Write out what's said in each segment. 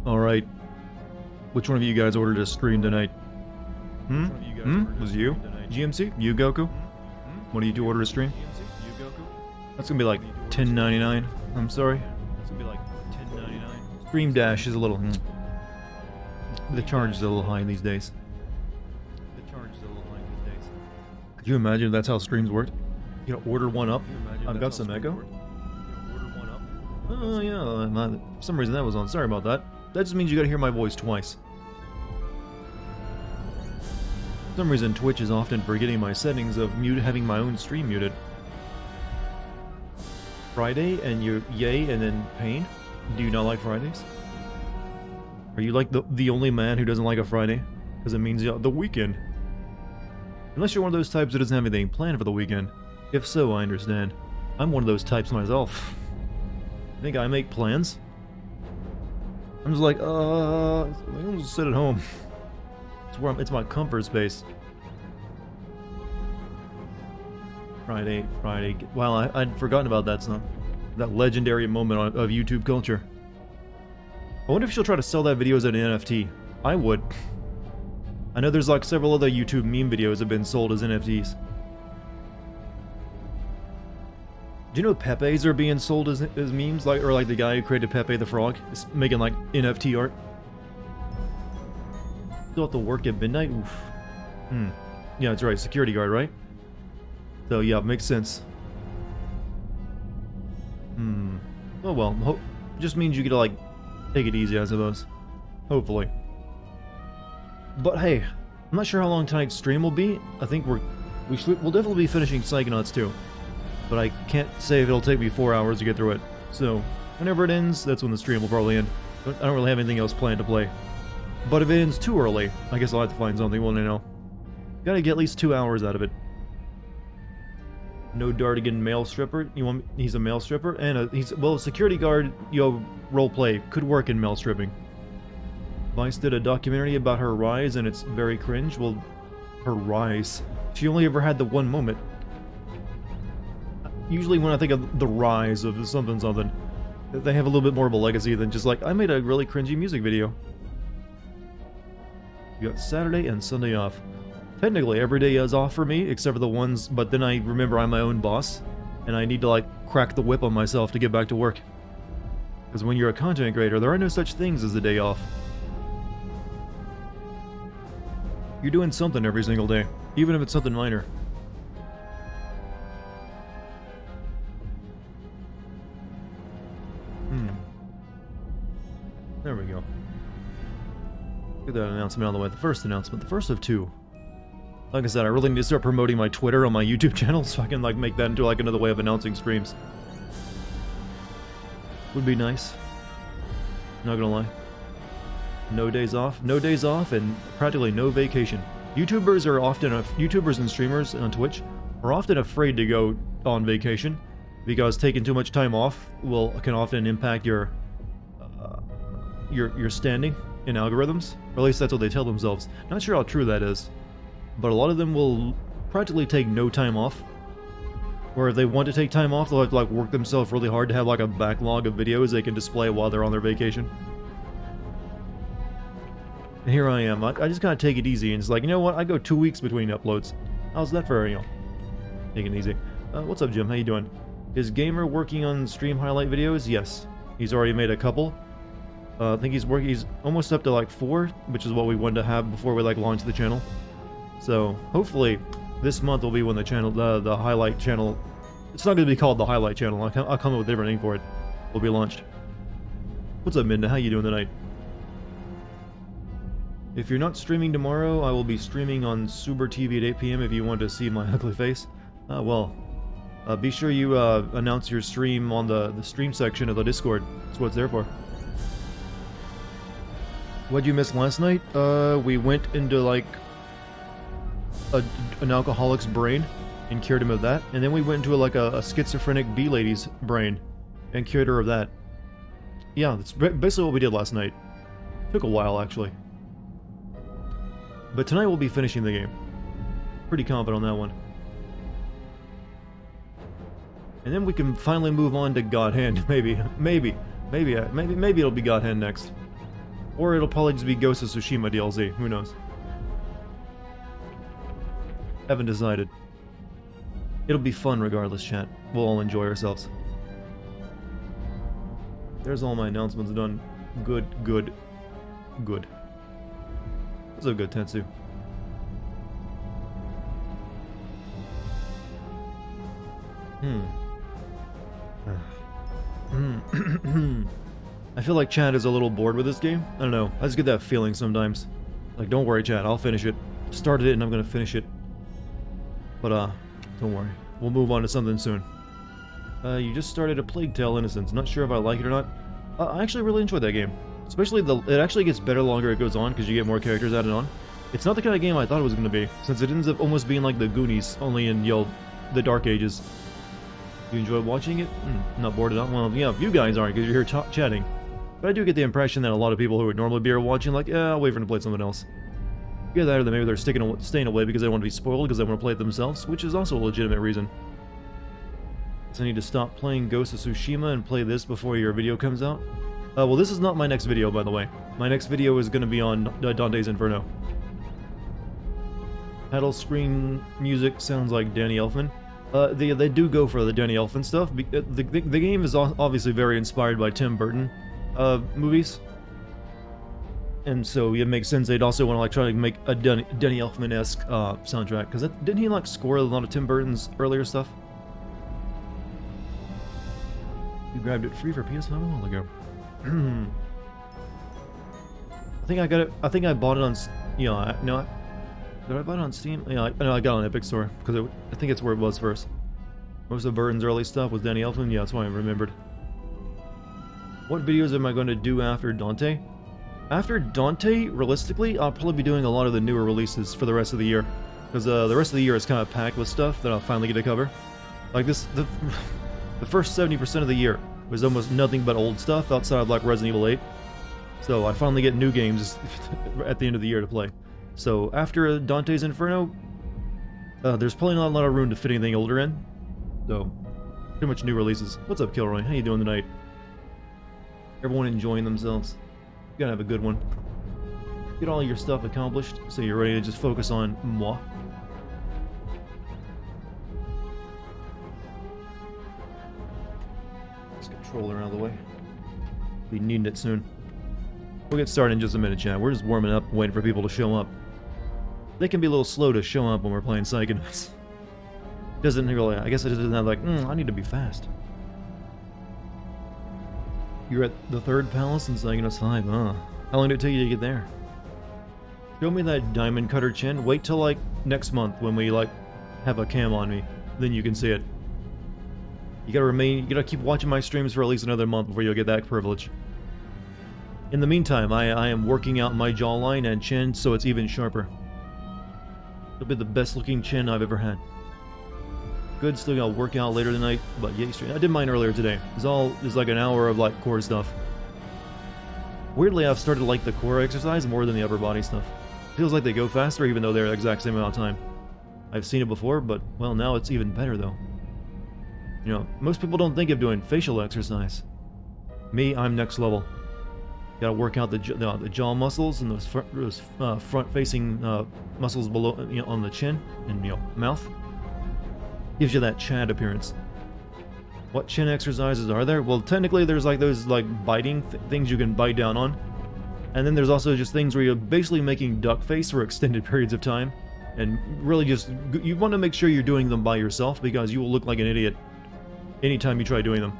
Alright. Which one of you guys ordered a stream tonight? Was you? GMC? You, Goku? One of you two ordered a stream? That's gonna be like $10.99. I'm sorry. That's gonna be like $10.99. Stream Dash is a little... The charge is a little high these days. Could you imagine if that's how streams worked? You know, order one up. I've got some echo. Oh yeah, for some reason that was on. Sorry about that. That just means you gotta hear my voice twice. For some reason Twitch is often forgetting my settings of having my own stream muted. Friday and you yay and then pain? Do you not like Fridays? Are you like the only man who doesn't like a Friday? Because it means the weekend. Unless you're one of those types that doesn't have anything planned for the weekend. If so, I understand. I'm one of those types myself. I think I make plans. I'm just like, I'm just sit at home. It's my comfort space. Friday. Wow, I'd forgotten about that stuff. That legendary moment of YouTube culture. I wonder if she'll try to sell that video as an NFT. I would. I know there's like several other YouTube meme videos that have been sold as NFTs. Do you know Pepe's are being sold as memes? Or like the guy who created Pepe the Frog is making like NFT art? Still have to work at midnight? Oof. Yeah, that's right. Security guard, right? So yeah, makes sense. Oh well. Just means you get to like take it easy, I suppose. Hopefully. But hey, I'm not sure how long tonight's stream will be. I think we'll definitely be finishing Psychonauts too. But I can't say if it'll take me 4 hours to get through it. So, whenever it ends, that's when the stream will probably end. I don't really have anything else planned to play. But if it ends too early, I guess I'll have to find something, won't I know? Gotta get at least 2 hours out of it. No Dartigan male stripper. He's a male stripper? And a security guard, roleplay could work in male stripping. Vice did a documentary about her rise and it's very cringe. Well, her rise. She only ever had the one moment. Usually when I think of the rise of something, they have a little bit more of a legacy than just like, I made a really cringy music video. You got Saturday and Sunday off. Technically, every day is off for me, except for the ones, but then I remember I'm my own boss, and I need to like crack the whip on myself to get back to work. Because when you're a content creator, there are no such things as a day off. You're doing something every single day, even if it's something minor. There we go. Get that announcement out of the way. The first announcement, the first of two. Like I said, I really need to start promoting my Twitter on my YouTube channel so I can like make that into like another way of announcing streams. Would be nice. Not gonna lie. No days off, and practically no vacation. YouTubers and streamers on Twitch are often afraid to go on vacation because taking too much time off can often impact your standing in algorithms, or at least that's what they tell themselves. Not sure how true that is, but a lot of them will practically take no time off, or if they want to take time off, they'll have to like work themselves really hard to have like a backlog of videos they can display while they're on their vacation. And here I am. I just gotta take it easy, and it's like, you know what? I go 2 weeks between uploads. How's that for, taking it easy? What's up, Jim? How you doing? Is Gamer working on stream highlight videos? Yes, he's already made a couple. I think he's almost up to like 4, which is what we wanted to have before we like launched the channel. So hopefully this month will be when the channel, the highlight channel. It's not going to be called the highlight channel. I'll come up with a different name for it. Will be launched. What's up, Minda? How you doing tonight? If you're not streaming tomorrow, I will be streaming on Suber TV at 8 p.m. if you want to see my ugly face. Be sure you announce your stream on the stream section of the Discord. That's what it's there for. What'd you miss last night? We went into like an alcoholic's brain and cured him of that, and then we went into like a schizophrenic bee lady's brain and cured her of that. Yeah, that's basically what we did last night. Took a while actually, but tonight we'll be finishing the game. Pretty confident on that one. And then we can finally move on to God Hand. Maybe it'll be God Hand next. Or it'll probably just be Ghost of Tsushima DLC. Who knows? Haven't decided. It'll be fun regardless, chat. We'll all enjoy ourselves. There's all my announcements done. Good, good, good. That's a good Tetsu. I feel like Chad is a little bored with this game. I don't know. I just get that feeling sometimes. Like, don't worry, Chad. I'll finish it. Started it and I'm gonna finish it. But, don't worry. We'll move on to something soon. You just started A Plague Tale: Innocence. Not sure if I like it or not. I actually really enjoyed that game. Especially it actually gets better the longer it goes on because you get more characters added on. It's not the kind of game I thought it was going to be, since it ends up almost being like the Goonies, only in, the Dark Ages. You enjoyed watching it? Not bored at all? Well, yeah, you guys aren't because you're here chatting. But I do get the impression that a lot of people who would normally be here watching, like, yeah, I'll wait for them to play something else. Either that or maybe they're staying away because they don't want to be spoiled because they want to play it themselves, which is also a legitimate reason. So I need to stop playing Ghost of Tsushima and play this before your video comes out. Well, this is not my next video, by the way. My next video is going to be on Dante's Inferno. Title screen music sounds like Danny Elfman. They do go for the Danny Elfman stuff. The game is obviously very inspired by Tim Burton movies. And so it makes sense they'd also want to like try to make a Danny Elfman-esque soundtrack. Because didn't he like score a lot of Tim Burton's earlier stuff? You grabbed it free for PS5 a while ago. I think I got it. I think I bought it on. No. Did I buy it on Steam? Yeah, I got it on Epic Store because I think it's where it was first. Most of Burton's early stuff was Danny Elfman. Yeah, that's why I remembered. What videos am I going to do after Dante? After Dante, realistically, I'll probably be doing a lot of the newer releases for the rest of the year, because the rest of the year is kind of packed with stuff that I'll finally get to cover. Like the first 70% of the year was almost nothing but old stuff outside of like Resident Evil 8. So I finally get new games at the end of the year to play. So after Dante's Inferno, there's probably not a lot of room to fit anything older in. So pretty much new releases. What's up, Kilroy? How you doing tonight? Everyone enjoying themselves? You gotta have a good one. Get all your stuff accomplished so you're ready to just focus on moi. Controller out of the way. Be needing it soon. We'll get started in just a minute, chat. We're just warming up, waiting for people to show up. They can be a little slow to show up when we're playing Psychonauts. Doesn't really, I guess it doesn't have like, I need to be fast. You're at the third palace in Psychonauts 5, huh? How long did it take you to get there? Show me that diamond cutter chin. Wait till like next month when we like have a cam on me. Then you can see it. You gotta keep watching my streams for at least another month before you'll get that privilege. In the meantime, I am working out my jawline and chin so it's even sharper. It'll be the best looking chin I've ever had. Good, still gotta work out later tonight, but yay stream. I did mine earlier today. It's like an hour of like core stuff. Weirdly, I've started to like the core exercise more than the upper body stuff. Feels like they go faster even though they're the exact same amount of time. I've seen it before, but well, now it's even better though. You know, most people don't think of doing facial exercise. Me, I'm next level. Gotta work out the jaw muscles and those front-facing muscles below, on the chin and mouth. Gives you that Chad appearance. What chin exercises are there? Well, technically, there's like those biting things you can bite down on, and then there's also just things where you're basically making duck face for extended periods of time, and really just you want to make sure you're doing them by yourself because you will look like an idiot anytime you try doing them,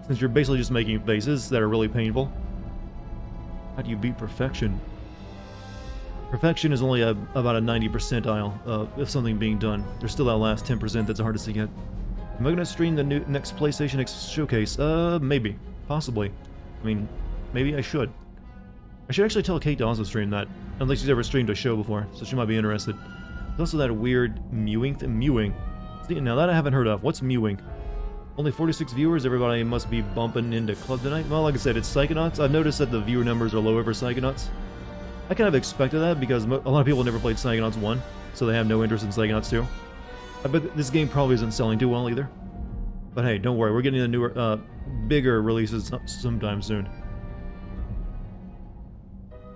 since you're basically just making faces that are really painful. How do you beat perfection? Perfection is only about a 90 percentile of something being done. There's still that last 10% that's hardest to get. Am I going to stream the next PlayStation X showcase? Maybe. Possibly. I mean, maybe I should. I should actually tell Kate to also stream that. Unless she's ever streamed a show before, so she might be interested. There's also that weird mewing thing. Mewing. See, now that I haven't heard of. What's mewing? Only 46 viewers, everybody must be bumping into club tonight. Well, like I said, it's Psychonauts. I've noticed that the viewer numbers are low over Psychonauts. I kind of expected that because a lot of people never played Psychonauts 1, so they have no interest in Psychonauts 2. I bet this game probably isn't selling too well either. But hey, don't worry, we're getting the newer, bigger releases sometime soon.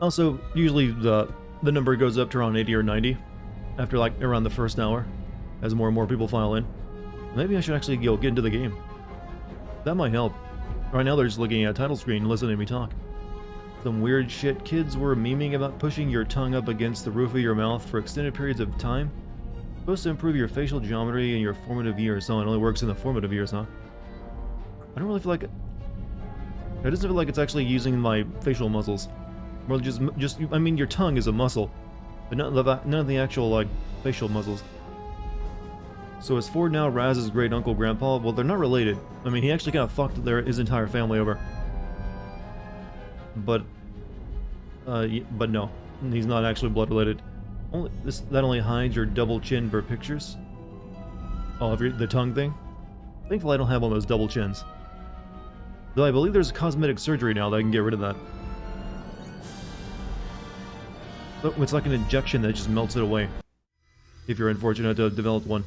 Also, usually the number goes up to around 80 or 90 after like around the first hour, as more and more people file in. Maybe I should actually get into the game. That might help. Right now they're just looking at a title screen and listening to me talk. Some weird shit. Kids were memeing about pushing your tongue up against the roof of your mouth for extended periods of time. Supposed to improve your facial geometry in your formative years. Oh, it only works in the formative years, huh? I don't really feel like it. It doesn't feel like it's actually using my facial muscles. Well, I mean, your tongue is a muscle, but none of the actual, like, facial muscles. So is Ford now Raz's great uncle grandpa? Well, they're not related. I mean, he actually kind of fucked his entire family over. But no, he's not actually blood related. That only hides your double chin for pictures. Oh, the tongue thing? Thankfully I don't have one of those double chins. Though I believe there's cosmetic surgery now that can get rid of that. But it's like an injection that just melts it away. If you're unfortunate to develop one.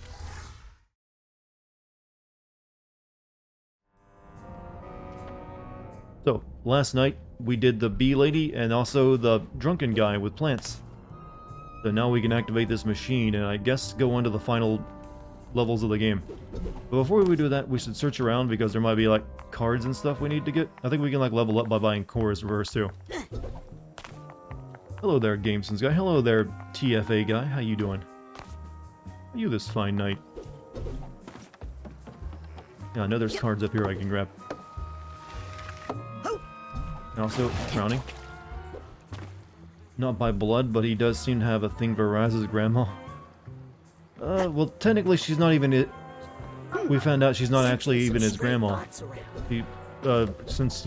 So, last night we did the bee lady and also the drunken guy with plants. So now we can activate this machine and I guess go on to the final levels of the game. But before we do that, we should search around because there might be like cards and stuff we need to get. I think we can like level up by buying cores reverse too. Hello there, Gamesons guy. Hello there, TFA guy. How you doing? How are you this fine night? Yeah, I know there's cards up here I can grab. And also, drowning. Not by blood, but he does seem to have a thing for Raz's grandma. Well, technically she's not even it. We found out she's not actually even his grandma. Since,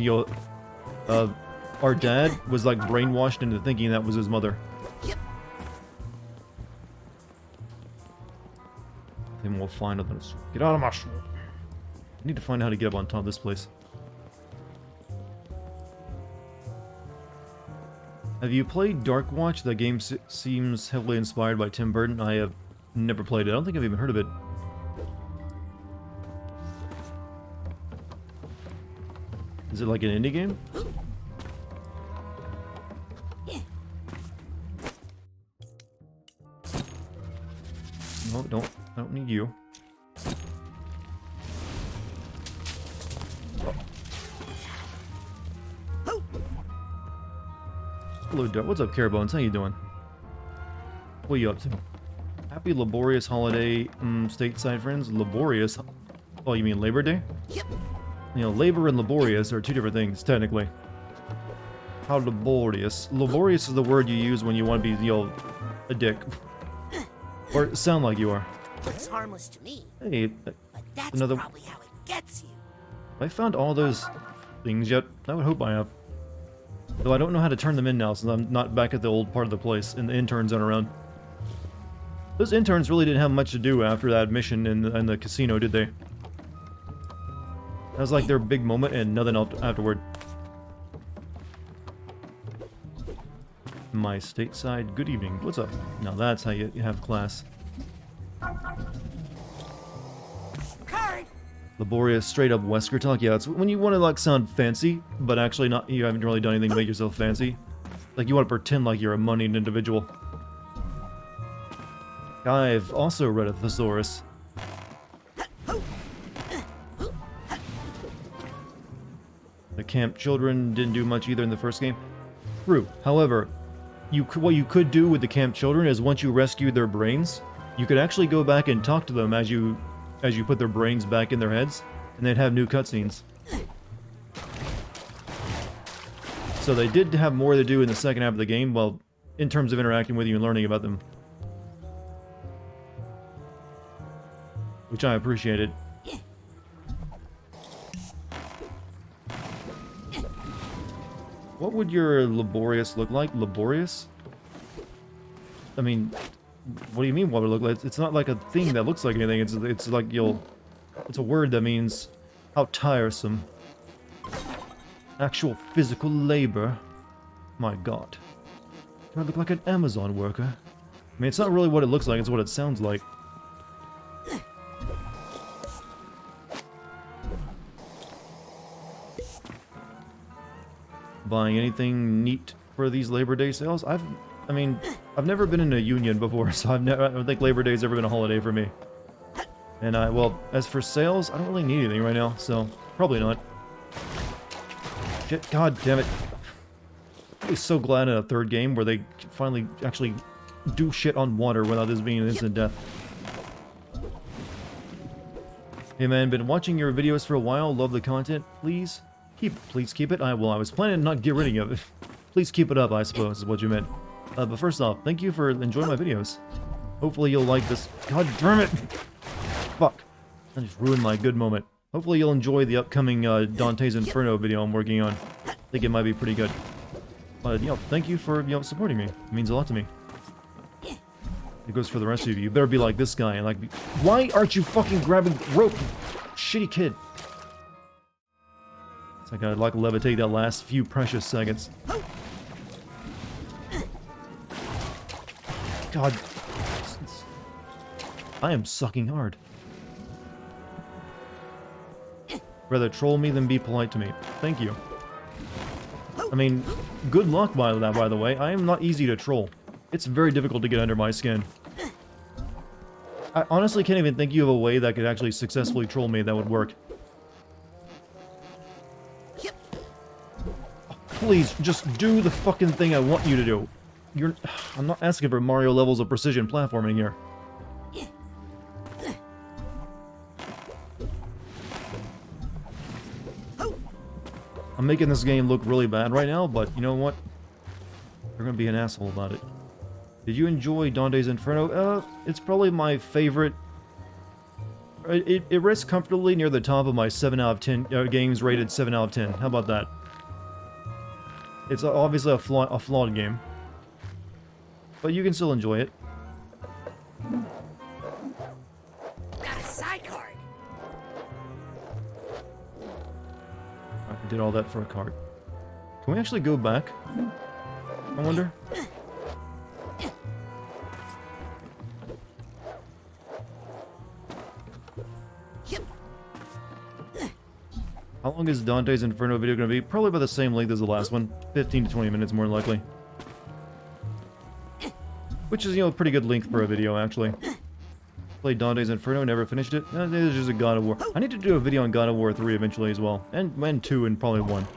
our dad was like brainwashed into thinking that was his mother. Then we'll find others. Get out of my shop. I need to find out how to get up on top of this place. Have you played Dark Watch? The game seems heavily inspired by Tim Burton. I have never played it. I don't think I've even heard of it. Is it like an indie game? No, I don't need you. Hello, Dart. What's up, Carebones? How you doing? What are you up to? Happy laborious holiday, stateside friends. Laborious? Oh, you mean Labor Day? Yep. You know, labor and laborious are two different things, technically. How laborious? Laborious is the word you use when you want to be, a dick. Or sound like you are. Looks harmless to me. Hey, but that's another... probably how it gets you. Have I found all those things yet? I would hope I have. Though I don't know how to turn them in now since I'm not back at the old part of the place and the interns aren't around. Those interns really didn't have much to do after that mission in the casino, did they? That was like their big moment and nothing else afterward. My stateside, good evening. What's up? Now that's how you have class. Laborious, straight up Wesker talk. Yeah, it's when you want to like sound fancy, but actually not. You haven't really done anything to make yourself fancy. Like you want to pretend like you're a moneyed individual. I've also read a thesaurus. The camp children didn't do much either in the first game. True. However, what you could do with the camp children is once you rescue their brains, you could actually go back and talk to them as you put their brains back in their heads, and they'd have new cutscenes. So they did have more to do in the second half of the game, well, in terms of interacting with you and learning about them. Which I appreciated. What would your laborious look like? Laborious? I mean, what do you mean what would it look like? It's not like a thing that looks like anything. It's like it's a word that means how tiresome. Actual physical labor. My god. Do I look like an Amazon worker? I mean, it's not really what it looks like, it's what it sounds like. Buying anything neat for these Labor Day sales. I mean, I've never been in a union before, so I don't think Labor Day's ever been a holiday for me. And well, as for sales, I don't really need anything right now, so probably not. Shit, god damn it. I'd be so glad in a third game where they finally actually do shit on water without this being an instant death. Hey man, been watching your videos for a while, love the content, please keep it. I was planning to not get rid of it. Please keep it up, I suppose, is what you meant. But first off, thank you for enjoying my videos. Hopefully you'll like this. God damn it! Fuck. I just ruined my good moment. Hopefully you'll enjoy the upcoming Dante's Inferno video I'm working on. I think it might be pretty good. But, thank you for, supporting me. It means a lot to me. It goes for the rest of you. You better be like this guy and like, why aren't you fucking grabbing rope, you shitty kid? It's like I'd like to levitate that last few precious seconds. God. I am sucking hard. Rather troll me than be polite to me. Thank you. I mean, good luck by the way. I am not easy to troll. It's very difficult to get under my skin. I honestly can't even think of a way that could actually successfully troll me that would work. Oh, please, just do the fucking thing I want you to do. I'm not asking for Mario levels of precision platforming here. I'm making this game look really bad right now, but you know what? They're gonna be an asshole about it. Did you enjoy Dante's Inferno? It's probably my favorite. It rests comfortably near the top of my 7 out of 10 games rated 7 out of 10. How about that? It's obviously a flawed game, but you can still enjoy it. Got a sidecard. I did all that for a card. Can we actually go back? I wonder. How long is Dante's Inferno video going to be? Probably about the same length as the last one. 15 to 20 minutes more than likely. Which is, a pretty good length for a video, actually. Played Dante's Inferno, never finished it. There's just a God of War. I need to do a video on God of War 3 eventually as well. And 2 and probably 1.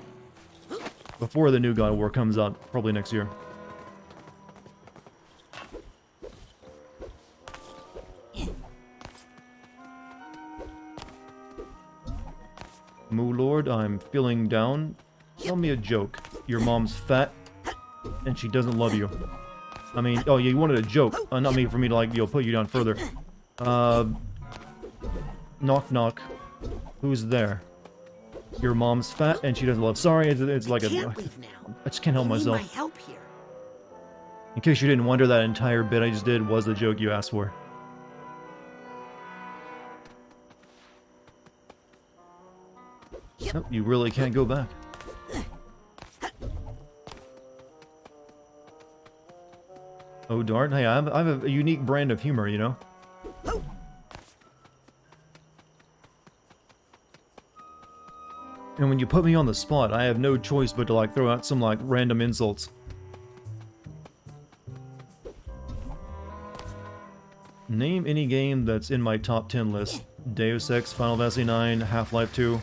Before the new God of War comes out, probably next year. Moo Lord, I'm feeling down. Tell me a joke. Your mom's fat, and she doesn't love you. I mean, oh, you wanted a joke. Not me, for me to, like, put you down further. Knock knock. Who's there? Your mom's fat, and she doesn't love. Sorry, it's like Can't leave now. I just can't help myself. Need my help here. In case you didn't wonder, that entire bit I just did was the joke you asked for. Nope, you really can't go back. Oh darn, hey, I have a unique brand of humor, you know? And when you put me on the spot, I have no choice but to, like, throw out some, like, random insults. Name any game that's in my top 10 list. Deus Ex, Final Fantasy 9, Half-Life 2.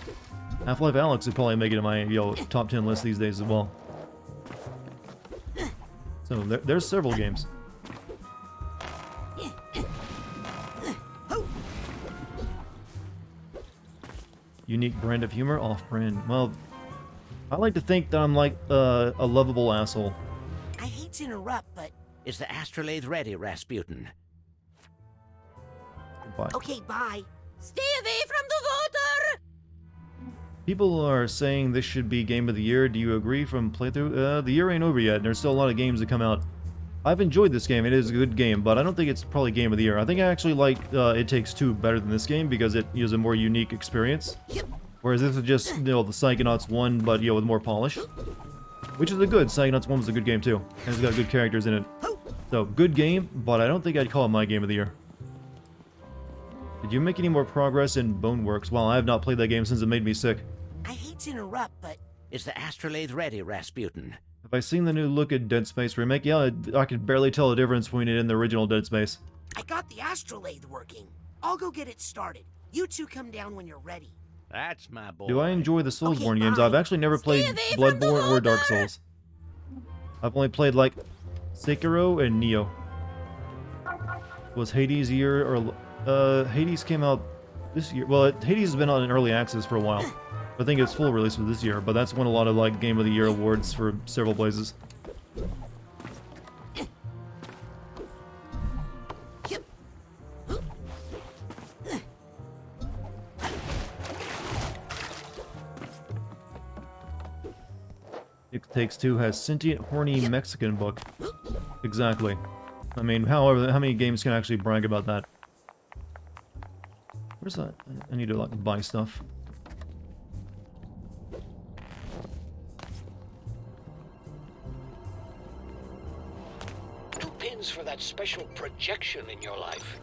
Half-Life Alyx would probably make it in my, top 10 list these days as well. So, there's several games. Unique brand of humor? Off-brand. Well, I like to think that I'm like a lovable asshole. I hate to interrupt, but... Is the astrolabe ready, Rasputin? Bye. Okay, bye. Stay away from the water! People are saying this should be Game of the Year. Do you agree from playthrough? The year ain't over yet, and there's still a lot of games that come out. I've enjoyed this game. It is a good game, but I don't think it's probably Game of the Year. I think I actually like It Takes Two better than this game because it is a more unique experience. Whereas this is just, the Psychonauts 1, but, with more polish. Which is a good. Psychonauts 1 was a good game, too. And it's got good characters in it. So, good game, but I don't think I'd call it my Game of the Year. Did you make any more progress in Boneworks? Well, I have not played that game since it made me sick. I hate to interrupt, but... Is the astrolabe ready, Rasputin? Have I seen the new look at Dead Space remake? Yeah, I could barely tell the difference between it and the original Dead Space. I got the astrolabe working. I'll go get it started. You two come down when you're ready. That's my boy. Do I enjoy the Soulsborne Okay, games? bye. I've actually never played away from the Bloodborne or Dark water! Souls. I've only played like Sekiro and Nioh. Was Hades year or Hades came out this year? Well, Hades has been on an early access for a while. I think its full release was this year, but that's won a lot of like Game of the Year awards for several places. It Takes Two has sentient, horny Mexican book. Exactly. I mean, however, how many games can actually brag about that? Where's that? I need to like buy stuff. Two pins for that special projection in your life.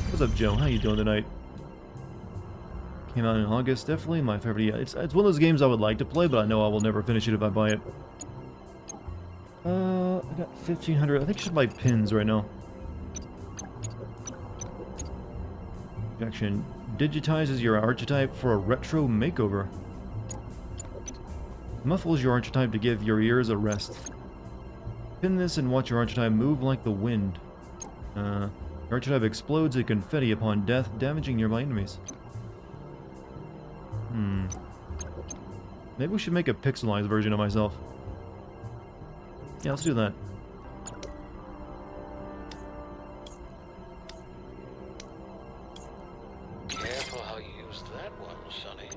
What's up, Joe? How you doing tonight? Came out in August, definitely my favorite. Yeah, it's one of those games I would like to play, but I know I will never finish it if I buy it. I got 1,500. I think I should buy pins right now. Projection digitizes your archetype for a retro makeover. Muffles your archetype to give your ears a rest. Pin this and watch your archetype move like the wind. Your archetype explodes in confetti upon death, damaging nearby enemies. Maybe we should make a pixelized version of myself. Yeah, let's do that. Careful how you use that one, Sonny.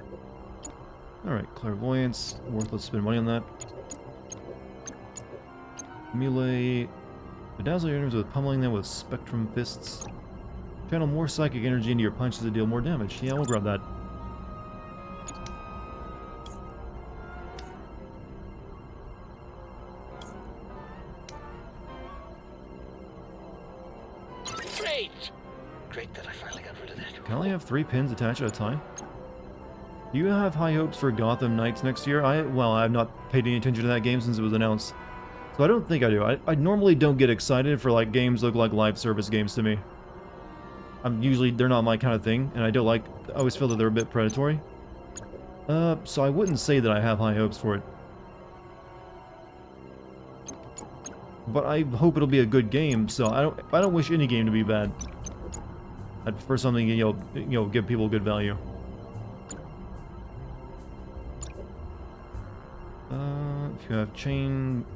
Alright, clairvoyance. Worth, let's spend money on that. Melee. Bedazzle your enemies with pummeling them with spectrum fists. Channel more psychic energy into your punches to deal more damage. Yeah, we'll grab that. Great that I finally got rid of that. Can I only have 3 pins attached at a time? Do you have high hopes for Gotham Knights next year? Well, I've not paid any attention to that game since it was announced. So I don't think I do. I normally don't get excited for like games that look like live service games to me. They're not my kind of thing, and I always feel that they're a bit predatory. So I wouldn't say that I have high hopes for it. But I hope it'll be a good game, so I don't wish any game to be bad. I'd prefer something, give people good value. If you have chain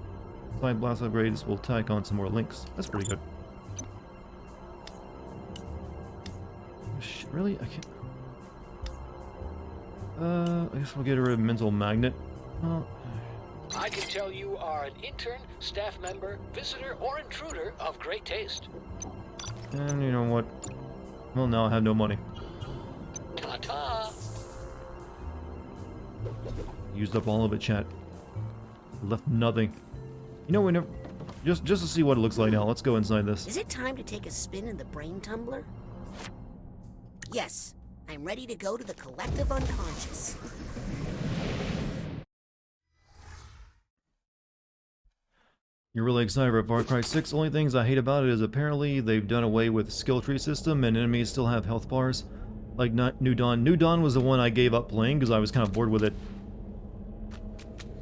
side blast upgrades, we'll tack on some more links. That's pretty good. Really? I can't... I guess we'll get rid of mental magnet. Oh. I can tell you are an intern, staff member, visitor, or intruder of great taste. And you know what? Well, now I have no money. Ta-ta! Used up all of it, chat. Left nothing. You know, we never... Just to see what it looks like now, let's go inside this. Is it time to take a spin in the brain tumbler? Yes, I'm ready to go to the collective unconscious. You're really excited for Far Cry 6. Only things I hate about it is apparently they've done away with skill tree system and enemies still have health bars. Like New Dawn. New Dawn was the one I gave up playing because I was kind of bored with it.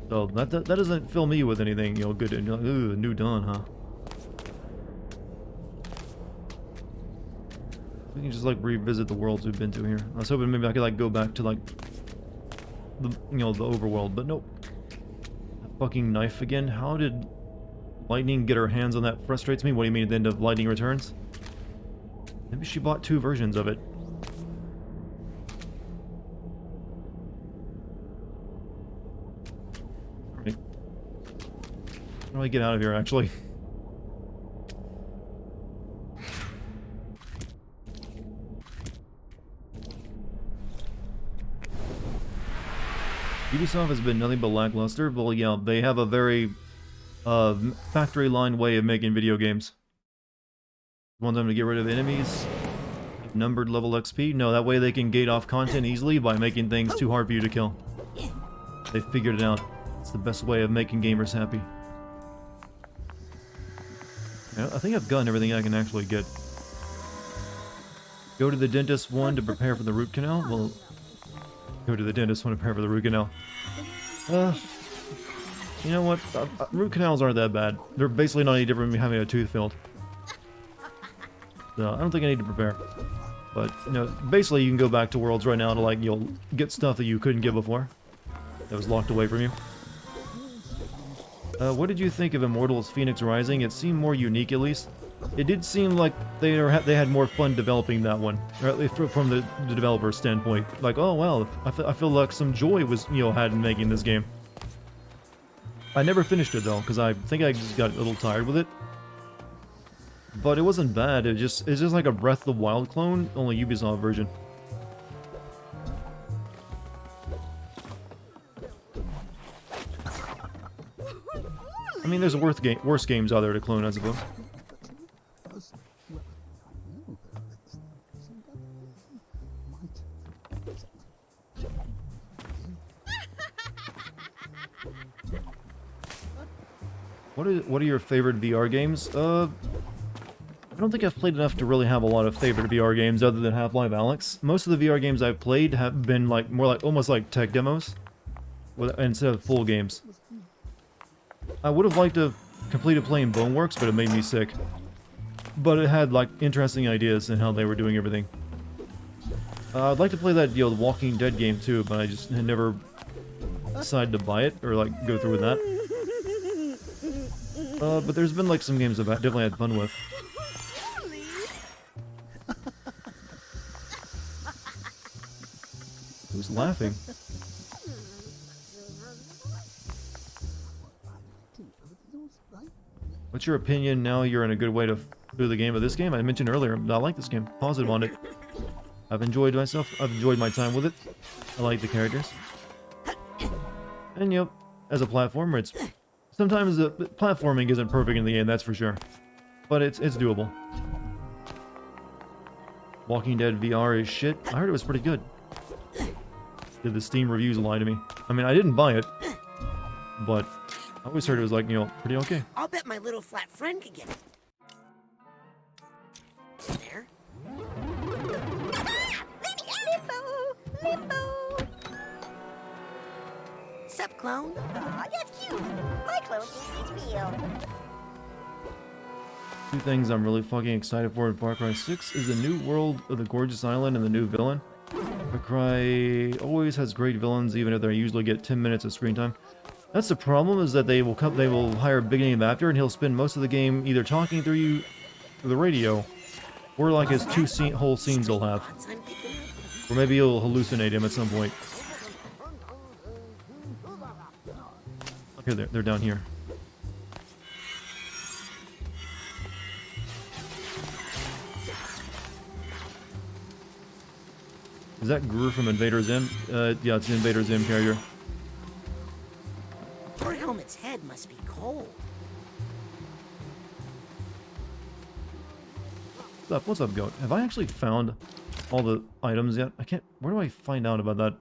So that doesn't fill me with anything, good. Ooh, New Dawn, huh? We can just like revisit the worlds we've been to here. I was hoping maybe I could like go back to like the the overworld, but nope. That fucking knife again. How did Lightning get her hands on that? Frustrates me. What do you mean at the end of Lightning Returns? Maybe she bought 2 versions of it. Alright. How do I get out of here, actually? Ubisoft has been nothing but lackluster. Well, yeah, they have a very factory line way of making video games. You want them to get rid of enemies, Numbered level XP? No, that way they can gate off content easily by making things too hard for you to kill. They figured it out. It's the best way of making gamers happy. Yeah, I think I've gotten everything I can actually get. Go to the dentist 1 to prepare for the root canal? Well, go to the dentist 1 to prepare for the root canal. You know what? Root canals aren't that bad. They're basically not any different from having a tooth filled. So, I don't think I need to prepare. But, you know, basically you can go back to Worlds right now to, like, you'll get stuff that you couldn't get before. That was locked away from you. What did you think of Immortals Phoenix Rising? It seemed more unique, at least. It did seem like they had more fun developing that one, or at least from the developer's standpoint. Like, oh wow, I feel like some joy was, you know, had in making this game. I never finished it though, because I think I just got a little tired with it. But it wasn't bad. It's just like a Breath of the Wild clone, only Ubisoft version. I mean, there's worse games out there to clone, I suppose. What are your favorite VR games? I don't think I've played enough to really have a lot of favorite VR games other than Half-Life Alyx. Most of the VR games I've played have been like almost like tech demos instead of full games. I would have liked to have completed playing Boneworks, but it made me sick. But it had like interesting ideas in how they were doing everything. I'd like to play that, you know, the Walking Dead game too, but I just had never decided to buy it or like go through with that. But there's been like some games I've definitely had fun with. Who's laughing? What's your opinion now you're in a good way to do the game of this game? I mentioned earlier, I like this game. Positive on it. I've enjoyed myself. I've enjoyed my time with it. I like the characters. And, you know, as a platformer, it's... Sometimes the platforming isn't perfect in the game, that's for sure. But it's doable. Walking Dead VR is shit. I heard it was pretty good. Did the Steam reviews lie to me? I mean, I didn't buy it. But I always heard it was like, you know, pretty okay. I'll bet my little flat friend could get it. There. Sup, clone? Aw, that's cute. My clone thinks he's real. Two things I'm really fucking excited for in Far Cry 6 is the new world of the gorgeous island and the new villain. Far Cry always has great villains, even if they usually get 10 minutes of screen time. That's the problem, is that they will hire a big name actor and he'll spend most of the game either talking through you through the radio, or like his whole scenes he'll have. Or maybe you'll hallucinate him at some point. Here, they're down here. Is that Gru from Invader Zim? Yeah, it's an Invader Zim character. Your helmet's head must be cold. What's up, Goat? Have I actually found all the items yet? I can't... Where do I find out about that?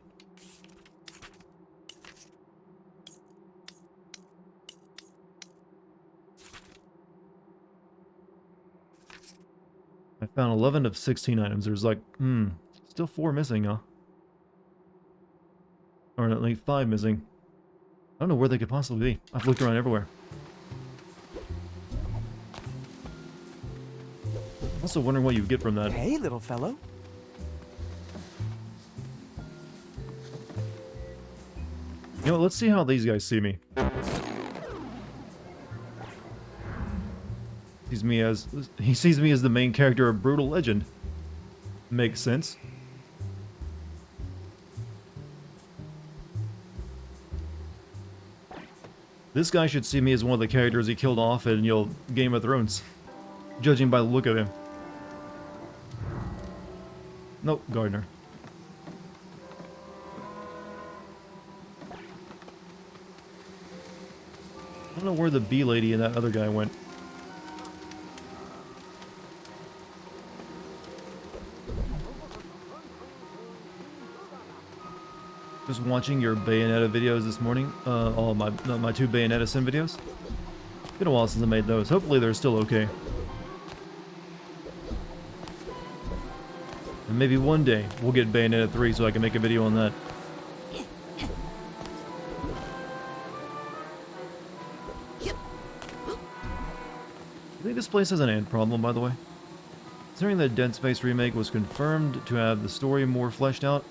I found 11 of 16 items. There's like, still 4 missing, huh? Or at least 5 missing. I don't know where they could possibly be. I've looked around everywhere. I'm also wondering what you get from that. Hey, little fellow. You know, let's see how these guys see me. He sees me as the main character of Brutal Legend. Makes sense. This guy should see me as one of the characters he killed off in, you know, Game of Thrones. Judging by the look of him. Nope, Gardner. I don't know where the bee lady and that other guy went. Just watching your Bayonetta videos this morning. All my 2 Bayonetta sim videos. Been a while since I made those. Hopefully they're still okay. And maybe one day we'll get Bayonetta 3 so I can make a video on that. I think this place has an ant problem, by the way. Considering that Dead Space Remake was confirmed to have the story more fleshed out,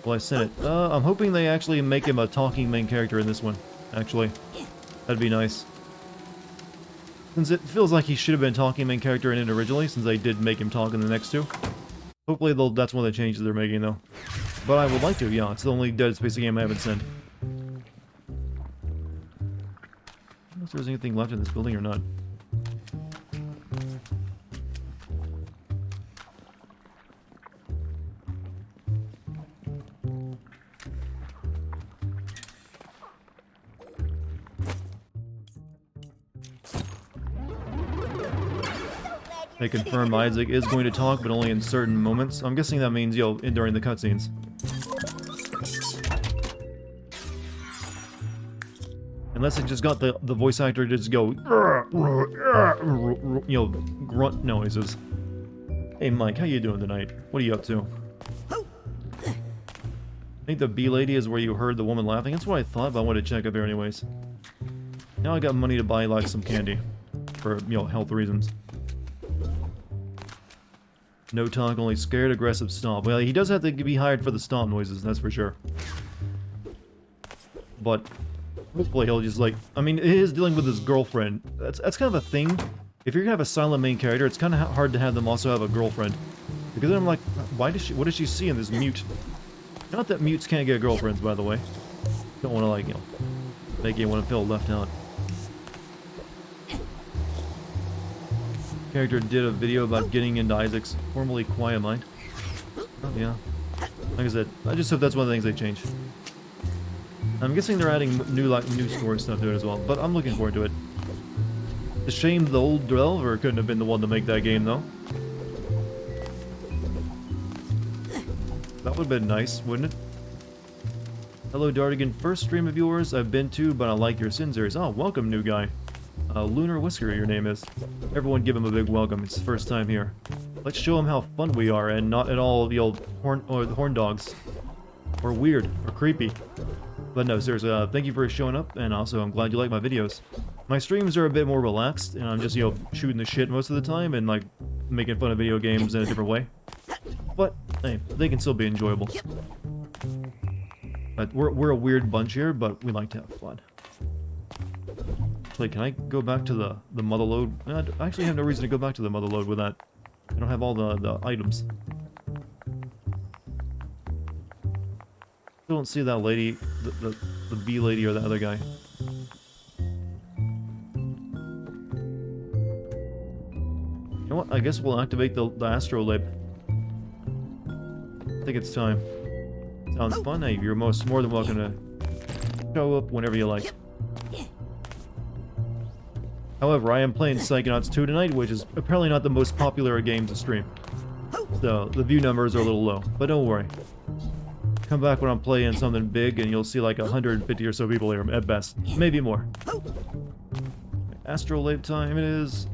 well, I sent it. I'm hoping they actually make him a talking main character in this one, actually. That'd be nice. Since it feels like he should have been a talking main character in it originally, since they did make him talk in the next 2. Hopefully that's one of the changes they're making, though. But I would like to, yeah. It's the only Dead Space game I haven't sent. I don't know if there's anything left in this building or not. They confirm Isaac is going to talk, but only in certain moments. I'm guessing that means, you know, during the cutscenes. Unless it just got the voice actor to just go, you know, grunt noises. Hey Mike, how you doing tonight? What are you up to? I think the bee lady is where you heard the woman laughing. That's what I thought, but I wanted to check up here anyways. Now I got money to buy, like, some candy. For, you know, health reasons. No talk, only scared, aggressive stomp. Well, he does have to be hired for the stomp noises, that's for sure. But hopefully he'll just, like, I mean, it is dealing with his girlfriend. That's kind of a thing. If you're gonna have a silent main character, it's kind of hard to have them also have a girlfriend. Because then I'm like, what does she see in this mute? Not that mutes can't get girlfriends, by the way. Don't want to, like, you know, make anyone feel left out. Character did a video about getting into Isaac's formerly quiet mind. Oh, yeah. Like I said, I just hope that's one of the things they change. I'm guessing they're adding new story stuff to it as well, but I'm looking forward to it. It's a shame the old developer couldn't have been the one to make that game, though. That would have been nice, wouldn't it? Hello, Dartigan. First stream of yours I've been to, but I like your Sin series. Oh, welcome, new guy. Lunar Whisker, your name is. Everyone give him a big welcome. It's his first time here. Let's show him how fun we are and not at all the old horn dogs. Or weird, or creepy. But no, seriously, thank you for showing up, and also I'm glad you like my videos. My streams are a bit more relaxed, and I'm just, you know, shooting the shit most of the time, and, like, making fun of video games in a different way. But, hey, they can still be enjoyable. But we're a weird bunch here, but we like to have fun. Actually, can I go back to the mother load? I actually have no reason to go back to the mother load with that. I don't have all the items. Still don't see that lady, the bee lady or the other guy. You know what? I guess we'll activate the astrolabe. I think it's time. Sounds fun. Hey, you're more than welcome to show up whenever you like. However, I am playing Psychonauts 2 tonight, which is apparently not the most popular game to stream. So, the view numbers are a little low, but don't worry. Come back when I'm playing something big and you'll see like 150 or so people here, at best. Maybe more. Astrolabe time it is.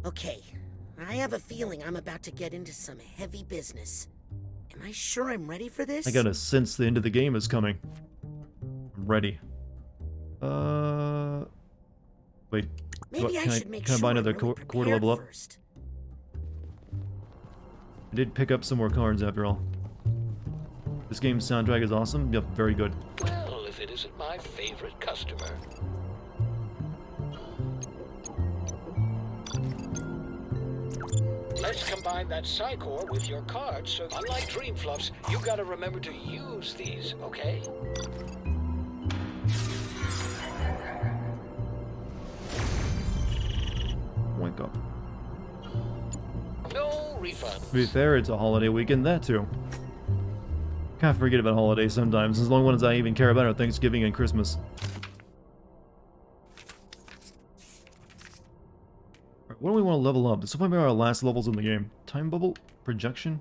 Okay, I have a feeling I'm about to get into some heavy business. Am I sure I'm ready for this? I gotta sense the end of the game is coming. I'm ready. Wait. Maybe I should make can I buy another really core to level up? first. I did pick up some more cards after all. This game's soundtrack is awesome. Yep, very good. Well, if it isn't my favorite customer. Let's combine that Psycore with your cards, so unlike Dream Fluffs, you gotta remember to use these, okay? Wake up. No refunds. To be fair, it's a holiday weekend, that too. Can't forget about holidays sometimes, as long ones I even care about are Thanksgiving and Christmas. Right, what do we want to level up? This will probably be our last levels in the game. Time bubble? Projection?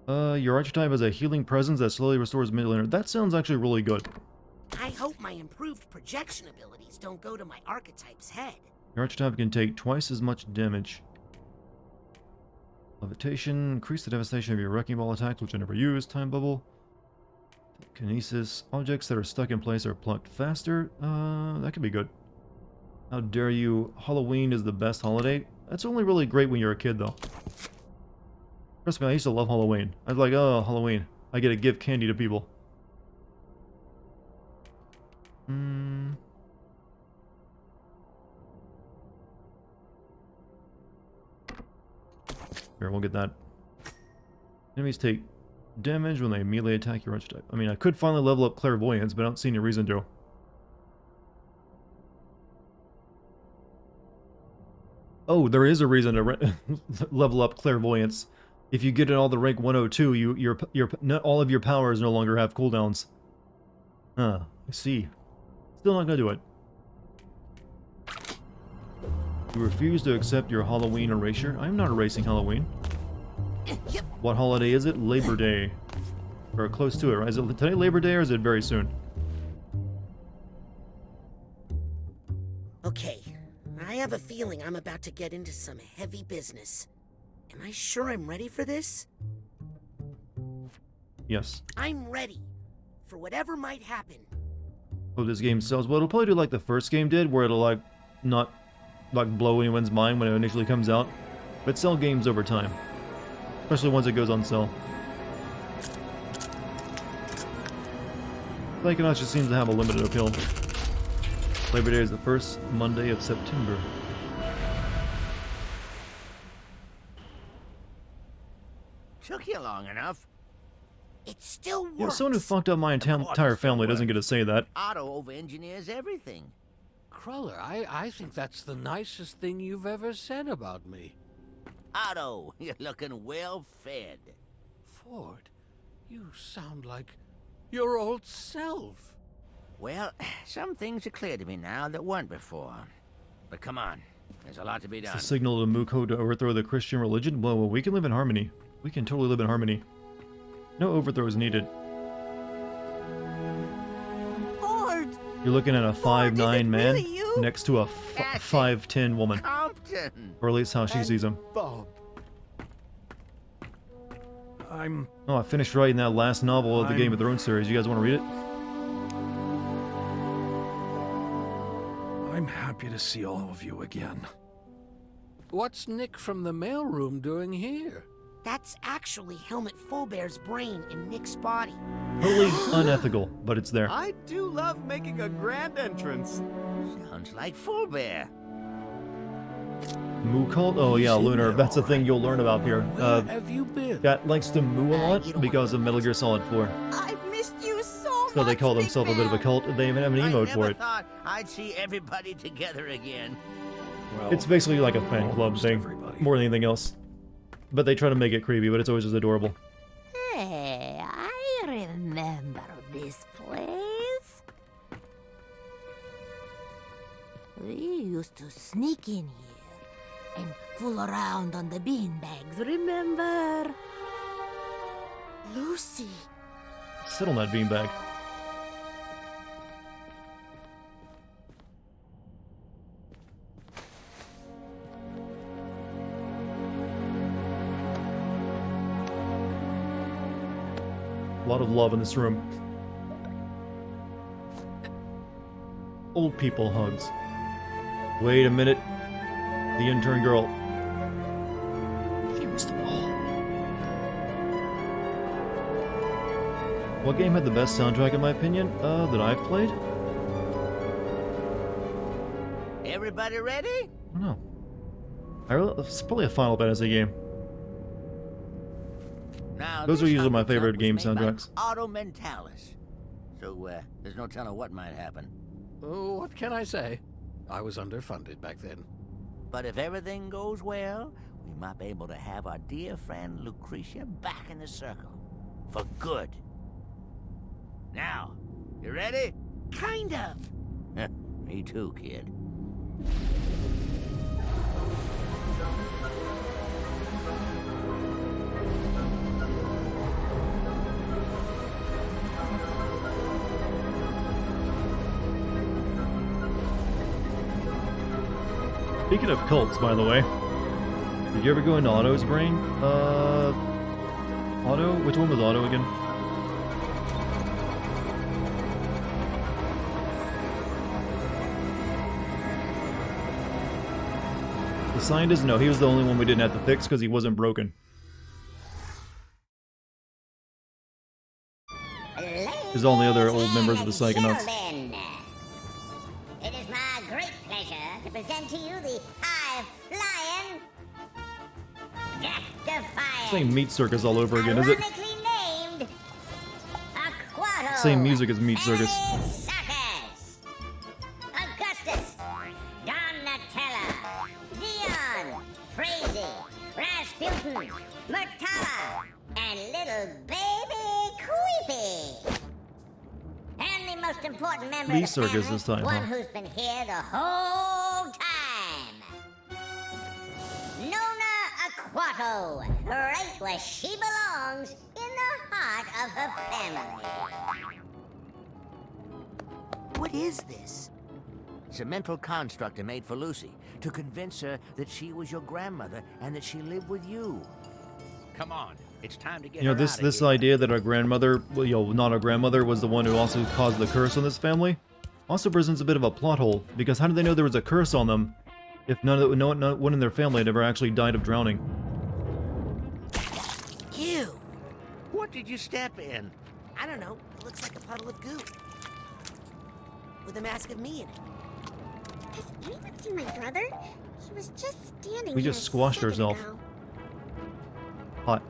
Your archetype has a healing presence that slowly restores mental energy. That sounds actually really good. I hope my improved projection abilities don't go to my archetype's head. Your archetype can take twice as much damage. Levitation, increase the devastation of your wrecking ball attacks, which I never use. Time bubble. Kinesis, objects that are stuck in place are plucked faster. That could be good. How dare you? Halloween is the best holiday. That's only really great when you're a kid, though. Trust me, I used to love Halloween. I was like, oh, Halloween. I get to give candy to people. Here, we'll get that. Enemies take damage when they melee attack your archetype. I mean, I could finally level up Clairvoyance, but I don't see any reason to. Oh, there is a reason to level up Clairvoyance. If you get it all the rank 102, not all of your powers no longer have cooldowns. I see. Still not gonna do it. You refuse to accept your Halloween erasure? I'm not erasing Halloween. What holiday is it? Labor Day. Or close to it, right? Is it today Labor Day or is it very soon? Okay, I have a feeling I'm about to get into some heavy business. Am I sure I'm ready for this? Yes. I'm ready for whatever might happen. Oh, this game sells. Well, it'll probably do like the first game did, where it'll like not like blow anyone's mind when it initially comes out, but sell games over time, especially once it goes on sale. Psychonauts just seems to have a limited appeal. Labor Day is the first Monday of September. Took you long enough. It still works. Yeah, someone who fucked up my entire family doesn't get to say that. Otto over-engineers everything. Cruller, I think that's the nicest thing you've ever said about me. Otto, you're looking well fed. Ford, you sound like your old self. Well, some things are clear to me now that weren't before. But come on, there's a lot to be done. It's a signal to Muko to overthrow the Christian religion? Well, we can live in harmony. We can totally live in harmony. No overthrow is needed. Ford! You're looking at a 5'9" man really you? next to a 5'10" woman. Compton! Or at least how she sees him. Bob. Oh, I finished writing that last novel of the Game of Thrones series. You guys want to read it? I'm happy to see all of you again. What's Nick from the mailroom doing here? That's actually Helmut Fullbear's brain in Nick's body. Totally unethical, but it's there. I do love making a grand entrance. Sounds like Full Bear. Moo cult? Oh yeah, Lunar. That's the thing you'll learn about here. Where have you been? That likes to moo a lot because of Metal Gear Solid 4. I've missed you so much. So they call Big themselves a bit of a Man. cult. They even have an I emote never for it. thought I'd see everybody together again. Well, It's basically like a fan club almost thing, everybody. more than anything else. But they try to make it creepy, but it's always just adorable. Hey, I remember this place. We used to sneak in here and fool around on the beanbags, remember? Lucy. Sit on that beanbag. A lot of love in this room. Old people hugs. Wait a minute. The intern girl. She was the ball. What game had the best soundtrack in my opinion? That I've played? Everybody ready? I don't know. It's probably a Final Fantasy game. Now, Those this are usually my soundtrack favorite was game made by soundtracks. Auto Mentalis. So, there's no telling what might happen. Oh, what can I say? I was underfunded back then. But if everything goes well, we might be able to have our dear friend Lucretia back in the circle. For good. Now, you ready? Kind of. Me too, kid. Speaking of cults, by the way, did you ever go into Otto's brain? Otto? Which one was Otto again? The scientist? No, he was the only one we didn't have to fix because he wasn't broken. There's all the other old members of the Psychonauts. It is my great pleasure to present to you the high-flying, death-defying, Same meat circus all over again, is it? ironically named Aquato Same music as Meat Circus. Circus. Augustus, Donatella, Dion, Frazee, Rasputin, Murtala, and little baby Creepy. And the most important member Lee of the Circus family, this time, one huh? who's been here the whole time. Nona Aquato, right where she belongs, in the heart of her family. What is this? It's a mental construct I made for Lucy to convince her that she was your grandmother and that she lived with you. Come on, it's time to get You know, her this outta this here. idea that our grandmother, well, you know, not our grandmother, was the one who also caused the curse on this family, also presents a bit of a plot hole, because how did they know there was a curse on them if no one in their family had ever actually died of drowning? Ew. What did you step in? I don't know. It looks like a puddle of goo. With a mask of me in it. Has anyone seen my brother? He was just standing We here just a squashed second ourselves. ago. Hot.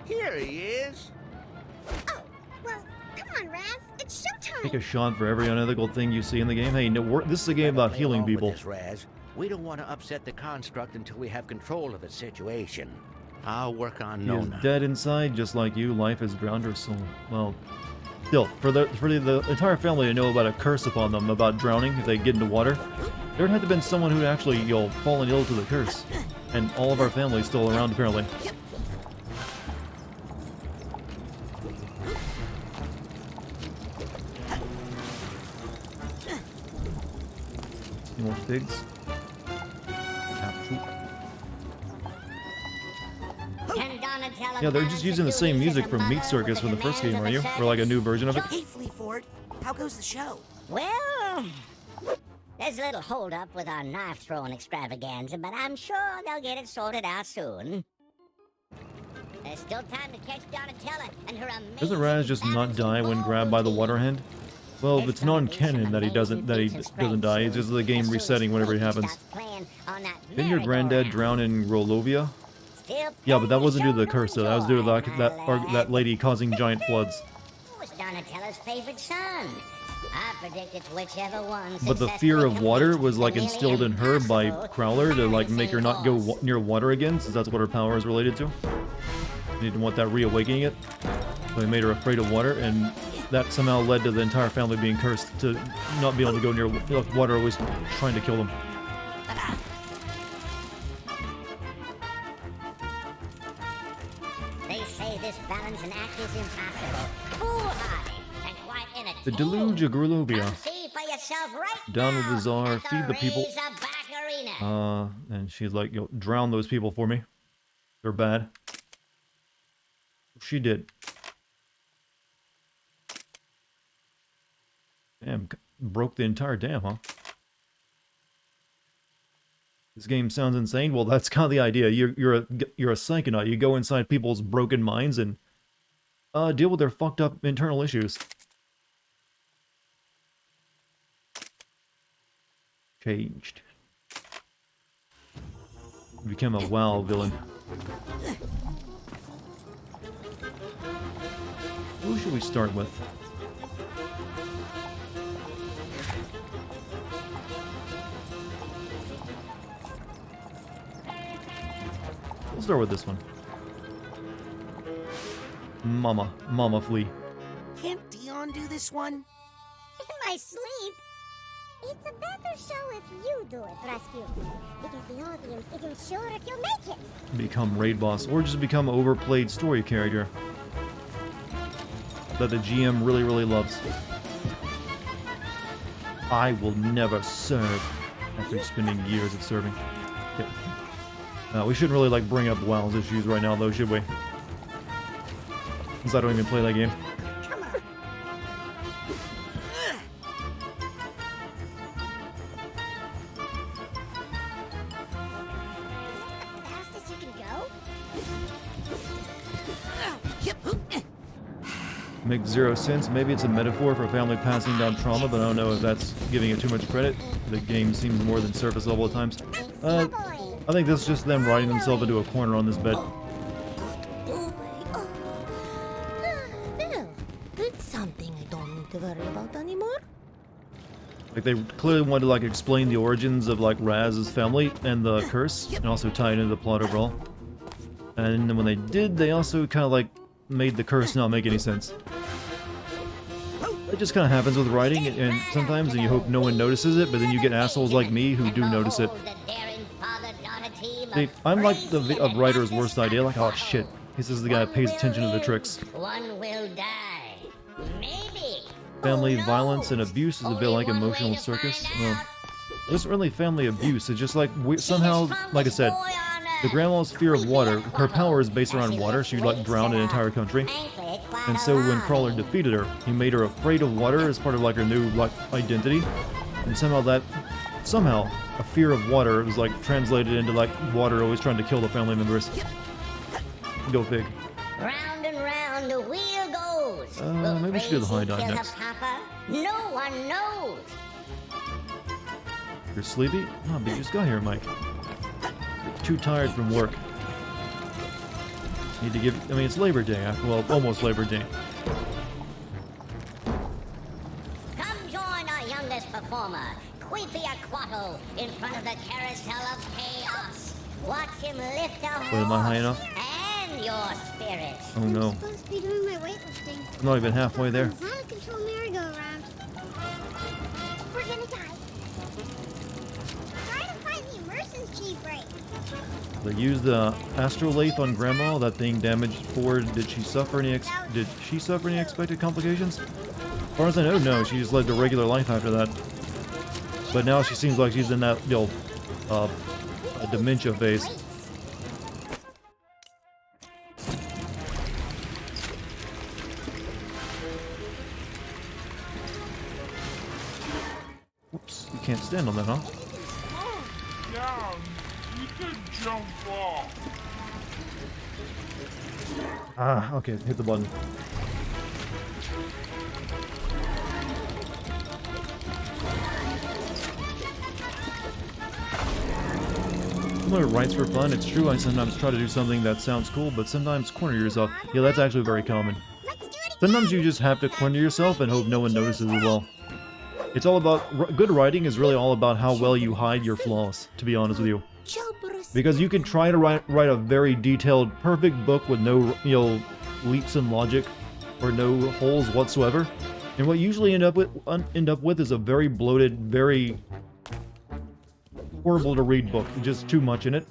Here he is. Oh, well, come on, Raz. It's showtime. Take a shot for every unethical thing you see in the game. Hey, no, this is a game about Play healing along with people. this, Raz. We don't want to upset the construct until we have control of the situation. I'll work on He is Nona. dead inside, just like you. Life has drowned her soul. Well, still, for the entire family to know about a curse upon them, about drowning if they get into water, there had to have been someone who'd actually, you know, fallen ill to the curse. And all of our family's still around, apparently. Any more figs? Apple. And Donatella Yeah, they're just using the same music from Meat Circus from the first game, are you? Or like a new version of it? Hey, Fleetford. How goes the show? Well, there's a little holdup with our knife-throwing extravaganza, but I'm sure they'll get it sorted out soon. There's still time to catch Donatella and her amazing Doesn't Raz just not balancing die when ball grabbed by the routine. water hand? Well, There's it's gonna be non-canon some that he amazing feats and doesn't strengths die. It's soon, just the game as soon resetting as whenever it Creepy happens. starts playing on that Didn't your granddad merry-go-round. drown in Rolovia? Still Yeah, but that plenty wasn't due to the show curse, though. That was due to enjoy, that lady causing giant floods. Who was Donatella's favorite son? I predict it's whichever one. But the fear of successfully water completes was the like nearly instilled in her by impossible Crowler to like make her not go balancing near water again, since that's what her power is related to. He didn't want that reawakening it, so he made her afraid of water, and that somehow led to the entire family being cursed to not be able to go near water, always trying to kill them. They say this balancing act is impossible, foolhardy, and quite inattentive. The deluge of Grulovia. Come see for yourself right Down now with the Tsar, at feed the people. Razorback Arena. And she's like, yo, drown those people for me. They're bad. She did. Damn, broke the entire dam, huh? This game sounds insane. Well, that's kind of the idea. You're a psychonaut. You go inside people's broken minds and deal with their fucked up internal issues. Changed. Become a WoW villain. Who should we start with? We'll start with this one. Mama Flea. Can't Dion do this one? In my sleep? It's a better show if you do it, Rasputin. Because the audience isn't sure if you'll make it. Become raid boss, or just become overplayed story character that the GM really loves. I will never serve. after spending years of serving. Yeah. We shouldn't really like bring up WoW's issues right now, though, should we? Since I don't even play that game. Fastest you can go? Makes zero sense. Maybe it's a metaphor for family passing down trauma, but I don't know if that's giving it too much credit. The game seems more than surface level at times. I think this is just them writing themselves into a corner on this bed. It's something I don't need to worry about anymore. Like, they clearly wanted to, like, explain the origins of, like, Raz's family and the curse, and also tie it into the plot overall. And then when they did, they also kind of, like, made the curse not make any sense. It just kind of happens with writing, and sometimes you hope no one notices it, but then you get assholes like me who do notice it. See, I'm like the writer's worst idea, like, oh shit, this is the guy that pays attention to the tricks. One will die. Maybe. Family violence and abuse is a bit like emotional circus. Well, it isn't really family abuse, it's just like, somehow, like I said, the grandma's fear of water, her power is based around water, she'd like drown an entire country. And so when Crawler defeated her, he made her afraid of water as part of like her new like identity. And somehow a fear of water was like translated into like water always trying to kill the family members. Go fig. Round and round the wheel goes. Maybe we should do the high dive next. No one knows. You're sleepy? Oh, but you just got here, Mike. You're too tired from work. Need to give. I mean, it's Labor Day. Well, almost Labor Day. Come join our youngest performer, Queepy Aquato, in front of the carousel of chaos. Watch him lift a Wait, am I high enough? and your spirit. Oh no. I'm supposed to be doing my weightlifting. I'm not even halfway there. It's out of control merry-go-round. We're gonna die. Try to find the immersion key break. They used the astrolaith on Grandma. That thing damaged Ford. Did she suffer any expected complications? As far as I know, no. She just lived a regular life after that. But now she seems like she's in that, you know, dementia phase. Whoops, you can't stand on that, huh? Ah, okay, hit the button. Someone who writes for fun, it's true I sometimes try to do something that sounds cool, but sometimes corner yourself. Yeah, that's actually very common. Sometimes you just have to corner yourself and hope no one notices as well. It's all about, good writing is really all about how well you hide your flaws, to be honest with you. Because you can try to write a very detailed, perfect book with no, you know, leaps in logic or no holes whatsoever, and what you usually end up with is a very bloated, very horrible to read book. Just too much in it.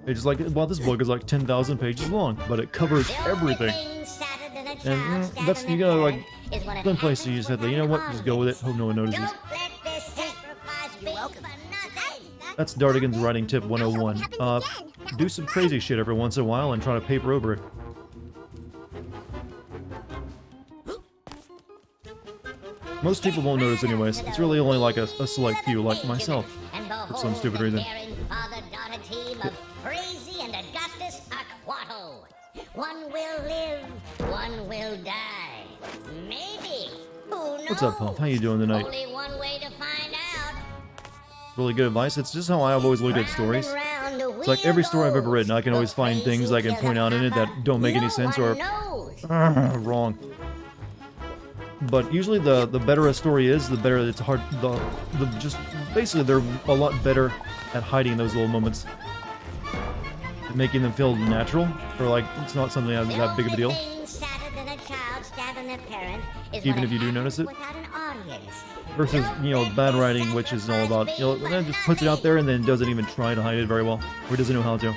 It's like, well, this book is like 10,000 pages long, but it covers everything. And that's, you gotta like, some places you just have to, you know what, just go with it, hope no one notices. That's Dartigan's writing tip 101. Do some crazy shit every once in a while and try to paper over it. Most people won't notice anyways. It's really only like a select few, like myself, for some stupid reason. One will live, one will die. Maybe. Who knows? What's up, Pump? How you doing tonight? Only one way to find out. Really good advice. It's just how I've always looked at stories. It's like every story I've ever written, I can always find things I can point out in it that don't make any sense or wrong. But usually the better a story is, the better it's hard. Just basically they're a lot better at hiding those little moments, making them feel natural, or like it's not something that big of a deal. Even if you do notice it. Versus, you know, bad writing, which is all about, you know, then just puts it out there and then doesn't even try to hide it very well, or doesn't know how to.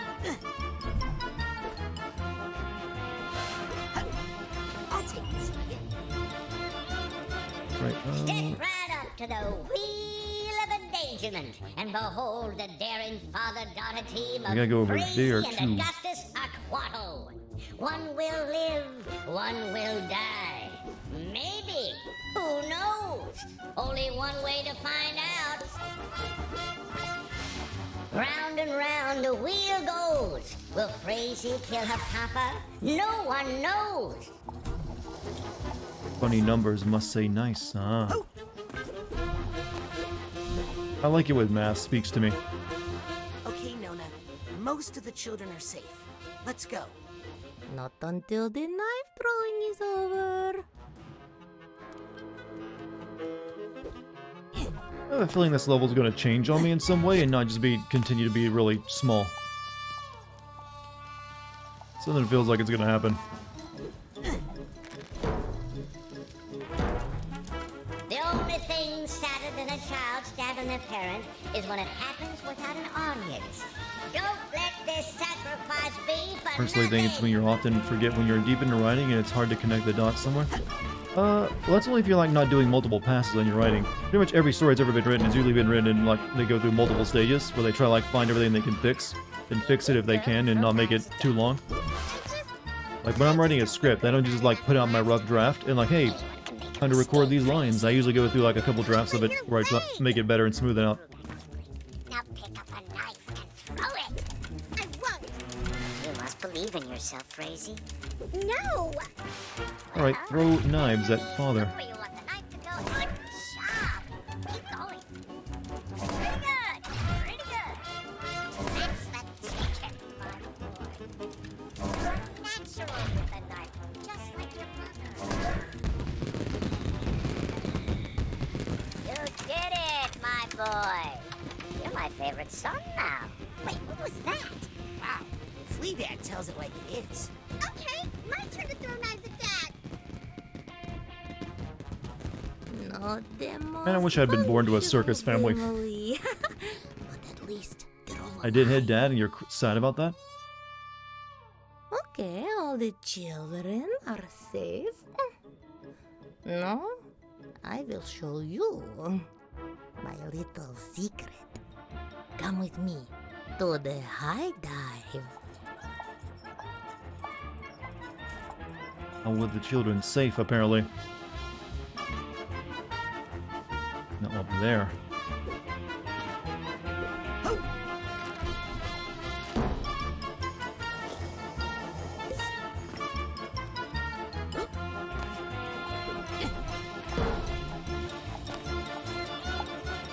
Right. Step right up to the wheel of a vigilant and behold the daring father-daughter team I gotta go of over Crazy there, and too. Augustus Aquato. One will live, one will die. Maybe. Who knows? Only one way to find out. Round and round the wheel goes. Will Crazy kill her papa? No one knows. Funny numbers must say nice, huh? I like it when math speaks to me. Okay, Nona. Most of the children are safe. Let's go. Not until the knife throwing is over. I have a feeling this level's gonna change on me in some way and not just continue to be really small. Something feels like it's gonna happen. The only thing sadder than a child stabbing their parent is when it happens without an audience. Don't let this sacrifice be for Personally, I think it's when you often forget when you're deep into writing and it's hard to connect the dots somewhere. Well, that's only if you're like not doing multiple passes on your writing. Pretty much every story that's ever been written has usually been written in like they go through multiple stages where they try to like find everything they can fix, then fix it if they can and not make it too long. Like when I'm writing a script, I don't just like put out my rough draft and like, hey, time to record these lines. I usually go through like a couple drafts of it where I try to make it better and smooth it out. Now pick up a knife and throw it. I won't. You must believe in yourself, Crazy. No. Alright, throw knives at father. Where you want the knife to go? Good job. Keep going. Pretty good. Pretty good. That's the ticket, my boy. You're natural with the knife, just like your mother. You did it, my boy. You're my favorite son now. Wait, what was that? Wow. Flea Dad tells it like it is. Okay, my turn to throw knives at Dad. Not the most Man, I wish I'd been born to a circus family. But at least they're all I did hit alive. Dad, and you're sad about that? Okay, all the children are safe. No, I will show you my little secret. Come with me to the high dive. Oh, with the children safe, apparently. Not up there.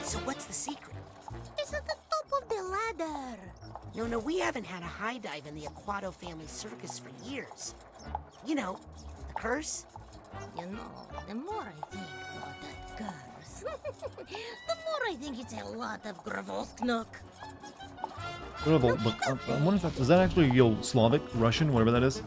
So what's the secret? It's at the top of the ladder. No, we haven't had a high dive in the Aquato family circus for years. You know, the curse? You know, the more I think about that curse, the more I think it's a lot of Gravosknuk. What about, look, I wonder if that, is that actually Slavic, Russian, whatever that is?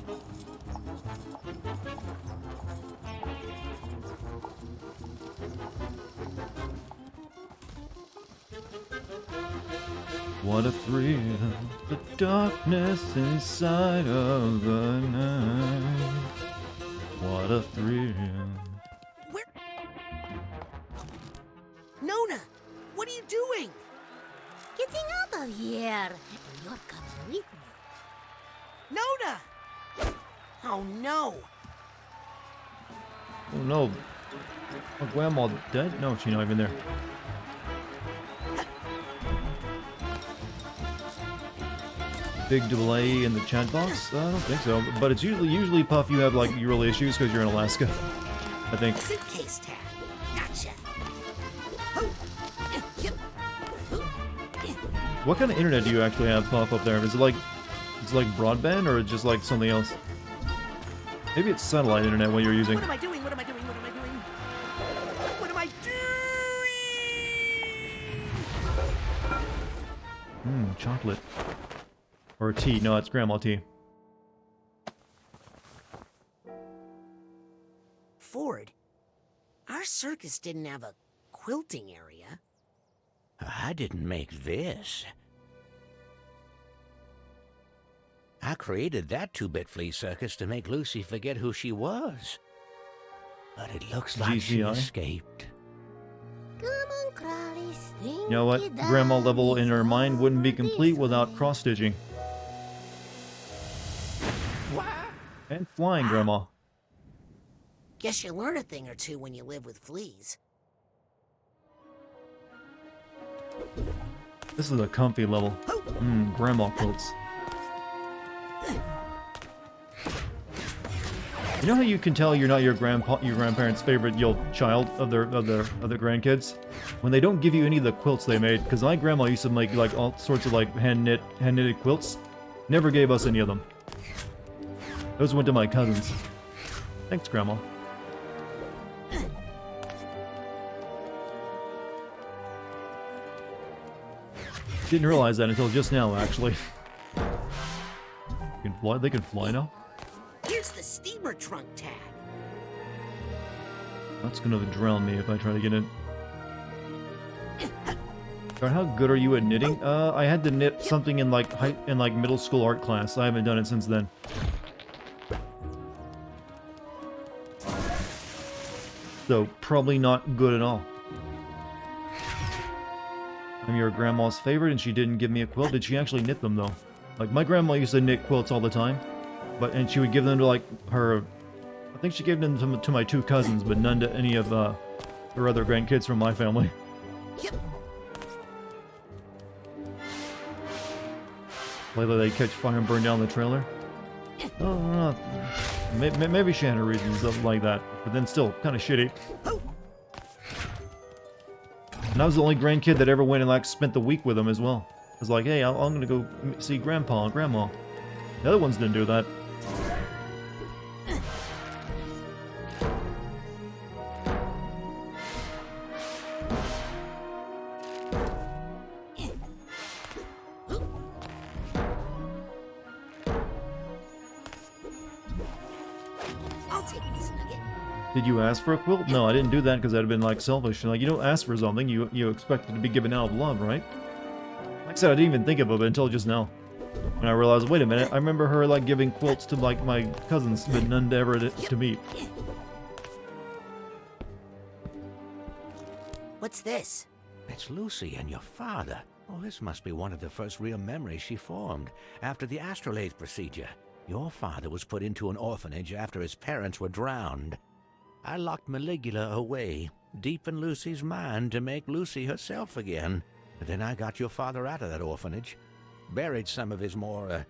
What a thrill, the darkness inside of the night. What a thrill. Where? Nona, what are you doing? Getting out of here, and you're coming with me. Nona! Oh no. Oh no. My grandma dead? No, she's not even there. Big delay in the chat box? I don't think so. But it's usually Puff, you have like real issues because you're in Alaska. I think. Suitcase tag. Gotcha. What kind of internet do you actually have, Puff, up there? Is it like broadband or just like something else? Maybe it's satellite internet what you're using. What am I doing? What am I doing? What am I doing? What am I doing? Chocolate. Or tea. No, it's grandma tea. Ford, our circus didn't have a quilting area. I didn't make this. I created that two-bit flea circus to make Lucy forget who she was. But it looks like she GCI? escaped. Come on, Crawly, string You know what? it Grandma down level in her mind wouldn't be over complete this without way. cross-stitching. And flying, Grandma. Guess you learn a thing or two when you live with fleas. This is a comfy level. Grandma quilts. You know how you can tell you're not your grandparents' favorite child of their grandkids? When they don't give you any of the quilts they made, because my grandma used to make like all sorts of like hand knitted quilts. Never gave us any of them. Those went to my cousins. Thanks, Grandma. Didn't realize that until just now, actually. They can fly. They can fly now. Here's the steamer trunk tag. That's gonna drown me if I try to get in. Darn, how good are you at knitting? I had to knit something in like middle school art class. I haven't done it since then. So probably not good at all. I'm your grandma's favorite, and she didn't give me a quilt. Did she actually knit them though? Like my grandma used to knit quilts all the time, and she would give them to like her. I think she gave them to my two cousins, but none to any of her other grandkids from my family. Later they catch fire and burn down the trailer. Oh, maybe she had her reasons like that, but then still kind of shitty. And I was the only grandkid that ever went and like spent the week with them as well. I was like, hey, I'm gonna go see Grandpa and Grandma. The other ones didn't do that. I'll take this nugget. Did you ask for a quilt? No, I didn't do that because that'd have been like selfish. Like, you don't ask for something, you expect it to be given out of love, right? Like I said, I didn't even think of it until just now. When I realized, wait a minute, I remember her like giving quilts to like my cousins, but none ever to me. What's this? It's Lucy and your father. Oh, this must be one of the first real memories she formed after the astrolabe procedure. Your father was put into an orphanage after his parents were drowned. I locked Maligula away, deep in Lucy's mind, to make Lucy herself again. But then I got your father out of that orphanage, buried some of his more,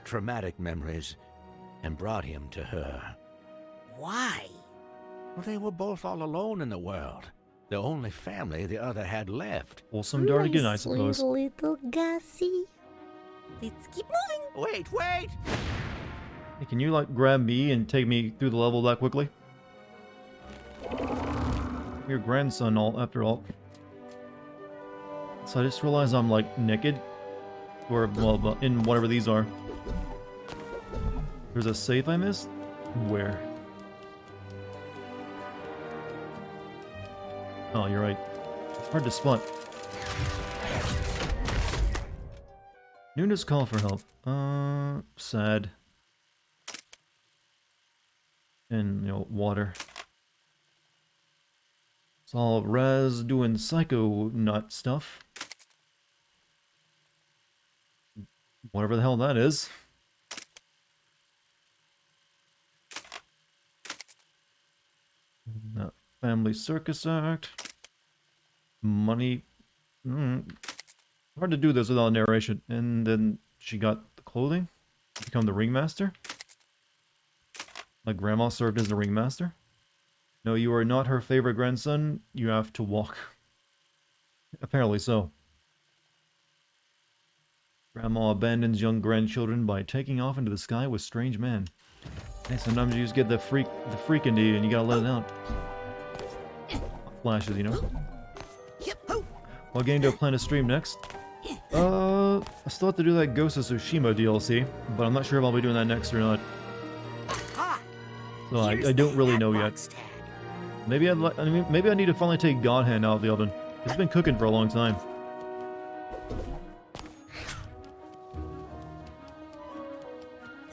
traumatic memories, and brought him to her. Why? Well, they were both all alone in the world. The only family the other had left. Wholesome Dartigan, I Nice suppose. little Gussie. Let's keep moving. Wait! Hey, can you like grab me and take me through the level that quickly? Your grandson, after all. So I just realized I'm like naked, or well, in whatever these are. There's a safe I missed? Where? Oh, you're right. It's hard to spot. Nuna's call for help. Sad. And, water. It's all Raz doing Psychonaut stuff. Whatever the hell that is. Family circus act. Money. Hard to do this without narration. And then she got the clothing. Become the ringmaster. My grandma served as the ringmaster. No, you are not her favorite grandson. You have to walk. Apparently so. Grandma abandons young grandchildren by taking off into the sky with strange men. Hey, sometimes you just get the freak into you and you gotta let it out. Flashes, you know? What game do I plan to stream next? I still have to do that Ghost of Tsushima DLC, but I'm not sure if I'll be doing that next or not. So I don't really know yet. Maybe maybe I need to finally take God Hand out of the oven. It's been cooking for a long time.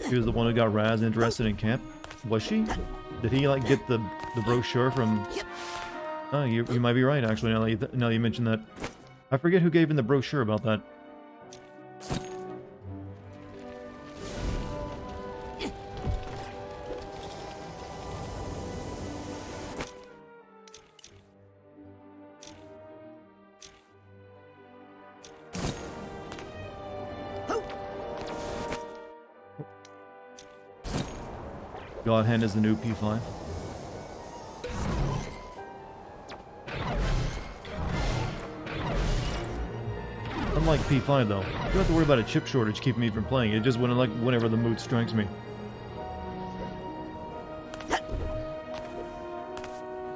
She was the one who got Raz interested in camp. Was she? Did he like get the brochure from Oh, you might be right, actually, now that you mention that. I forget who gave in the brochure about that. God Hand is the new P5. Unlike P5 though, you don't have to worry about a chip shortage keeping me from playing it, just whenever the mood strikes me. I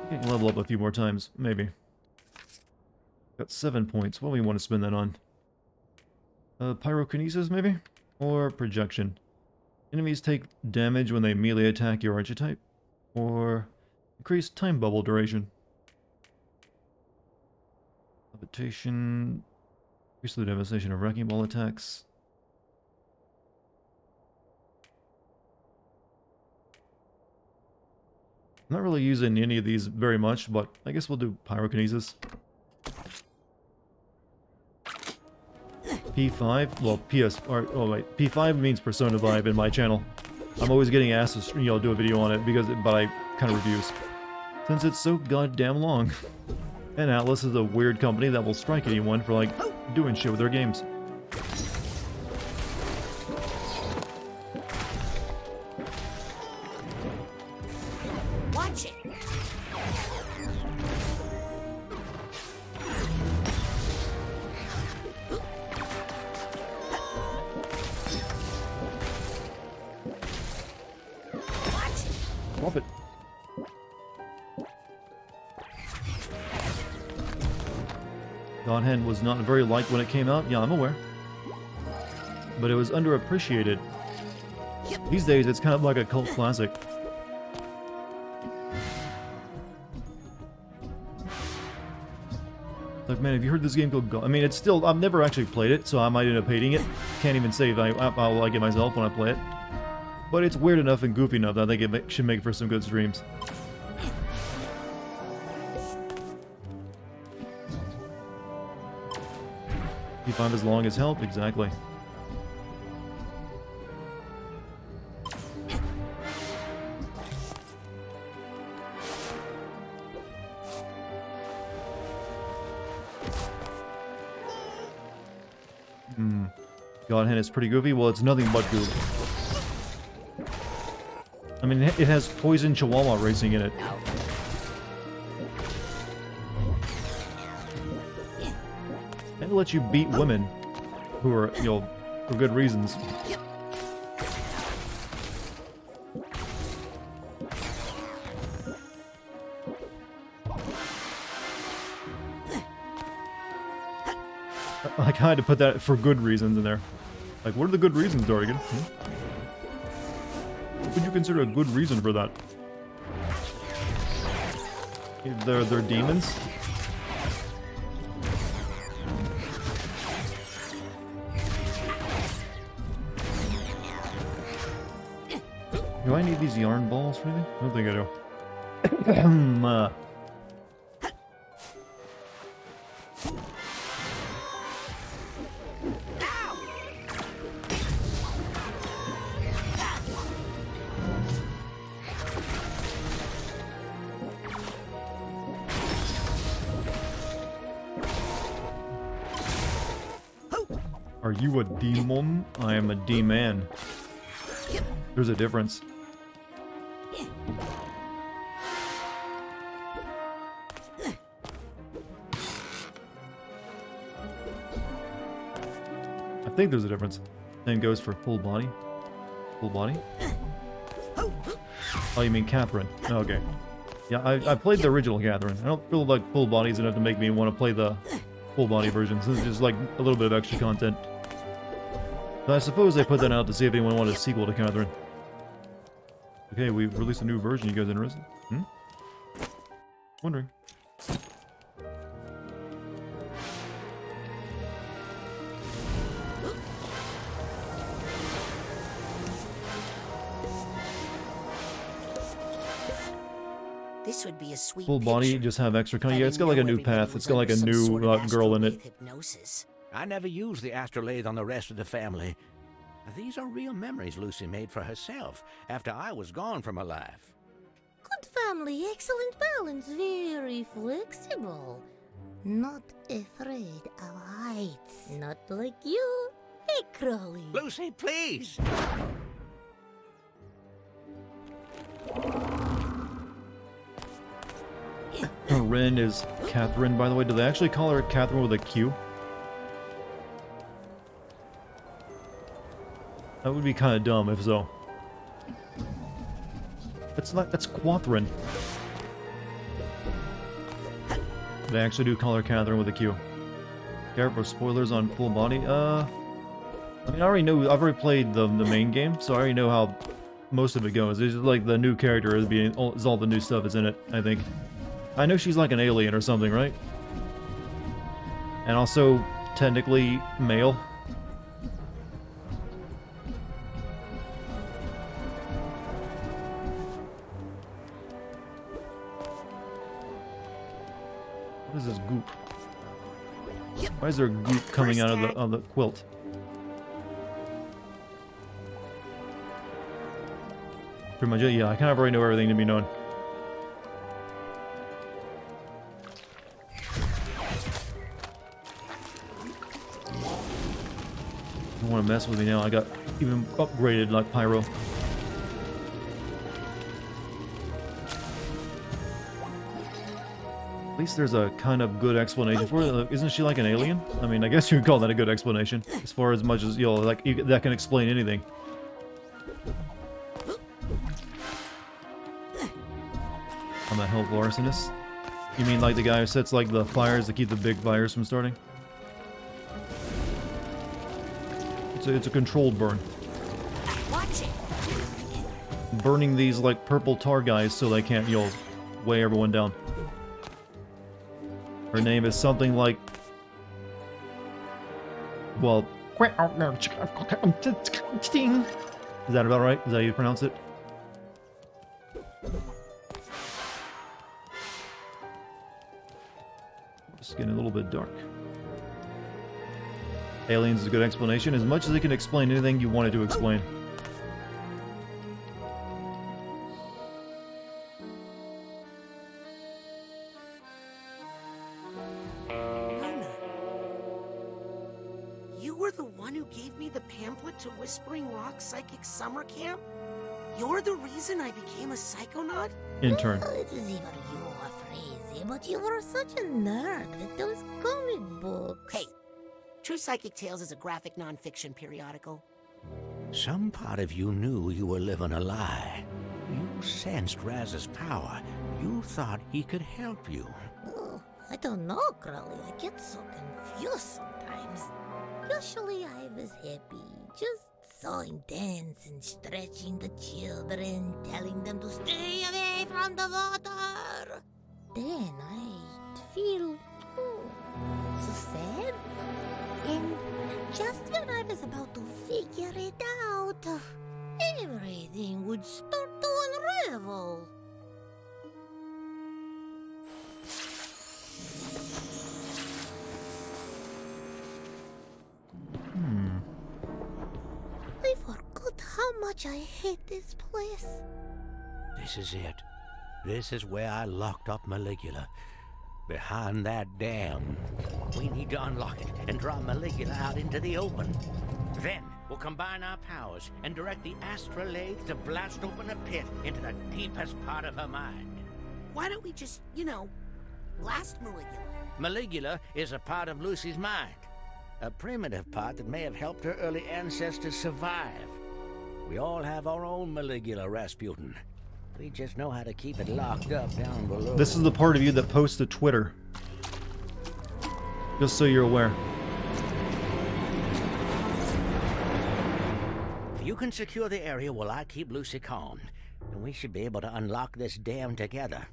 can level up a few more times, maybe. Got 7 points. What do we want to spend that on? Pyrokinesis, maybe? Or projection? Enemies take damage when they melee attack your archetype? Or increase time bubble duration? Levitation... Increase the devastation of wrecking ball attacks. I'm not really using any of these very much, but I guess we'll do pyrokinesis. P5, well, oh wait, P5 means Persona 5 in my channel. I'm always getting asked to, do a video on it but I kind of refuse, since it's so goddamn long. And Atlas is a weird company that will strike anyone for like doing shit with their games. Watch it. Drop it. God Hand was not very liked when it came out. Yeah, I'm aware. But it was underappreciated. These days, it's kind of like a cult classic. Like, man, have you heard this game called God? I mean, it's still... I've never actually played it, so I might end up hating it. Can't even say if I'll like it myself when I play it. But it's weird enough and goofy enough that I think it should make for some good streams. P5 as long as help, exactly. God Hand is pretty goofy. Well, it's nothing but goof. I mean, it has poison chihuahua racing in it. And it lets you beat women who are, for good reasons. I kind of put that for good reasons in there. Like, what are the good reasons, Dartigan? What would you consider a good reason for that? They're demons? Do I need these yarn balls for anything? I don't think I do. Are you a demon? I am a D-man. There's a difference. I think there's a difference. Same goes for full body. Full body? Oh, you mean Catherine. Okay. Yeah, I played the original Catherine. I don't feel like full body is enough to make me want to play the full body version. So it's just like a little bit of extra content. But I suppose they put that out to see if anyone wanted a sequel to Catherine. Okay, we released a new version. You guys interested? Wondering. This would be a sweet Full body, picture. just have extra If I yeah, it's got like a didn't new know everybody path. was It's got like a under some new sort of girl in it. astrolabe hypnosis. I never used the astrolabe on the rest of the family. These are real memories Lucy made for herself after I was gone from her life. Good family, excellent balance, very flexible. Not afraid of heights. Not like you, hey, Crowley. Lucy, please! Ren is Catherine, by the way. Do they actually call her Catherine with a Q? That would be kind of dumb if so. That's Quathrin. They actually do call her Catherine with a Q. Careful, spoilers on full body. I mean, I already know. I've already played the main game, so I already know how most of it goes. It's just like the new character is all the new stuff is in it. I think. I know she's like an alien or something, right? And also technically male. What is this goop? Why is there goop coming out of the quilt? Pretty much it, yeah. I kind of already know everything to be known. Don't want to mess with me now. I got even upgraded like Pyro. At least there's a kind of good explanation for it. Isn't she like an alien? I mean, I guess you could call that a good explanation. As far as much as, you know, like, that can explain anything. I'm a help arsonist. You mean like the guy who sets like the fires to keep the big fires from starting? It's a controlled burn. Watch it. Burning these like purple tar guys so they can't, you know, weigh everyone down. Her name is something like, well, is that about right? Is that how you pronounce it? It's getting a little bit dark. Aliens is a good explanation, as much as it can explain anything you wanted to explain. Nona. You were the one who gave me the pamphlet to Whispering Rock Psychic Summer Camp? You're the reason I became a psychonaut? Intern. Well, it is either you or Crazy, but you were such a nerd with those comic books. Hey, True Psychic Tales is a graphic non-fiction periodical. Some part of you knew you were living a lie. You sensed Raz's power. You thought he could help you. Oh, I don't know, Crowley. I get so confused sometimes. Usually I was happy, just sawing dance and stretching the children, telling them to stay away from the water. Then I'd feel so sad. And just when I was about to figure it out, everything would start to unravel. I forgot how much I hate this place. This is it. This is where I locked up Maligula. Behind that dam. We need to unlock it and draw Maligula out into the open. Then we'll combine our powers and direct the astrolabe to blast open a pit into the deepest part of her mind. Why don't we just, you know, blast Maligula? Maligula is a part of Lucy's mind. A primitive part that may have helped her early ancestors survive. We all have our own Maligula, Rasputin. We just know how to keep it locked up down below. This is the part of you that posts to Twitter. Just so you're aware. If you can secure the area while I keep Lucy calm, then we should be able to unlock this dam together.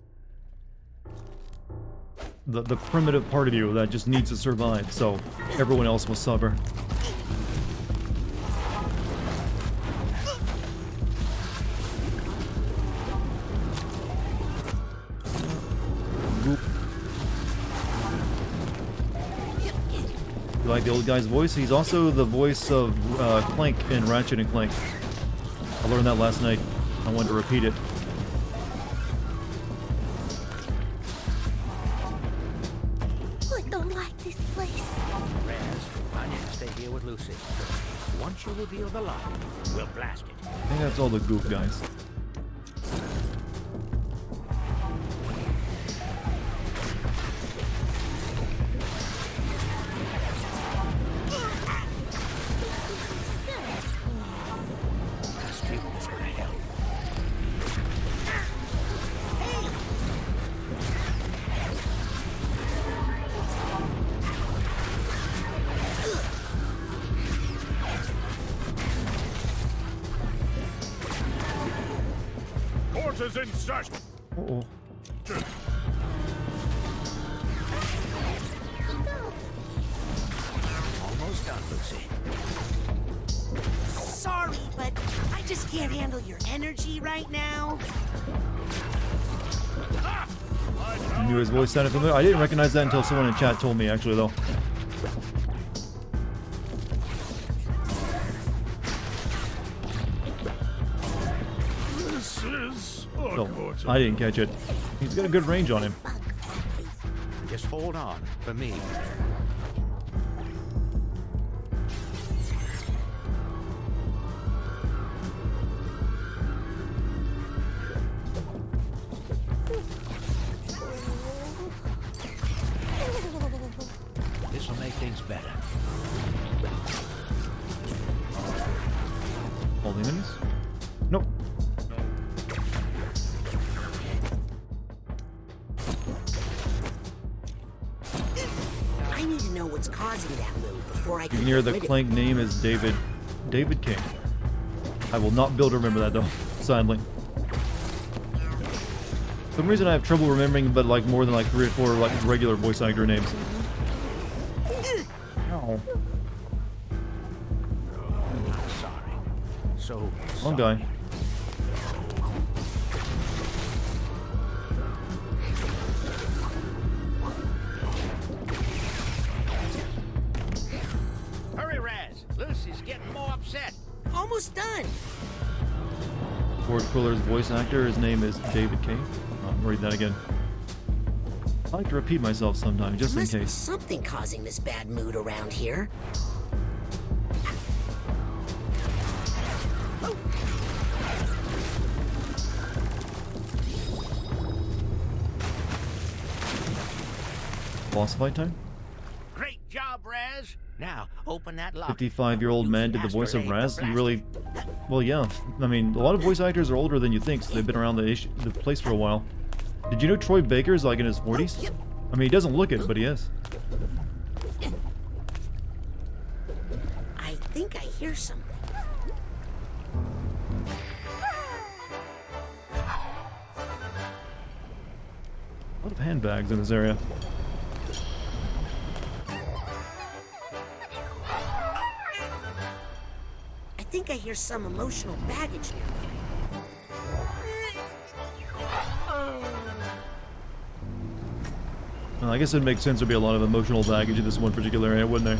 The primitive part of you that just needs to survive, so everyone else will suffer. like the old guy's voice. He's also the voice of Clank in Ratchet and Clank. I learned that last night. I wanted to repeat it. I don't like this place. Raz, I need to stay here with Lucy. Once you reveal the lock, we'll blast it. I think that's all the goof guys. Horses in search. Uh-oh. Almost done, Lucy. Sorry, but I just can't handle your energy right now. I knew his voice sounded familiar. I didn't recognize that until someone in chat told me, actually, though. This is So, I didn't catch it. He's got a good range on him. Just hold on for me. This will make things better. All the enemies? Nope. I need to know what's causing that move before I You can can hear get the rid of Clank name is David King. I will not be able to remember that though, sadly. For some reason I have trouble remembering, but like more than like 3 or 4 like regular voice actor names. Ow. I'm sorry. So Wrong guy. Hurry, Raz. Lucy's getting more upset. Almost done. Ford Quiller's voice actor, his name is David King. I'll read that again. I like to repeat myself sometimes, just in Must be case. something causing this bad mood around here. Boss fight time? Great job, Raz. Now, open that lock. 55-year-old man did the voice of Astrolabe Raz. to You blast really... Well, yeah. I mean, a lot of voice actors are older than you think, so they've been around the place for a while. Did you know Troy Baker's like in his 40s? I mean, he doesn't look it, but he is. I think I hear something. A lot of handbags in this area. I think I hear some emotional baggage now. Well, I guess it makes sense there'd be a lot of emotional baggage in this one particular area, wouldn't there?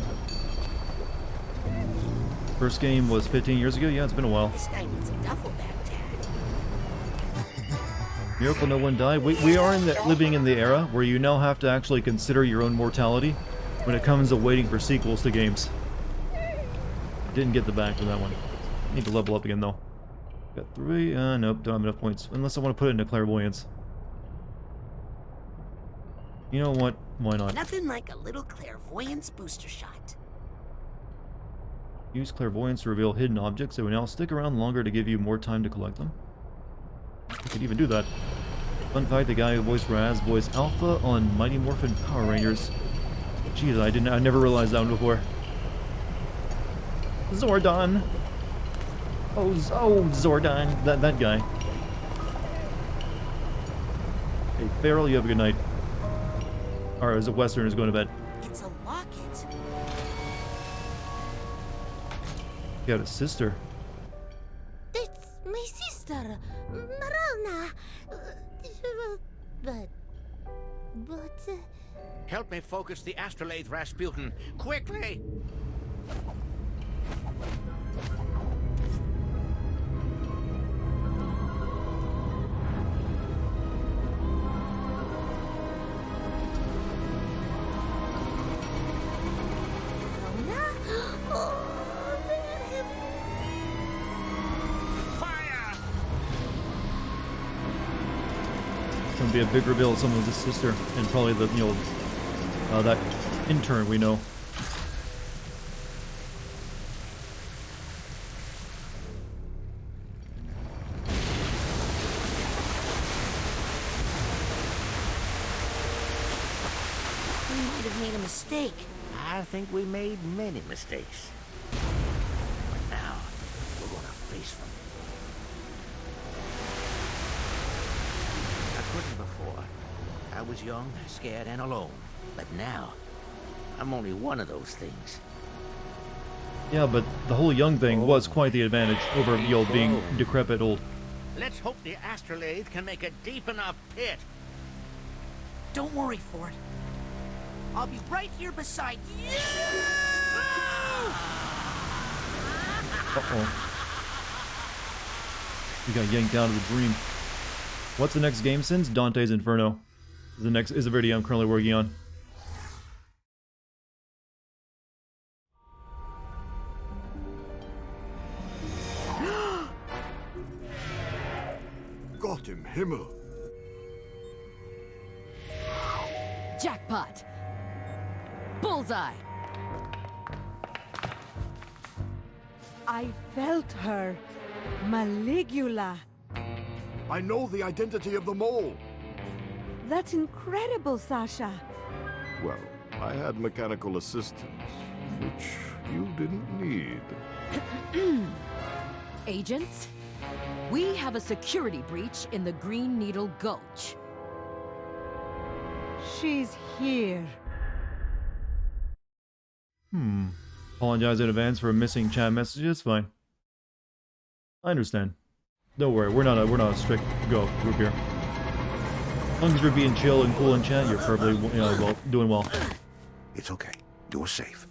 First game was 15 years ago? Yeah, it's been a while. This guy needs a duffel bag tag. Miracle no one died. We are living in the era where you now have to actually consider your own mortality when it comes to waiting for sequels to games. Didn't get the bag for that one. Need to level up again though. Got 3, nope, don't have enough points. Unless I want to put it into clairvoyance. You know what? Why not? Nothing like a little clairvoyance booster shot. Use clairvoyance to reveal hidden objects that will now stick around longer to give you more time to collect them. You could even do that. Fun fact, the guy who voiced Raz voiced Alpha on Mighty Morphin Power Rangers. Jeez, I never realized that one before. Zordon! Oh, Zordon! That guy. Hey, Farrell, you have a good night. Or as a Western is going to bed. It's a locket. You got a sister. That's my sister, Marana. But Help me focus the astrolabe, Rasputin. Quickly! It's gonna be a big reveal of someone's sister, and probably the, you know, that intern we know. We might have made a mistake. I think we made many mistakes. But now, we're gonna face them. I couldn't before. I was young, scared, and alone. But now, I'm only one of those things. Yeah, but the whole young thing was quite the advantage over the old being decrepit old. Let's hope the astrolabe can make a deep enough pit. Don't worry, Ford. I'll be right here beside you. Uh-oh. We got yanked out of the dream. What's the next game since? Dante's Inferno. Is the video I'm currently working on. Gott im Himmel. Jackpot. Bullseye. I felt her. Maligula. I know the identity of the mole. That's incredible, Sasha. Well, I had mechanical assistance, which you didn't need. Agents, we have a security breach in the Green Needle Gulch. She's here. Apologize in advance for missing chat messages. Fine. I understand. Don't worry, we're not a strict group here. As long as you're being chill and cool in chat, you're perfectly doing well. It's okay. You're safe.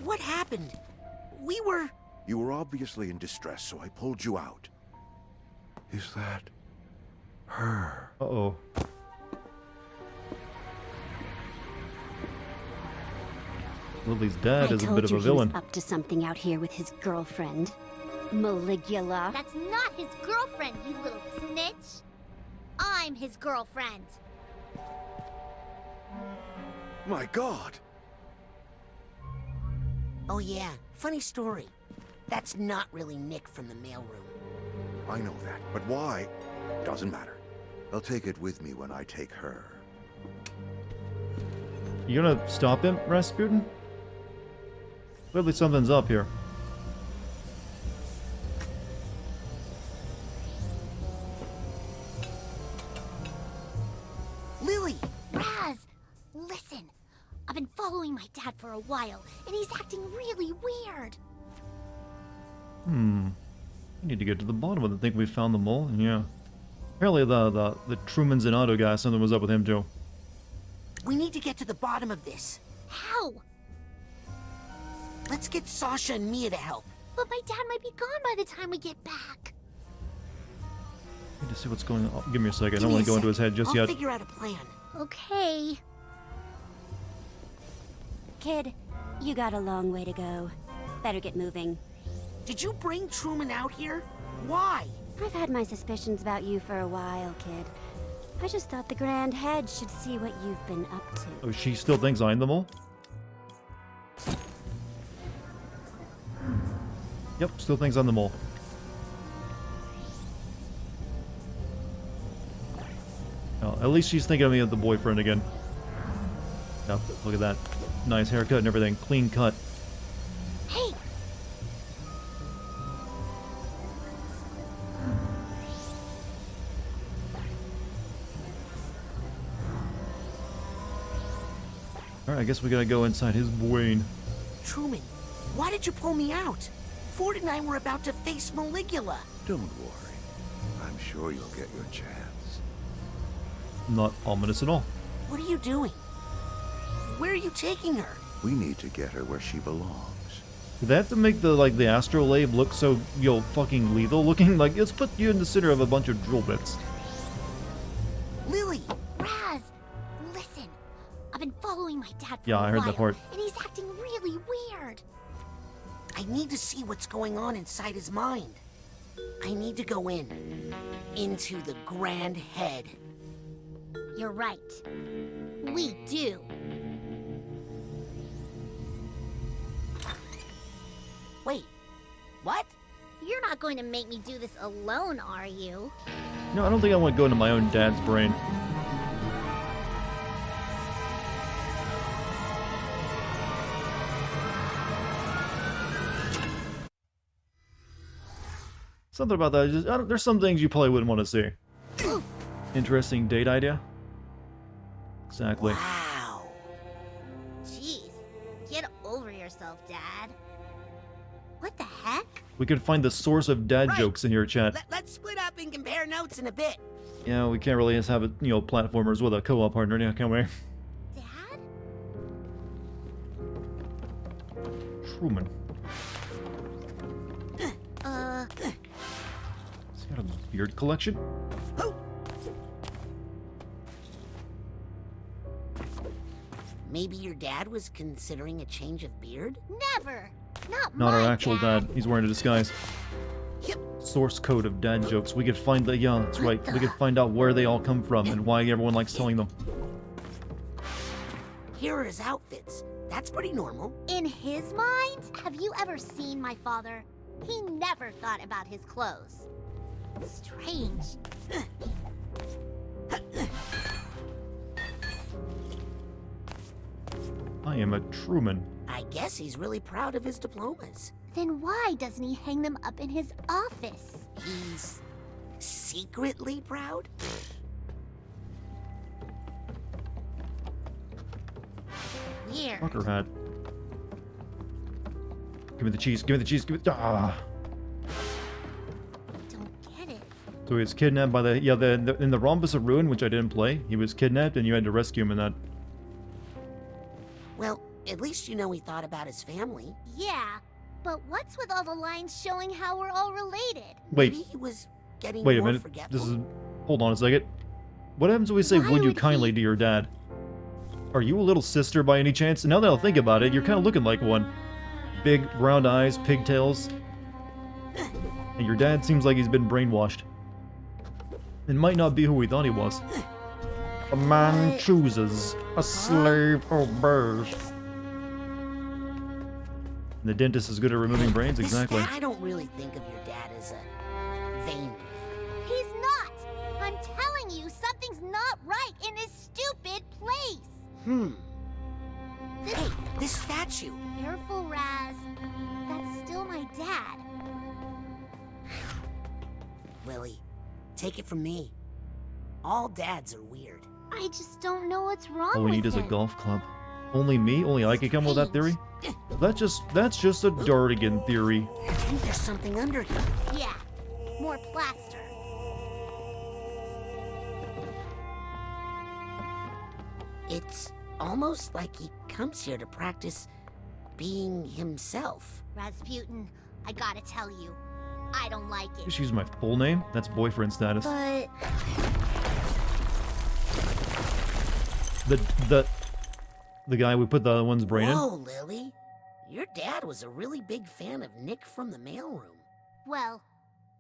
What happened? We were... You were obviously in distress, so I pulled you out. Is that her? Uh-oh. Lily's dad is a bit of a villain. He was up to something out here with his girlfriend, Maligula. That's not his girlfriend, you little snitch. I'm his girlfriend. My God! Oh yeah, funny story. That's not really Nick from the mailroom. I know that, but why? Doesn't matter. I'll take it with me when I take her. You gonna stop him, Rasputin? Clearly something's up here. Lily! Raz, listen. I've been following my dad for a while, and he's acting really weird. We need to get to the bottom of it. I think we found the mole. Yeah. Apparently the Truman's and Otto guy, something was up with him too. We need to get to the bottom of this. How? Let's get Sasha and Mia to help. But my dad might be gone by the time we get back. I need to see what's going on. Oh, give me a second. I don't want to go into his head just I'll yet. figure out a plan. Okay. Kid, you got a long way to go. Better get moving. Did you bring Truman out here? Why? I've had my suspicions about you for a while, kid. I just thought the Grand Head should see what you've been up to. Oh, she still thinks I'm the mole? Yep, still thinks I'm the mole. Oh, at least she's thinking of me as the boyfriend again. Yep, look at that. Nice haircut and everything. Clean cut. Hey! Alright, I guess we gotta go inside his brain. Truman, why did you pull me out? Ford and I were about to face Maligula. Don't worry. I'm sure you'll get your chance. Not ominous at all. What are you doing? Where are you taking her? We need to get her where she belongs. Do they have to make the astrolabe look so, fucking lethal looking? Like, let's put you in the center of a bunch of drill bits. Lily! Raz, listen. I've been following my dad for Yeah, a I heard while, that part. and he's acting really weird. I need to see what's going on inside his mind. I need to go into the Grand Head. You're right. We do. Wait, what? You're not going to make me do this alone, are you? No, I don't think I want to go into my own dad's brain. Something about that. There's some things you probably wouldn't want to see. Interesting date idea. Exactly. Wow. Jeez, get over yourself, Dad. What the heck? We could find the source of dad jokes in your chat. Let's split up and compare notes in a bit. Yeah, we can't really just have it, platformers with a co-op partner now, can we? Dad? Truman. He's got a beard collection? Maybe your dad was considering a change of beard? Never! Not Not my our actual dad. He's wearing a disguise. Source code of dad jokes. We could find the... Yeah, that's right. We could find out where they all come from and why everyone likes telling them. Here are his outfits. That's pretty normal. In his mind, have you ever seen my father? He never thought about his clothes. Strange. I am a Truman. I guess he's really proud of his diplomas. Then why doesn't he hang them up in his office? He's secretly proud? Weird. Fucker hat. Give me the cheese, give me the cheese, give me... Ah! Don't get it. So he was kidnapped by the... Yeah, in the Rhombus of Ruin, which I didn't play, he was kidnapped and you had to rescue him in that. Well, at least you know he thought about his family. Yeah, but what's with all the lines showing how we're all related? Wait. Maybe he was getting Wait a more minute. forgetful. This is... Hold on a second. What happens when we say, Why would you would kindly to your dad? Are you a little sister by any chance? Now that I'll think about it, you're kind of looking like one. Big, round eyes, pigtails. And your dad seems like he's been brainwashed. It might not be who we thought he was. A man chooses, a slave obeys. The dentist is good at removing brains, exactly. I don't really think of your dad as a vain. He's not! I'm telling you, something's not right in this stupid place! Hey, this statue. Careful, Raz. That's still my dad. Lily, take it from me. All dads are weird. I just don't know what's wrong All we with need is a him. golf club. Only me? Only I could come with that theory? That's just a Dartigan theory. I think there's something under here. Yeah, more plaster. It's almost like he comes here to practice being himself. Rasputin, I gotta tell you, I don't like it. Just use my full name? That's boyfriend status. But The guy we put the other one's brain in? Whoa, Lily. Your dad was a really big fan of Nick from the mailroom. well,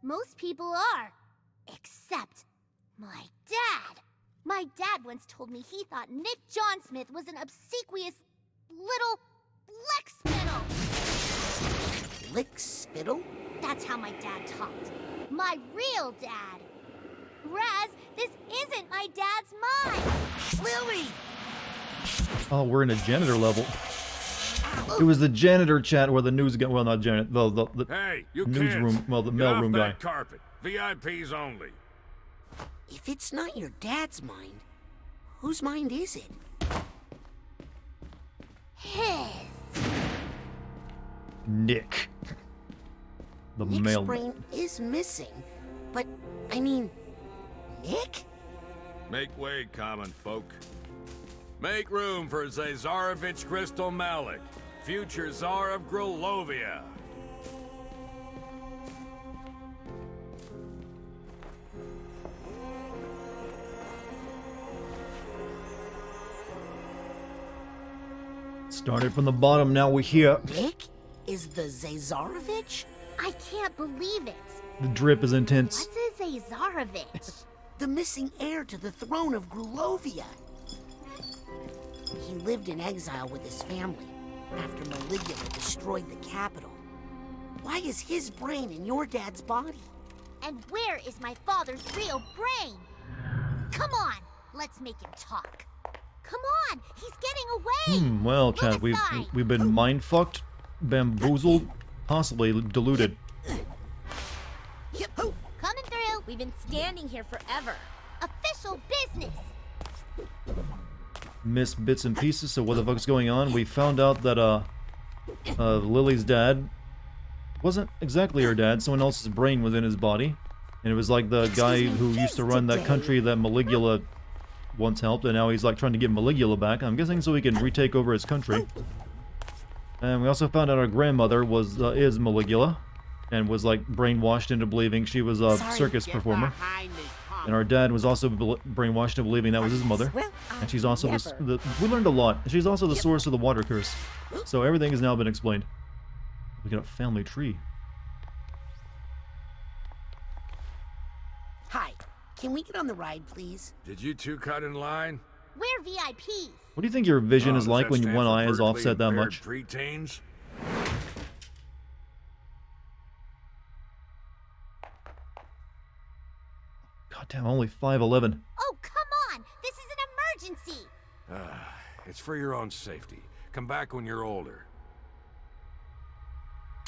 most people are. Except my dad. My dad once told me he thought Nick John Smith was an obsequious little lick spittle. Lick spittle? That's how my dad talked. My real dad. Raz, this isn't my dad's mind. Lily! Oh, we're in a janitor level. It was the janitor chat where the news guy, well, not janitor, the Hey, you newsroom, kids, well, the get off mailroom guy. that carpet. VIPs only. If it's not your dad's mind, whose mind is it? His. Nick. The Nick's mail. brain is missing, but, I mean, Nick? Make way, common folk. Make room for Zazarovich Crystal Malik, future Tsar of Grulovia. Started from the bottom, now we're here. Nick? Is the Zazarovich? I can't believe it. The drip is intense. What's a Zazarovich? The missing heir to the throne of Grulovia. He lived in exile with his family after Maligula destroyed the capital. Why is his brain in your dad's body? And where is my father's real brain? Come on, let's make him talk. Come on, he's getting away. Well, Chad, we've been mind fucked, bamboozled, possibly deluded. Coming through. We've been standing here forever. Official business. Missed bits and pieces, so what the fuck's going on? We found out that Lily's dad wasn't exactly her dad. Someone else's brain was in his body, and it was like the guy who used to run that country that Maligula once helped, and now he's like trying to get Maligula back. I'm guessing so he can retake over his country. And we also found out our grandmother was is Maligula, and was like brainwashed into believing she was a circus performer. And our dad was also brainwashed into believing that was his mother. And she's also we learned a lot. She's also the source of the water curse. So everything has now been explained. We got a family tree. Hi, can we get on the ride, please? Did you two cut in line? We're VIPs. What do you think your vision is does like that when stand one for eye is vertically offset that impaired much? Preteens? Goddamn, only 5'11". Oh, come on! This is an emergency! It's for your own safety. Come back when you're older.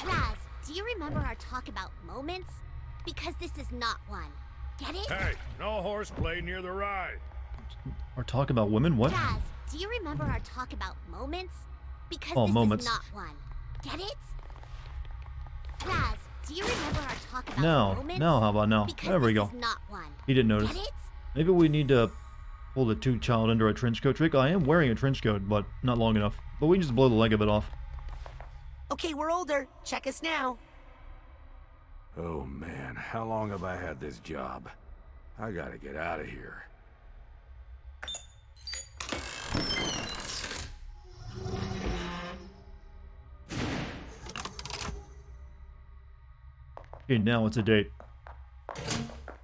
Raz, do you remember our talk about moments? Because this is not one. Get it? Hey, no horseplay near the ride. Or talk about women? What? Raz, do you remember our talk about moments? Because Oh, this moments. is not one. Get it? Raz, do you remember our talk about Now, moments? now, how about now? Because There we this go. is not one. He didn't notice. Get it? Maybe we need to pull the two-child under a trench coat trick. I am wearing a trench coat, but not long enough. But we can just blow the leg of it off. Okay, we're older. Check us now. Oh man, how long have I had this job? I gotta get out of here. Okay, now it's a date.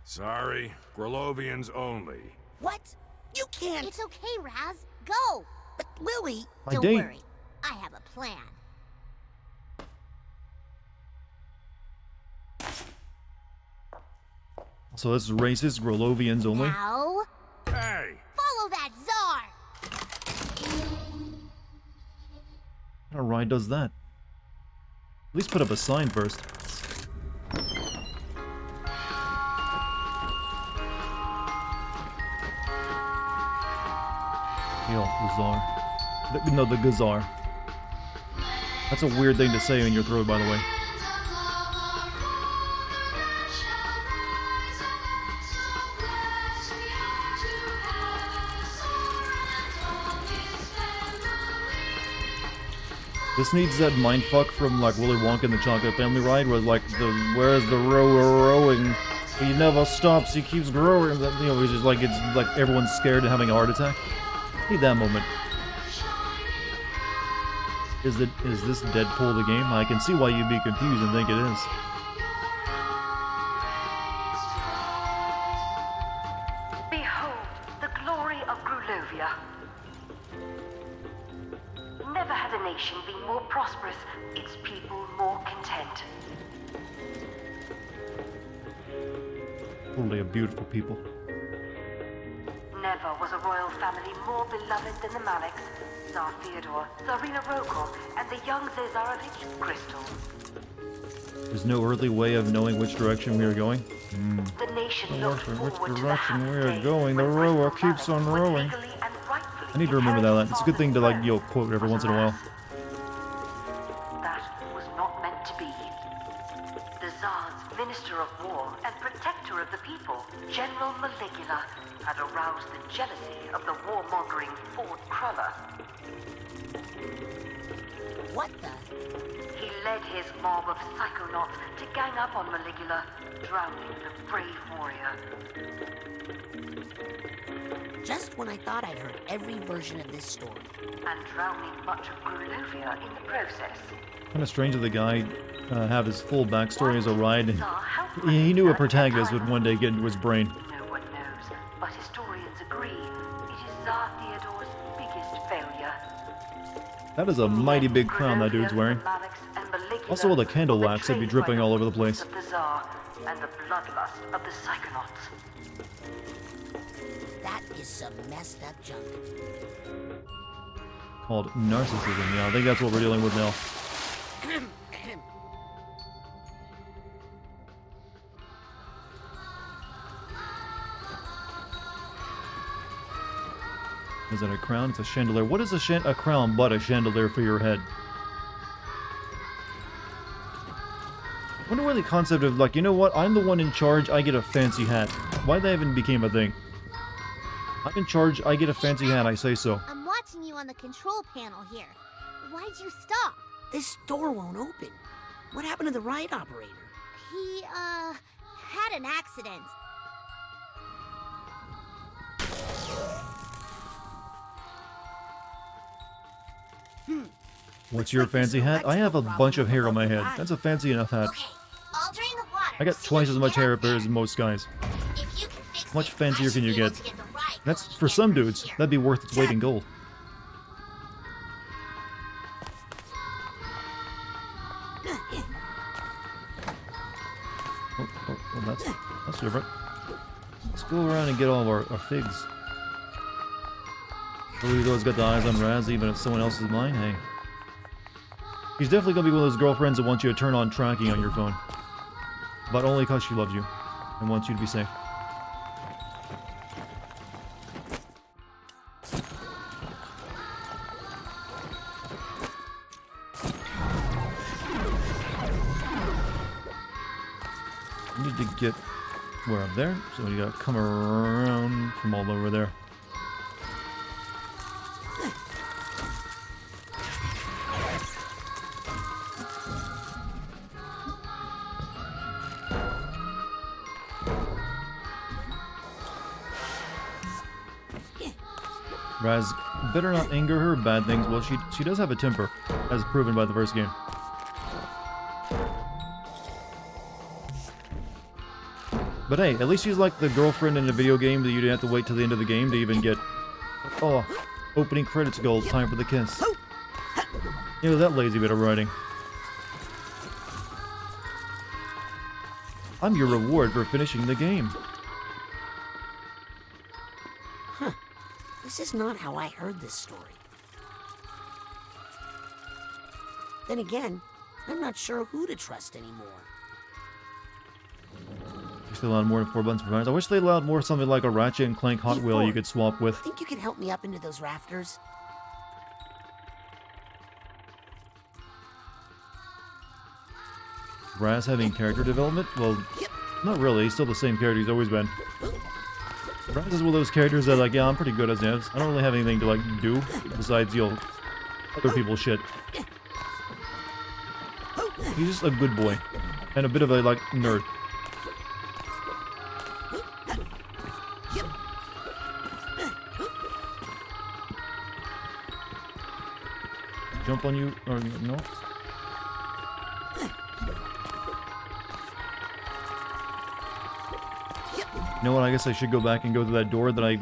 Sorry, Grulovians only. What? You can't. It's okay, Raz. Go. But Lily. My Don't date. worry. I have a plan. So this is racist, Grulovians only. Now, Hey! follow that czar. What kind of ride does that? At least put up a sign first. Hail, the czar. No, the Gazar. That's a weird thing to say in your throat, by the way. This needs that mindfuck from like Willy Wonka and the Chocolate Family ride, where like where's the rower rowing? He never stops. He keeps growing. You know, it's just like everyone's scared and having a heart attack. Need that moment. Is this Deadpool the game? I can see why you'd be confused and think it is. Behold the glory of Grulovia. Never had a nation been more prosperous, its people more content. Totally a beautiful people. Never was a royal family more beloved than the Maliks, Tsar Fyodor, Tsarina Rokor, and the young Zazarovich Crystal. There's no earthly way of knowing which direction we are going. The nation looked forward Which to direction the we happy are days going? The when rower Crystal keeps on Malik would rowing. legally and rightfully I need to remember inherit that. It's a good thing to like quote every once in a while. That was not meant to be. The Tsar's Minister of War and Protector of the People, General Maligula, had aroused the jealousy of the warmongering Ford Cruller. What the? He led his mob of Psychonauts to gang up on Maligula, drowning the brave warrior. Just when I thought I'd heard every version of this story. And drowning much of Grunovia in the process. Kind of strange that the guy have his full backstory as a ride. He knew a protagonist would one day get into his brain. No one knows, but historians agree it is Tsar Theodore's biggest failure. That is a mighty big crown that dude's wearing. Also all the candle wax that'd be dripping all over the place. Of the Tsar and the bloodlust of the Psychonauts. That is some messed up junk. Called narcissism, yeah, I think that's what we're dealing with now. Is that a crown? It's a chandelier. What is a crown but a chandelier for your head? I wonder where the concept of, like, you know what, I'm the one in charge, I get a fancy hat. Why that even became a thing? I'm in charge, I get a fancy hat, I say so. I'm watching you on the control panel here. Why'd you stop? This door won't open. What happened to the ride operator? He, had an accident. What's your fancy hat? I have a bunch of hair on my head. That's a fancy enough hat. I'll drain the water. I got twice as much hair up there as most guys. How much fancier can you get? That's, for some dudes, that'd be worth its weight in gold. Oh, that's different. Let's go around and get all of our figs. I believe those got the eyes on Raz, even if someone else is mine. Hey. He's definitely gonna be one of those girlfriends that wants you to turn on tracking on your phone. But only because she loves you and wants you to be safe. I need to get where I'm there, so we gotta come around from all over there. Raz, better not anger her bad things. Well, she does have a temper, as proven by the first game. But hey, at least she's like the girlfriend in a video game that you didn't have to wait till the end of the game to even get... Oh, opening credits goal, time for the kiss. You know, that lazy bit of writing. I'm your reward for finishing the game. Huh. This is not how I heard this story. Then again, I'm not sure who to trust anymore. Wish they allowed more than 4 buttons per time. I wish they allowed more something like a Ratchet and Clank Hot Wheel you could swap with. Think you could help me up into those rafters? Raz having character development? Well, not really. He's still the same character he's always been. Raz is one of those characters that, like, yeah, I'm pretty good as is. I don't really have anything to, like, do besides, you know, other people's shit. He's just a good boy. And a bit of a, like, nerd. Jump on you, or no? You know what, I guess I should go back and go to that door that I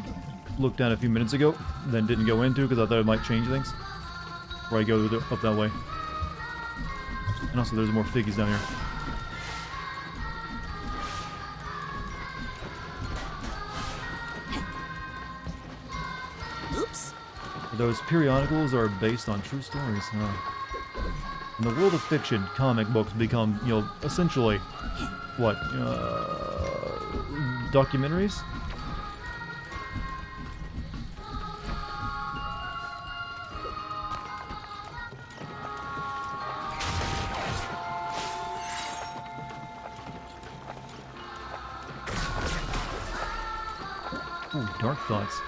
looked at a few minutes ago, then didn't go into because I thought it might change things. Or I go up that way. And also there's more figgies down here. Oops. Those periodicals are based on true stories. In the world of fiction, comic books become, you know, essentially, what, documentaries? Ooh, dark thoughts.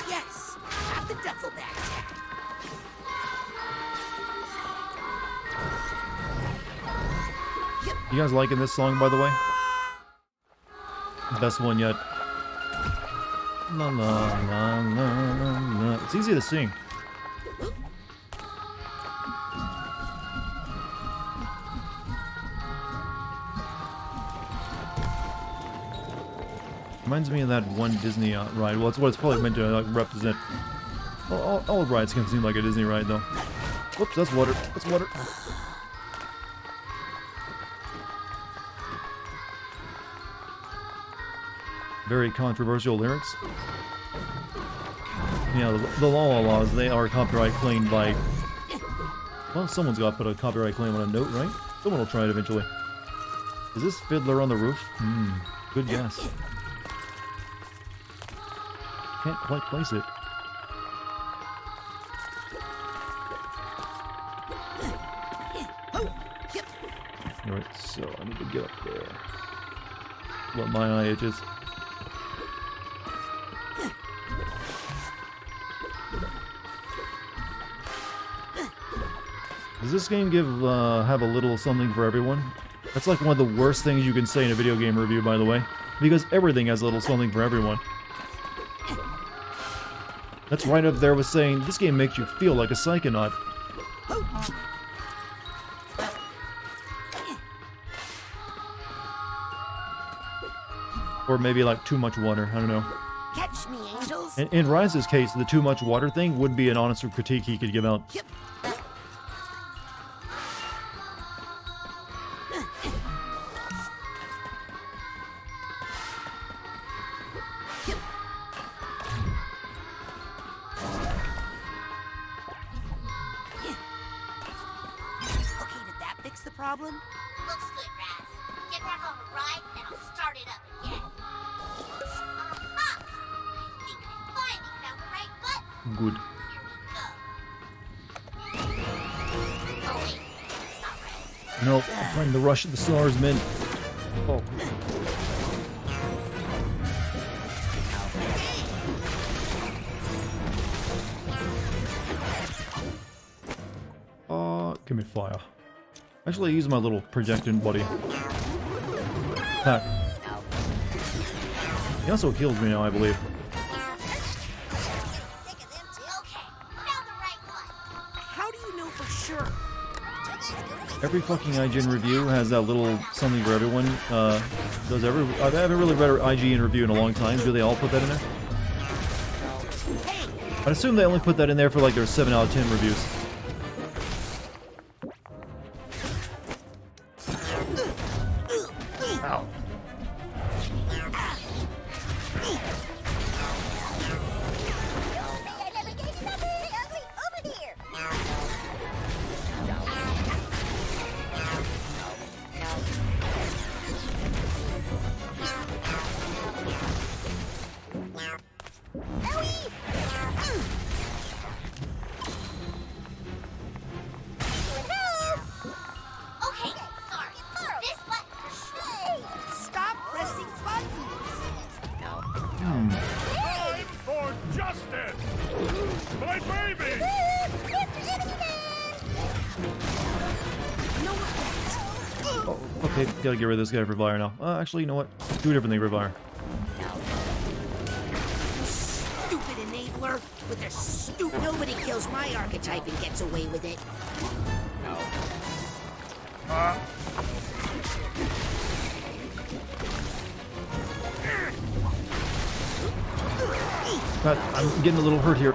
Yes, have the duffel bag tag. You guys liking this song, by the way? Best one yet. La la la la la. It's easy to sing. Reminds me of that one Disney ride. Well, it's what it's probably meant to like, represent. Well, all rides can seem like a Disney ride, though. Whoops, that's water. That's water. Very controversial lyrics. Yeah, the La La Laws, they are copyright claimed by... Well, someone's got to put a copyright claim on a note, right? Someone will try it eventually. Is this Fiddler on the Roof? Good guess. Can't quite place it. Alright, so I need to get up there. What my eye itches. Does this game have a little something for everyone? That's like one of the worst things you can say in a video game review, by the way. Because everything has a little something for everyone. That's right up there with saying, this game makes you feel like a Psychonaut. Or maybe like too much water, I don't know. Catch me, angels. In Rise's case, the too much water thing would be an honest critique he could give out. Yep. The problem? Looks good, Raz. Get back on the ride, and I'll start it up again. Aha! I think I finally found the right button. Good. Here we go. Oh wait, it's not right. Nope, I'm trying to rush the stars, man. Oh. Give me fire. Actually, I use my little projectant buddy. Attack. He also heals me now, I believe. How do you know for sure? Every fucking IGN review has that little something for everyone. I haven't really read an IGN review in a long time. Do they all put that in there? I'd assume they only put that in there for like their 7 out of 10 reviews. Ow. Okay, gotta get rid of this guy for fire now. Actually, you know what? Do a different thing for fire. Stupid enabler! With their stupid... Nobody kills my archetype and gets away with it. God, I'm getting a little hurt here.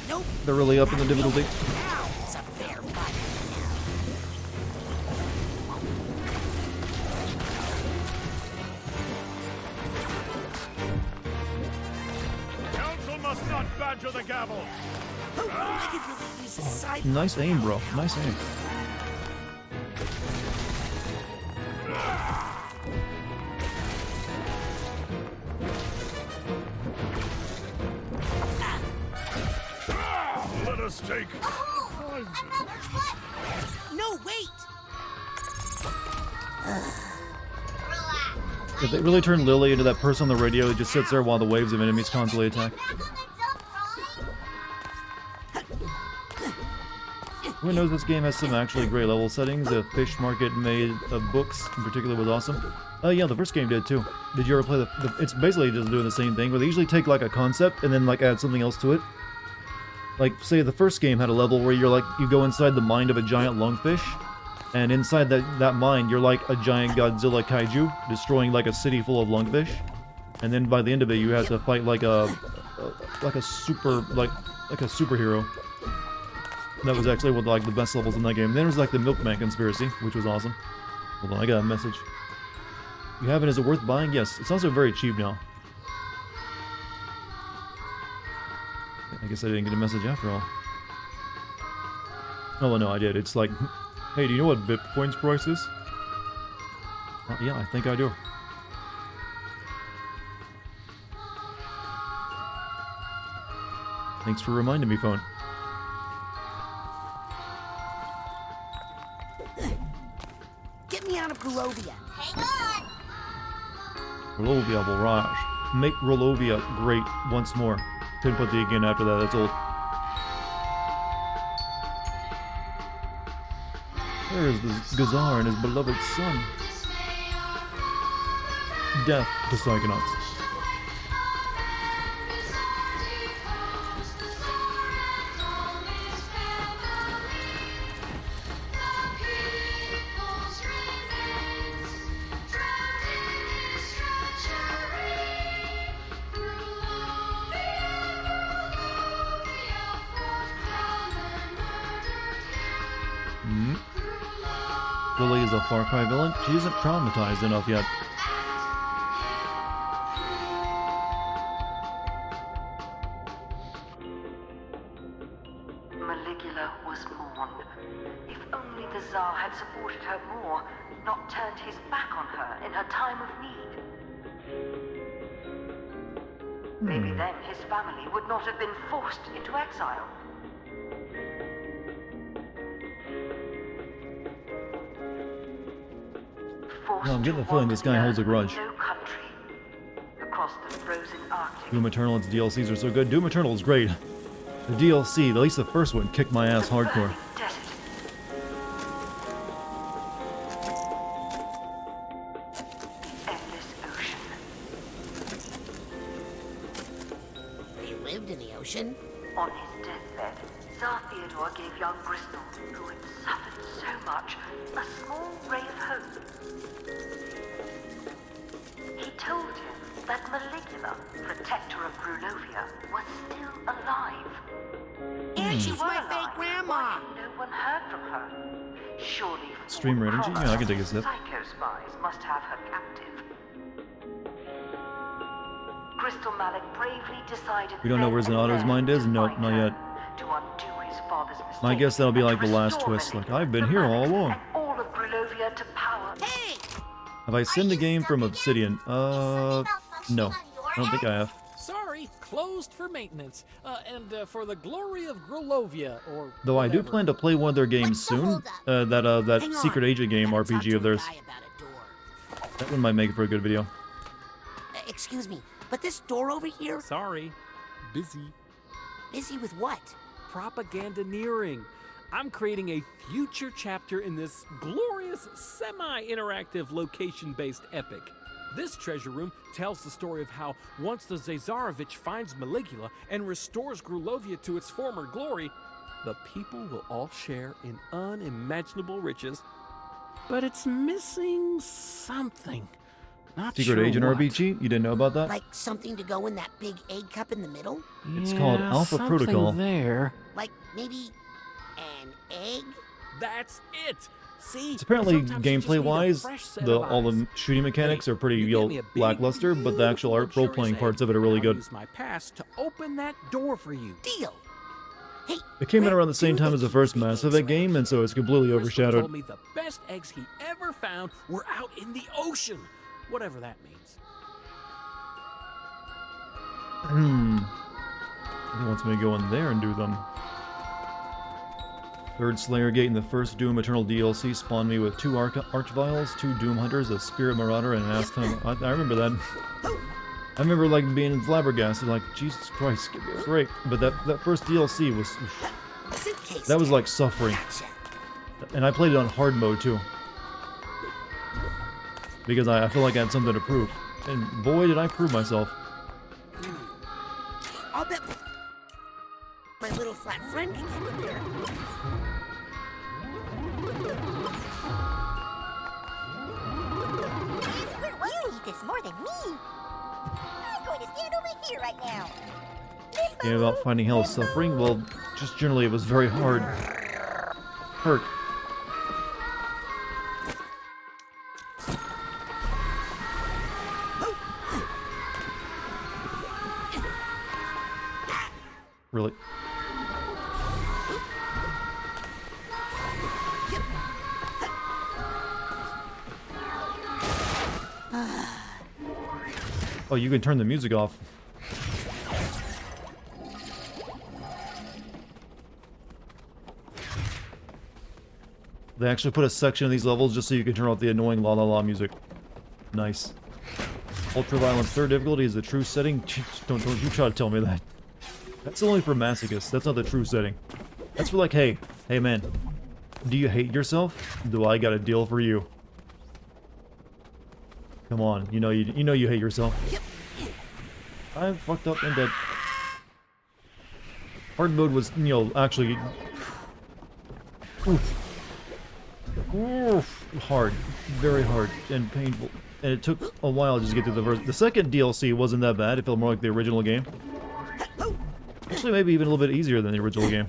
Nope. They're really up in the difficulty. Now it's a fair fight. Council must not badger the gavel. I could really use a side. Nice aim, bro. Nice aim. Let us take No, wait! If they really turn Lily into that person on the radio that just sits there while the waves of enemies constantly attack. Who knows, this game has some actually great level settings. The Fish Market made of books in particular was awesome. Yeah, the first game did too. Did you ever play the it's basically just doing the same thing, where they usually take like a concept and then like add something else to it. Like, say the first game had a level where you're like, you go inside the mind of a giant lungfish, and inside that mind you're like a giant Godzilla kaiju, destroying like a city full of lungfish. And then by the end of it you have to fight like a superhero. That was actually one of like the best levels in that game. Then there was like the Milkman conspiracy, which was awesome. Hold on, I got a message. You have it, is it worth buying? Yes, it's also very cheap now. I guess I didn't get a message after all. Oh, well, no, I did. It's like, hey, do you know what Bitcoin's price is? Yeah, I think I do. Thanks for reminding me, phone. Get me out of Grulovia. Hang on. Grulovia will rise. Make Grulovia great once more. Couldn't put the again after that, that's old. There is the Gazar and his beloved son. Death to Psychonauts. Lily is a Far Cry villain. She isn't traumatized enough yet. Maligula was mourned. If only the Tsar had supported her more, not turned his back on her in her time of need. Maybe then his family would not have been forced into exile. No, I'm getting the feeling this guy holds a grudge. No country. Across the frozen Arctic. Doom Eternal, its DLCs are so good. Doom Eternal is great. The DLC, at least the first one, kicked my ass hardcore. Endless ocean. He lived in the ocean? On his deathbed, Tsar Theodore gave young Bristol, who had suffered so much, a small ray of hope. He told him that Maligula, protector of Grulovia, was still alive. And she's my fake grandma! No one heard from her. Surely Streamer energy? Yeah, I can take a sip. Psycho spies must have her captive. Crystal Malik bravely decided. We don't know where Zanato's mind is? Nope, not yet. To undo his father's mistake. I guess that'll be like the last twist. Like, I've been here all along. And all of Grulovia to power. Hey! Have I sent the game from Obsidian? No. I don't think I have. Sorry, closed for maintenance. And for the glory of Grulovia, or Though I do whatever. plan to play one of their games soon. That Secret Agent game RPG of theirs. That one might make for a good video. Excuse me, but this door over here? Sorry, busy. Busy with what? Propagandaneering. I'm creating a future chapter in this glorious semi-interactive location-based epic. This treasure room tells the story of how once the Zazarovich finds Maligula and restores Grulovia to its former glory, the people will all share in unimaginable riches. But it's missing something. Not Secret sure Agent what. RPG? You didn't know about that? Like something to go in that big egg cup in the middle? It's called Alpha something Protocol. There. Like maybe an egg? That's it. See, It's apparently sometimes you just need a gameplay-wise, fresh set of all eyes. the shooting mechanics are pretty You give me a big, lackluster, but the actual role-playing luxurious parts egg, of it are really and I'll good. use my past to open that door for you. Deal. It came out around the same time as the first Mass Effect game, and so it's completely Crystal overshadowed. told me the best eggs he ever found were out in the ocean, whatever that means. He wants me to go in there and do them. Third Slayer Gate in the first Doom Eternal DLC spawned me with 2 Archviles, 2 Doom Hunters, a Spirit Marauder, and an ass ton of... I remember that. I remember, like, being flabbergasted, like, Jesus Christ, give me a break. But that first DLC was... That was like suffering. And I played it on hard mode, too. Because I feel like I had something to prove. And boy, did I prove myself. I'll bet my little flat friend can get in there. You need this more than me. I'm going to stand over here right now. Game about finding hell is suffering? Well, just generally it was very hard. Hurt. Really? Oh, you can turn the music off. They actually put a section of these levels just so you can turn off the annoying la la la music. Nice. Ultraviolence 3rd difficulty is the true setting. Don't you try to tell me that. That's only for masochists. That's not the true setting. That's for like, hey man, do you hate yourself? Do I got a deal for you? Come on, you know you hate yourself. I fucked up and dead. Hard mode was, actually... Oof. Oof. Hard. Very hard and painful. And it took a while just to get through the first... The second DLC wasn't that bad. It felt more like the original game. Actually, maybe even a little bit easier than the original game.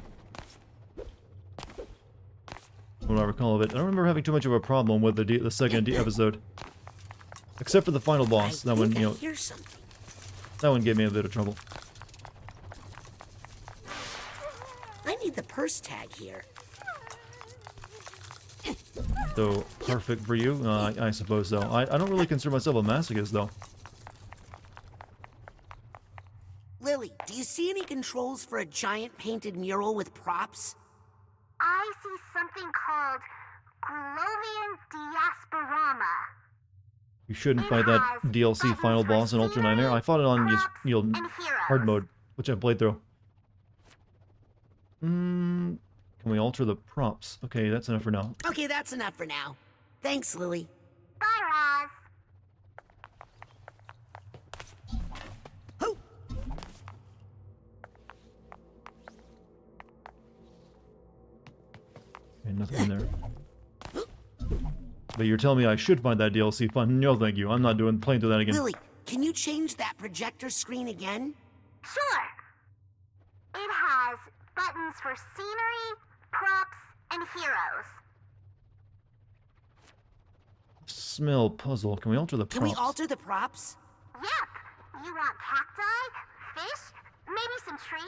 What I recall of it. I don't remember having too much of a problem with the second episode. Except for the final boss. That one, that one gave me a bit of trouble. I need the purse tag here. So, perfect for you? I suppose so. I don't really consider myself a masochist, though. Lily, do you see any controls for a giant painted mural with props? I see something called Glovian Diasporama. You shouldn't fight that DLC final boss in Ultra Nightmare. I fought it on hard mode, which I played through. Can we alter the props? Okay, that's enough for now. Okay, that's enough for now. Thanks, Lily. Bye, Raz. Okay, nothing in there. But you're telling me I should find that DLC fun? No, thank you. I'm not playing through that again. Lily, can you change that projector screen again? Sure. It has buttons for scenery, props, and heroes. Smell puzzle. Can we alter the props? Can we alter the props? Yep. You want cacti, fish, maybe some trees?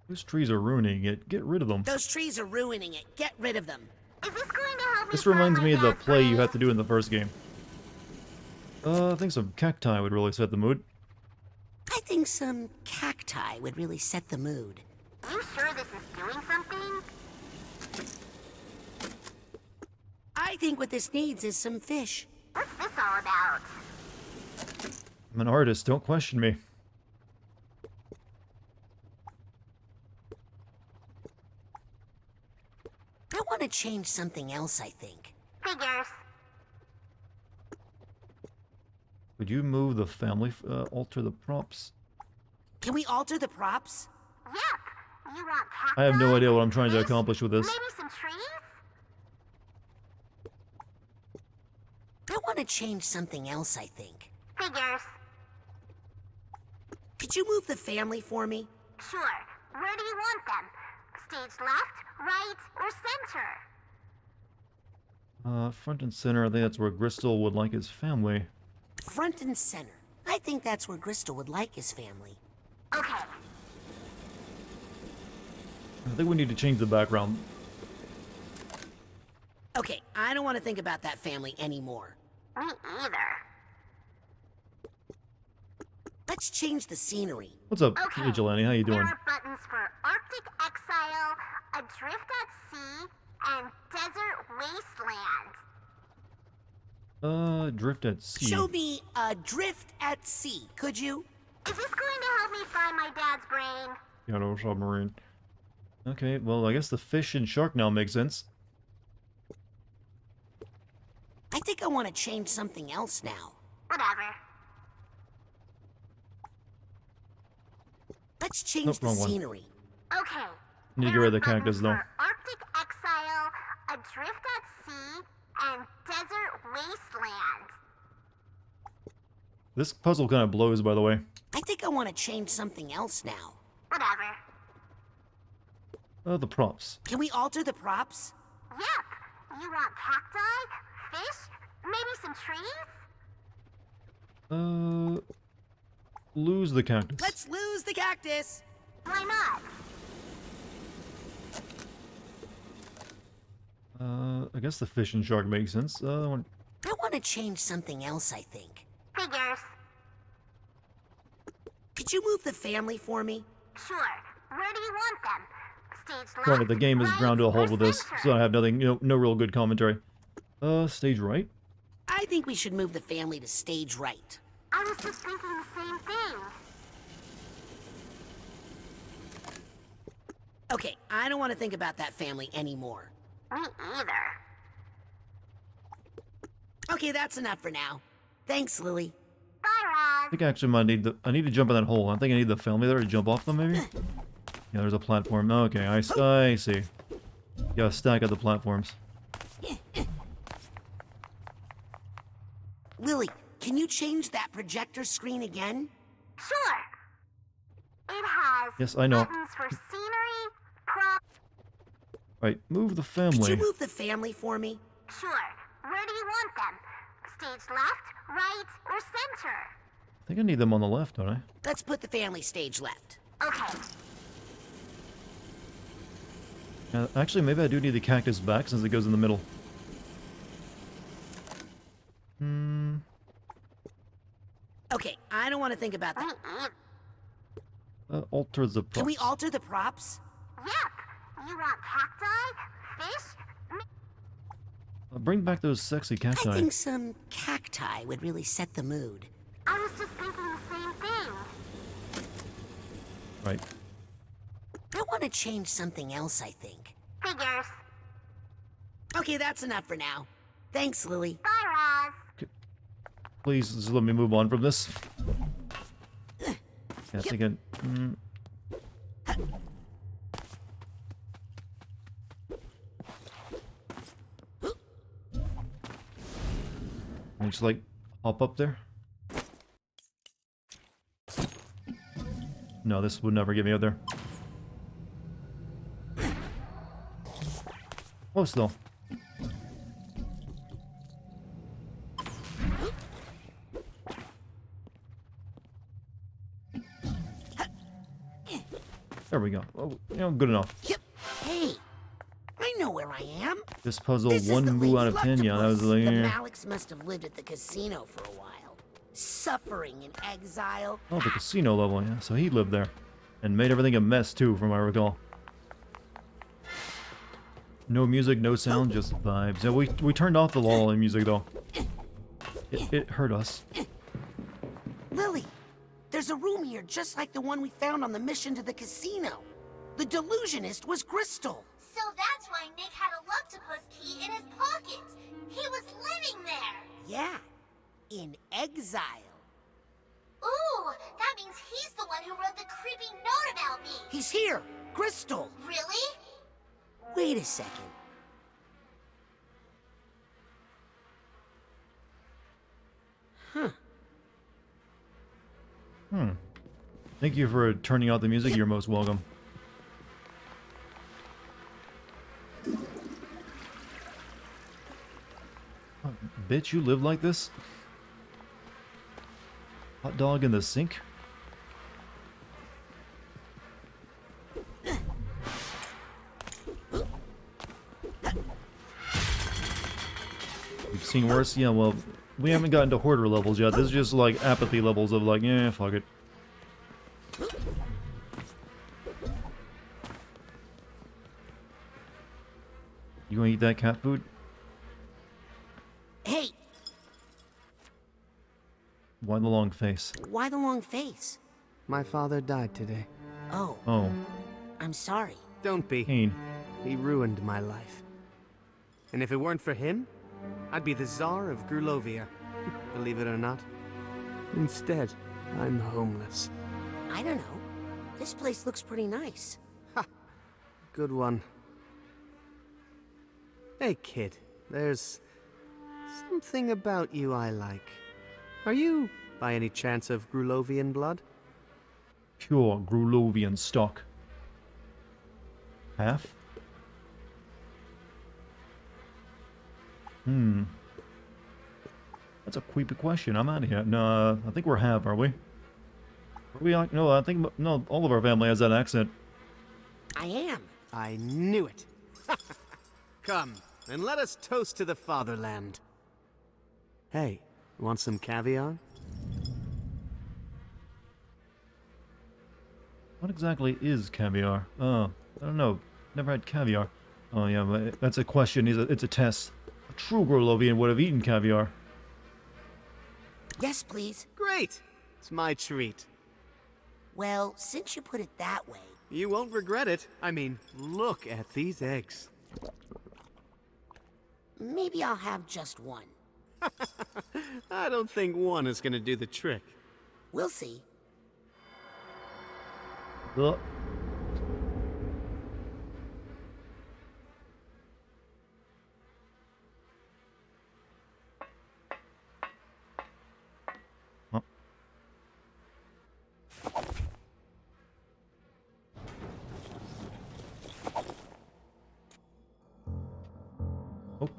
Those trees are ruining it. Get rid of them. Those trees are ruining it. Get rid of them. Is this going to help me? This reminds me of the play you have to do in the first game. I think some cacti would really set the mood. I think some cacti would really set the mood. Are you sure this is doing something? I think what this needs is some fish. What's this all about? I'm an artist, don't question me. I want to change something else, I think. Figures. Would you move the family, alter the props? Can we alter the props? Yep. You want cacti? I have no idea what I'm trying to accomplish with this. Maybe some trees? I want to change something else, I think. Figures. Could you move the family for me? Sure. Where do you want them? Stage left, right, or center? Front and center, I think that's where Gristle would like his family. Front and center. I think that's where Gristle would like his family. Okay. I think we need to change the background. Okay, I don't want to think about that family anymore. Me either. Let's change the scenery. What's up, Vigilante? How you doing? There are buttons for Arctic Exile, Adrift at Sea, and Desert Wasteland. Drift at sea. Show me Adrift at Sea, could you? Is this going to help me find my dad's brain? Shadow submarine. Okay, well, I guess the fish and shark now make sense. I think I want to change something else now. Whatever. Let's change the wrong one. scenery. Okay. Need to get rid of the cactus, though. Arctic Exile, Adrift at Sea, and Desert Wasteland. This puzzle kind of blows, by the way. I think I want to change something else now. Whatever. The props. Can we alter the props? Yep. You want cacti, fish, maybe some trees? Lose the cactus. Let's lose the cactus. Why not? I guess the fish and shark makes sense. I want to change something else, I think. Figures. Could you move the family for me? Sure. Where do you want them? Stage left, Sorry, the game is right, ground to a halt or with this, center? so I have nothing, no real good commentary. Stage right? I think we should move the family to stage right. I was just thinking the same thing. Okay, I don't want to think about that family anymore. Me either. Okay, that's enough for now. Thanks, Lily. Bye, I Roz. think I actually might need I need to jump in that hole. I think I need the family there to jump off them, maybe? Yeah, there's a platform. Okay, I see. You gotta stack up the platforms. Lily, can you change that projector screen again? Sure. It has Yes, I know. buttons for scenery, props. Right, move the Could family. you move the family for me? Sure. Where do you want them? Stage left, right, or center? I think I need them on the left, don't I? Let's put the family stage left. Okay. Actually, maybe I do need the cactus back since it goes in the middle. Okay, I don't want to think about that. Alter the props. Can we alter the props? Yep. You want cacti, fish, Bring back those sexy I cacti. think some cacti would really set the mood. I was just thinking the same thing. Right. I want to change something else, I think. Figures. Okay, that's enough for now. Thanks, Lily. Bye, Roz. Please, just let me move on from this. Yeah, I think I just like hop up there. No, this would never get me up there. Oh, still. There we go. Oh, good enough. Hey, I know where I am. This puzzle, This is one the moo lady out of 10. Yeah, that was Luctopus. like. The Maliks must have lived at the casino for a while, suffering in exile. Oh, the casino level, yeah. So he lived there. And made everything a mess, too, from what I recall. No music, no sound, just vibes. Yeah, we turned off the lullaby music, though. It hurt us. Lily, there's a room here just like the one we found on the mission to the casino. The delusionist was Crystal. So that's why Nick had a Luctopus key in his pocket. He was living there. Yeah, in exile. Ooh, that means he's the one who wrote the creepy note about me. He's here, Crystal. Really? Wait a second. Thank you for turning out the music. You're most welcome. Oh, bitch, you live like this? Hot dog in the sink? We've seen worse? Yeah, well, we haven't gotten to hoarder levels yet. This is just like apathy levels of like, yeah, fuck it. You gonna eat that cat food? Hey, Why the long face? why the long face? My father died today. Oh, Oh, I'm sorry. Don't be. pain. He ruined my life. And if it weren't for him, I'd be the Tsar of Grulovia. Believe it or not. Instead, I'm homeless. I don't know. This place looks pretty nice. Ha! Good one. Hey, kid. There's something about you I like. Are you, by any chance, of Grulovian blood? Pure Grulovian stock. Half? That's a creepy question. I'm out of here. No, I think we're half, are we? Are we like, no, I think, no, all of our family has that accent. I am. I knew it. Come, and let us toast to the fatherland. Hey, want some caviar? What exactly is caviar? I don't know. Never had caviar. Oh yeah, but that's a question. It's a test. A true Grulovian would have eaten caviar. Yes, please. Great! It's my treat. Well, since you put it that way... You won't regret it. I mean, look at these eggs. Maybe I'll have just one. I don't think one is gonna do the trick. We'll see. Ugh. Huh.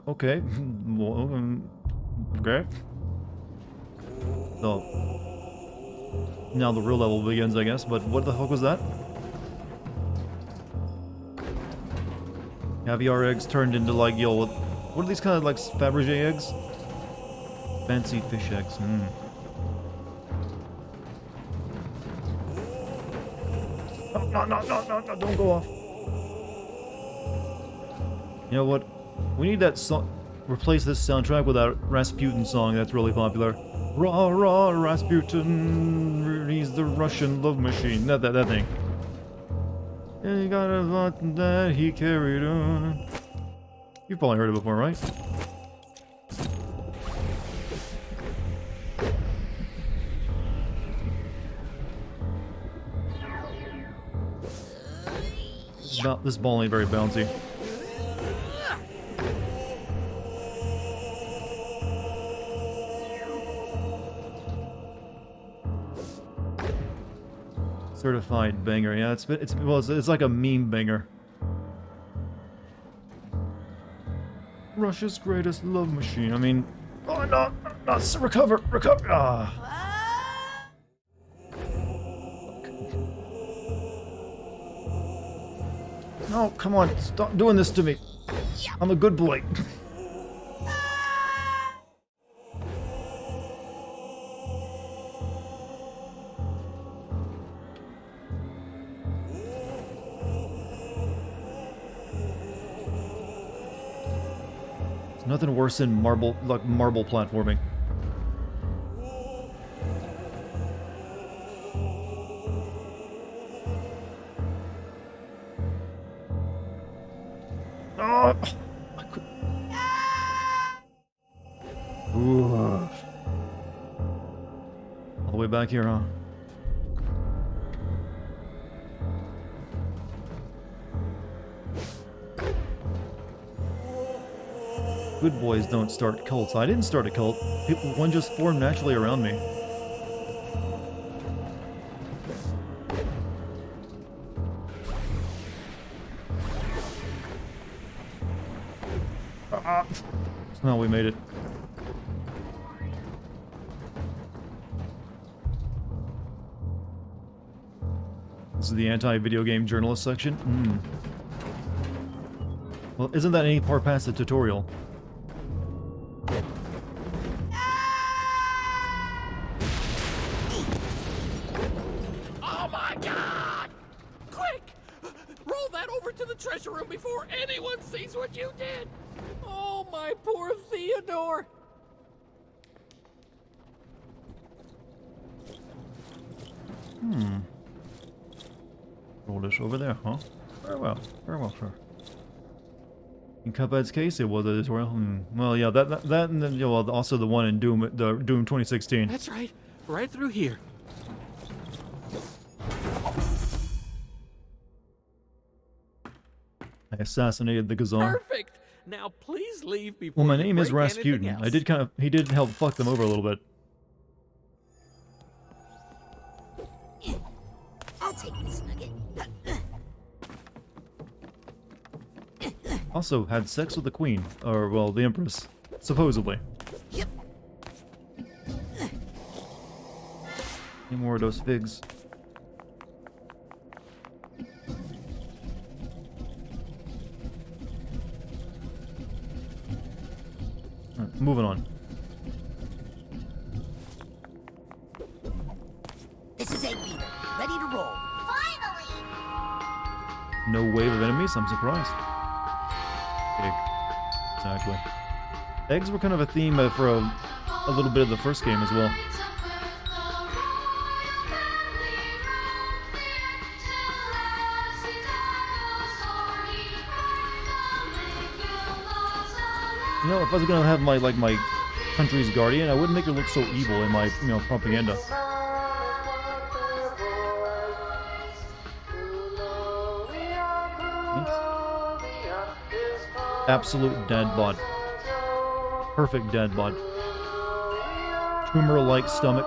Okay. Okay. So now the real level begins, I guess. But what the fuck was that? Caviar eggs turned into like what are these kind of like Fabergé eggs? Fancy fish eggs. No, don't go off. You know what? We need that song. Replace this soundtrack with that Rasputin song that's really popular. Rah rah Rasputin, he's the Russian love machine. That thing. And he got a lot that he carried on. You've probably heard it before, right? This ball ain't very bouncy. Certified banger, yeah. It's like a meme banger. Russia's greatest love machine. I mean, oh no, recover. Ah. No, come on, stop doing this to me. I'm a good boy. Nothing worse than marble platforming. Oh! Ooh. All the way back here, huh? Good boys don't start cults. I didn't start a cult. One just formed naturally around me. Somehow we made it. This is the anti-video game journalist section? Well, isn't that any part past the tutorial? Oh my God! Quick! Roll that over to the treasure room before anyone sees what you did. Oh, my poor Theodore. Roll this over there, huh? Very well, sir. In Cuphead's case, it was a tutorial. Well, yeah, that, and then, you know, also the one in Doom 2016. That's right. Right through here. I assassinated the Gazar. Perfect. Now please leave before. Well, my you name is break Rasputin. anything I did else. he did help fuck them over a little bit. I'll take this nugget. Also had sex with the queen, or well, the empress, supposedly. Yep. Any more of those figs? Alright, moving on. This is Egg Beater, ready to roll. Finally! No wave of enemies? I'm surprised. Egg. Exactly. Eggs were kind of a theme for a little bit of the first game as well. You know, if I was gonna have my country's guardian, I wouldn't make her look so evil in my propaganda. Absolute dad bod. Perfect dad bod. Tumor-like stomach.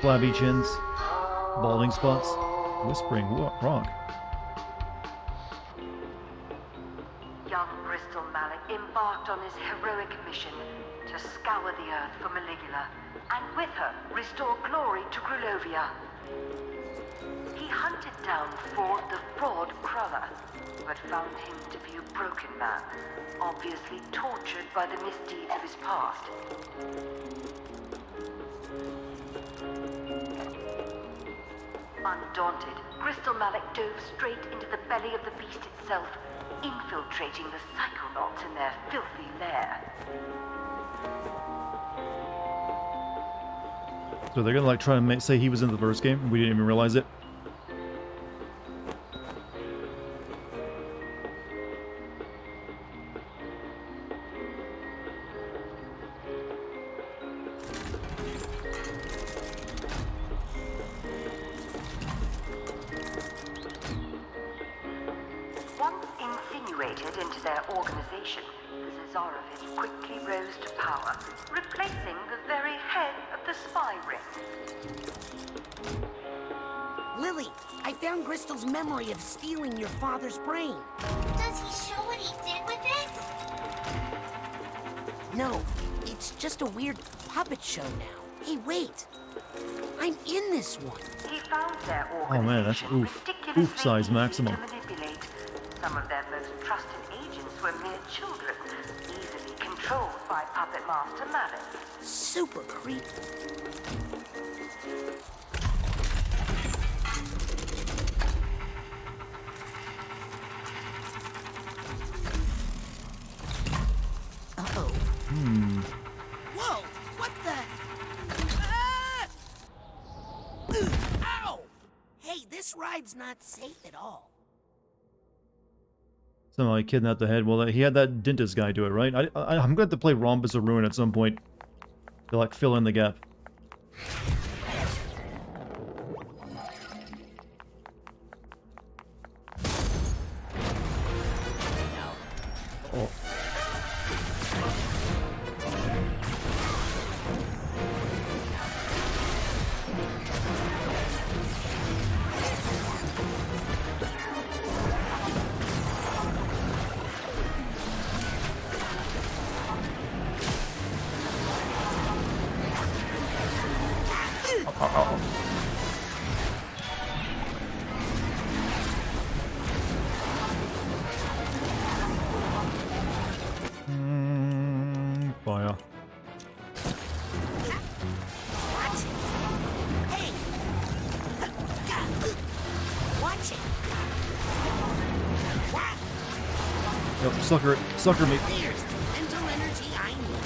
Flabby chins. Balding spots. Whispering rock. Young Bristol Mallet embarked on his heroic mission to scour the earth for Maligula, and with her restore glory to Grulovia. He hunted down Ford the Fraud Cruller, but found him to be a broken man, obviously tortured by the misdeeds of his past. Undaunted, Crystal Mallet dove straight into the belly of the beast itself, infiltrating the Psychonauts in their filthy lair. So they're gonna try to say he was in the first game and we didn't even realize it. Once insinuated into their organization, the Zarovich quickly rose to power, replacing the very head of the spy ring. Lily, I found Crystal's memory of stealing your father's brain. Does he show what he did with it? No, it's just a weird puppet show now. Hey, wait. I'm in this one. He found their Oh man, that's oof. Oof size maximum. to manipulate. Some of their most trusted agents were mere children, easily controlled by Puppet Master Mallet. Super creepy. Uh-oh. Whoa! What the? Ah! Ow! Hey, this ride's not safe at all. Somehow he kidnapped the head. Well, he had that dentist guy do it, right? I'm going to have to play Rhombus of Ruin at some point to fill in the gap. Oh. Yep, sucker me. There's the mental energy I need.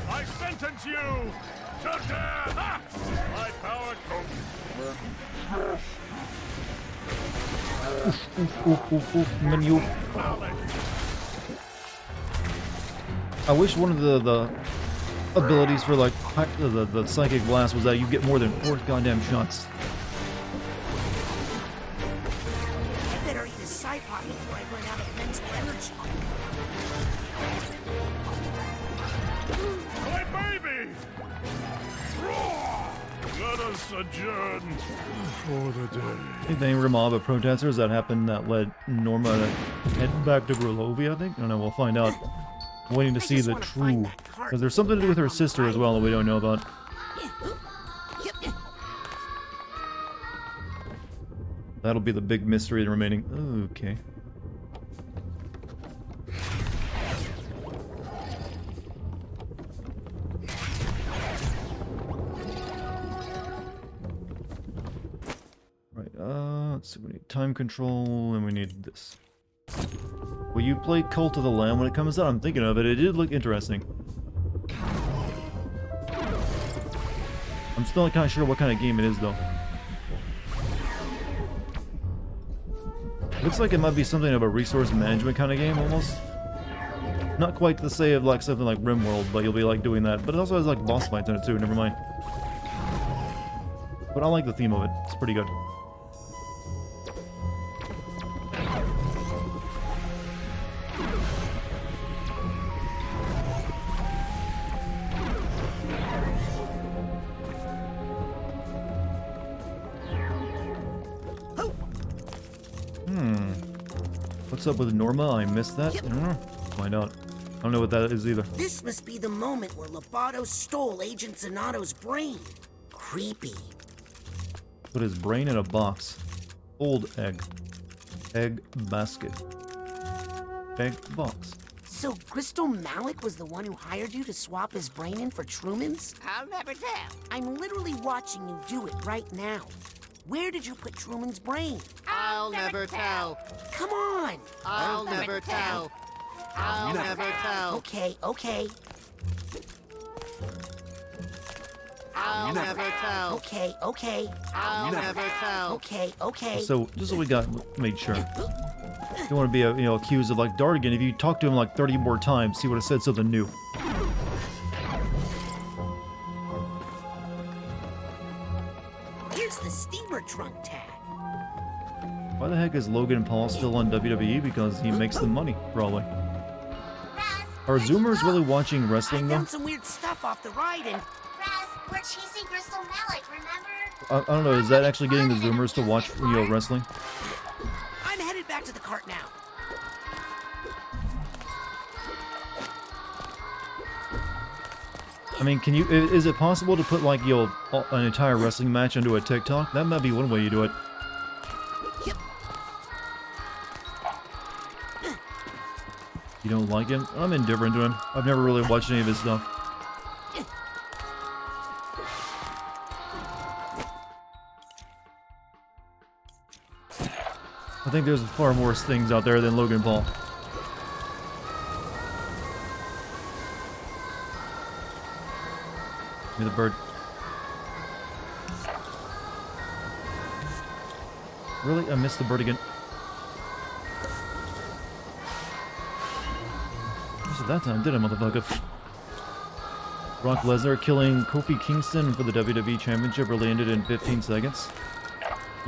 I sentence you to death! Ha! My power Menu. I wish one of the abilities for like the psychic blast was that you get more than 4 goddamn shots. I better eat a side pot before I run out of mental energy. My baby! Let us adjourn for the day. Anything for a mob of protesters that happened that led Norma to head back to Grulovia, I think? I don't know, we'll find out. I'm waiting to see the true... Because there's something to do with her sister as well that we don't know about. That'll be the big mystery remaining. Okay. Right, let's see, we need time control, and we need this. Will you play Cult of the Lamb when it comes out? I'm thinking of it. It did look interesting. I'm still not kind of sure what kind of game it is, though. Looks like it might be something of a resource management kind of game, almost. Not quite to say of like something like RimWorld, but you'll be like doing that. But it also has like boss fights in it too, never mind. But I like the theme of it. It's pretty good. What's up with Norma? I missed that? I don't know. Find out. I don't know what that is either. This must be the moment where Lobato stole Agent Zanato's brain. Creepy. Put his brain in a box. Old egg. Egg basket. Egg box. So Crystal Malik was the one who hired you to swap his brain in for Truman's? I'll never tell. I'm literally watching you do it right now. Where did you put Truman's brain? I'll never tell. Come on! I'll never tell. I'll never tell. Okay, okay. I'll never tell. Okay, okay. I'll never tell. Okay, okay. So, just so we got made sure. You don't want to be, accused of like Dartigan. If you talk to him like 30 more times, he would have said something new. Here's the steamer trunk tag. Why the heck is Logan Paul still on WWE? Because he makes the money, probably. Are Zoomers really watching wrestling, I though? found some weird stuff off the ride and... Raz, we're chasing Crystal Malik, remember? I don't know, is that actually getting the Zoomers to watch, wrestling? I'm headed back to the cart now. I mean, is it possible to put, like, an entire wrestling match into a TikTok? That might be one way you do it. You don't like him? I'm indifferent to him. I've never really watched any of his stuff. I think there's far worse things out there than Logan Paul. Give me the bird. Really? I missed the bird again. That time, did I, motherfucker? Brock Lesnar killing Kofi Kingston for the WWE Championship really ended in 15 seconds.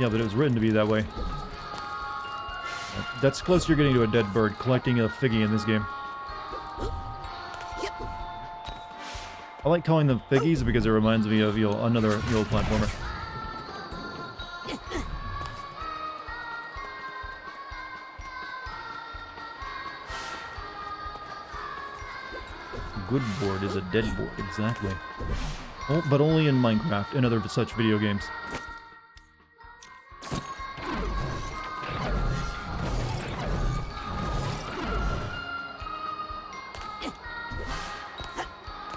Yeah, but it was written to be that way. That's close you're getting to a dead bird, collecting a figgy in this game. I like calling them figgies because it reminds me of another old platformer. good board is a dead board, exactly. Oh, but only in Minecraft and other such video games.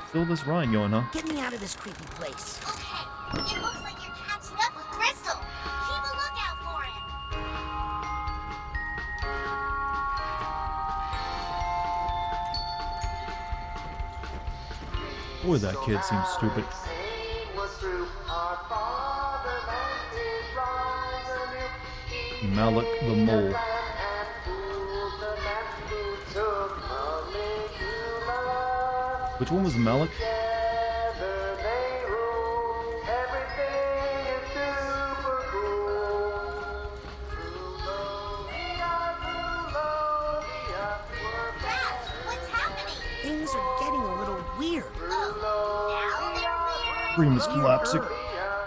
Still this Ryan going, huh? Get me out of this creepy place. Okay, it looks like you're catching up with Crystal. Keep a lookout for him. Boy, that kid seems stupid. Malik the Mole. Which one was Malik? Things are getting a little weird. Scream is collapsing.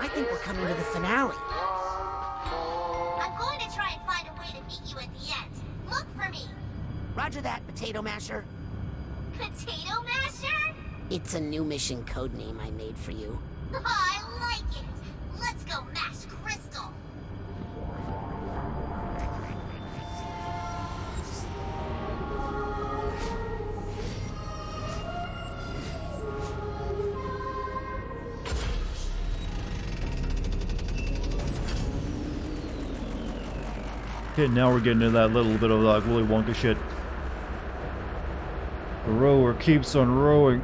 I think we're coming to the finale. I'm going to try and find a way to meet you at the end. Look for me. Roger that, Potato Masher. Potato Masher? It's a new mission code name I made for you. I like it. Let's go mash Crystal. Okay, now we're getting into that little bit of like Willy Wonka shit. The rower keeps on rowing.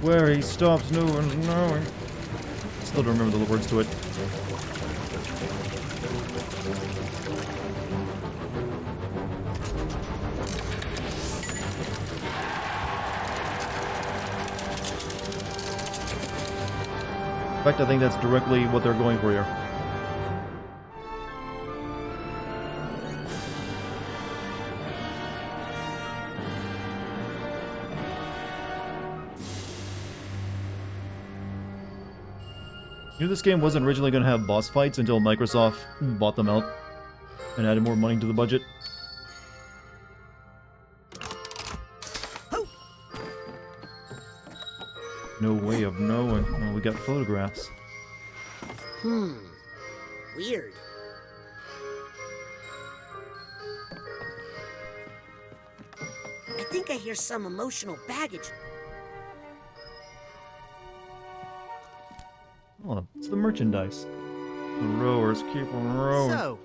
Where he stops, no one's knowing. Still don't remember the words to it. In fact, I think that's directly what they're going for here. You know, this game wasn't originally going to have boss fights until Microsoft bought them out and added more money to the budget. No way of knowing. Oh, we got photographs. Weird. I think I hear some emotional baggage. Oh, it's the merchandise. The rowers keep on rowing. So,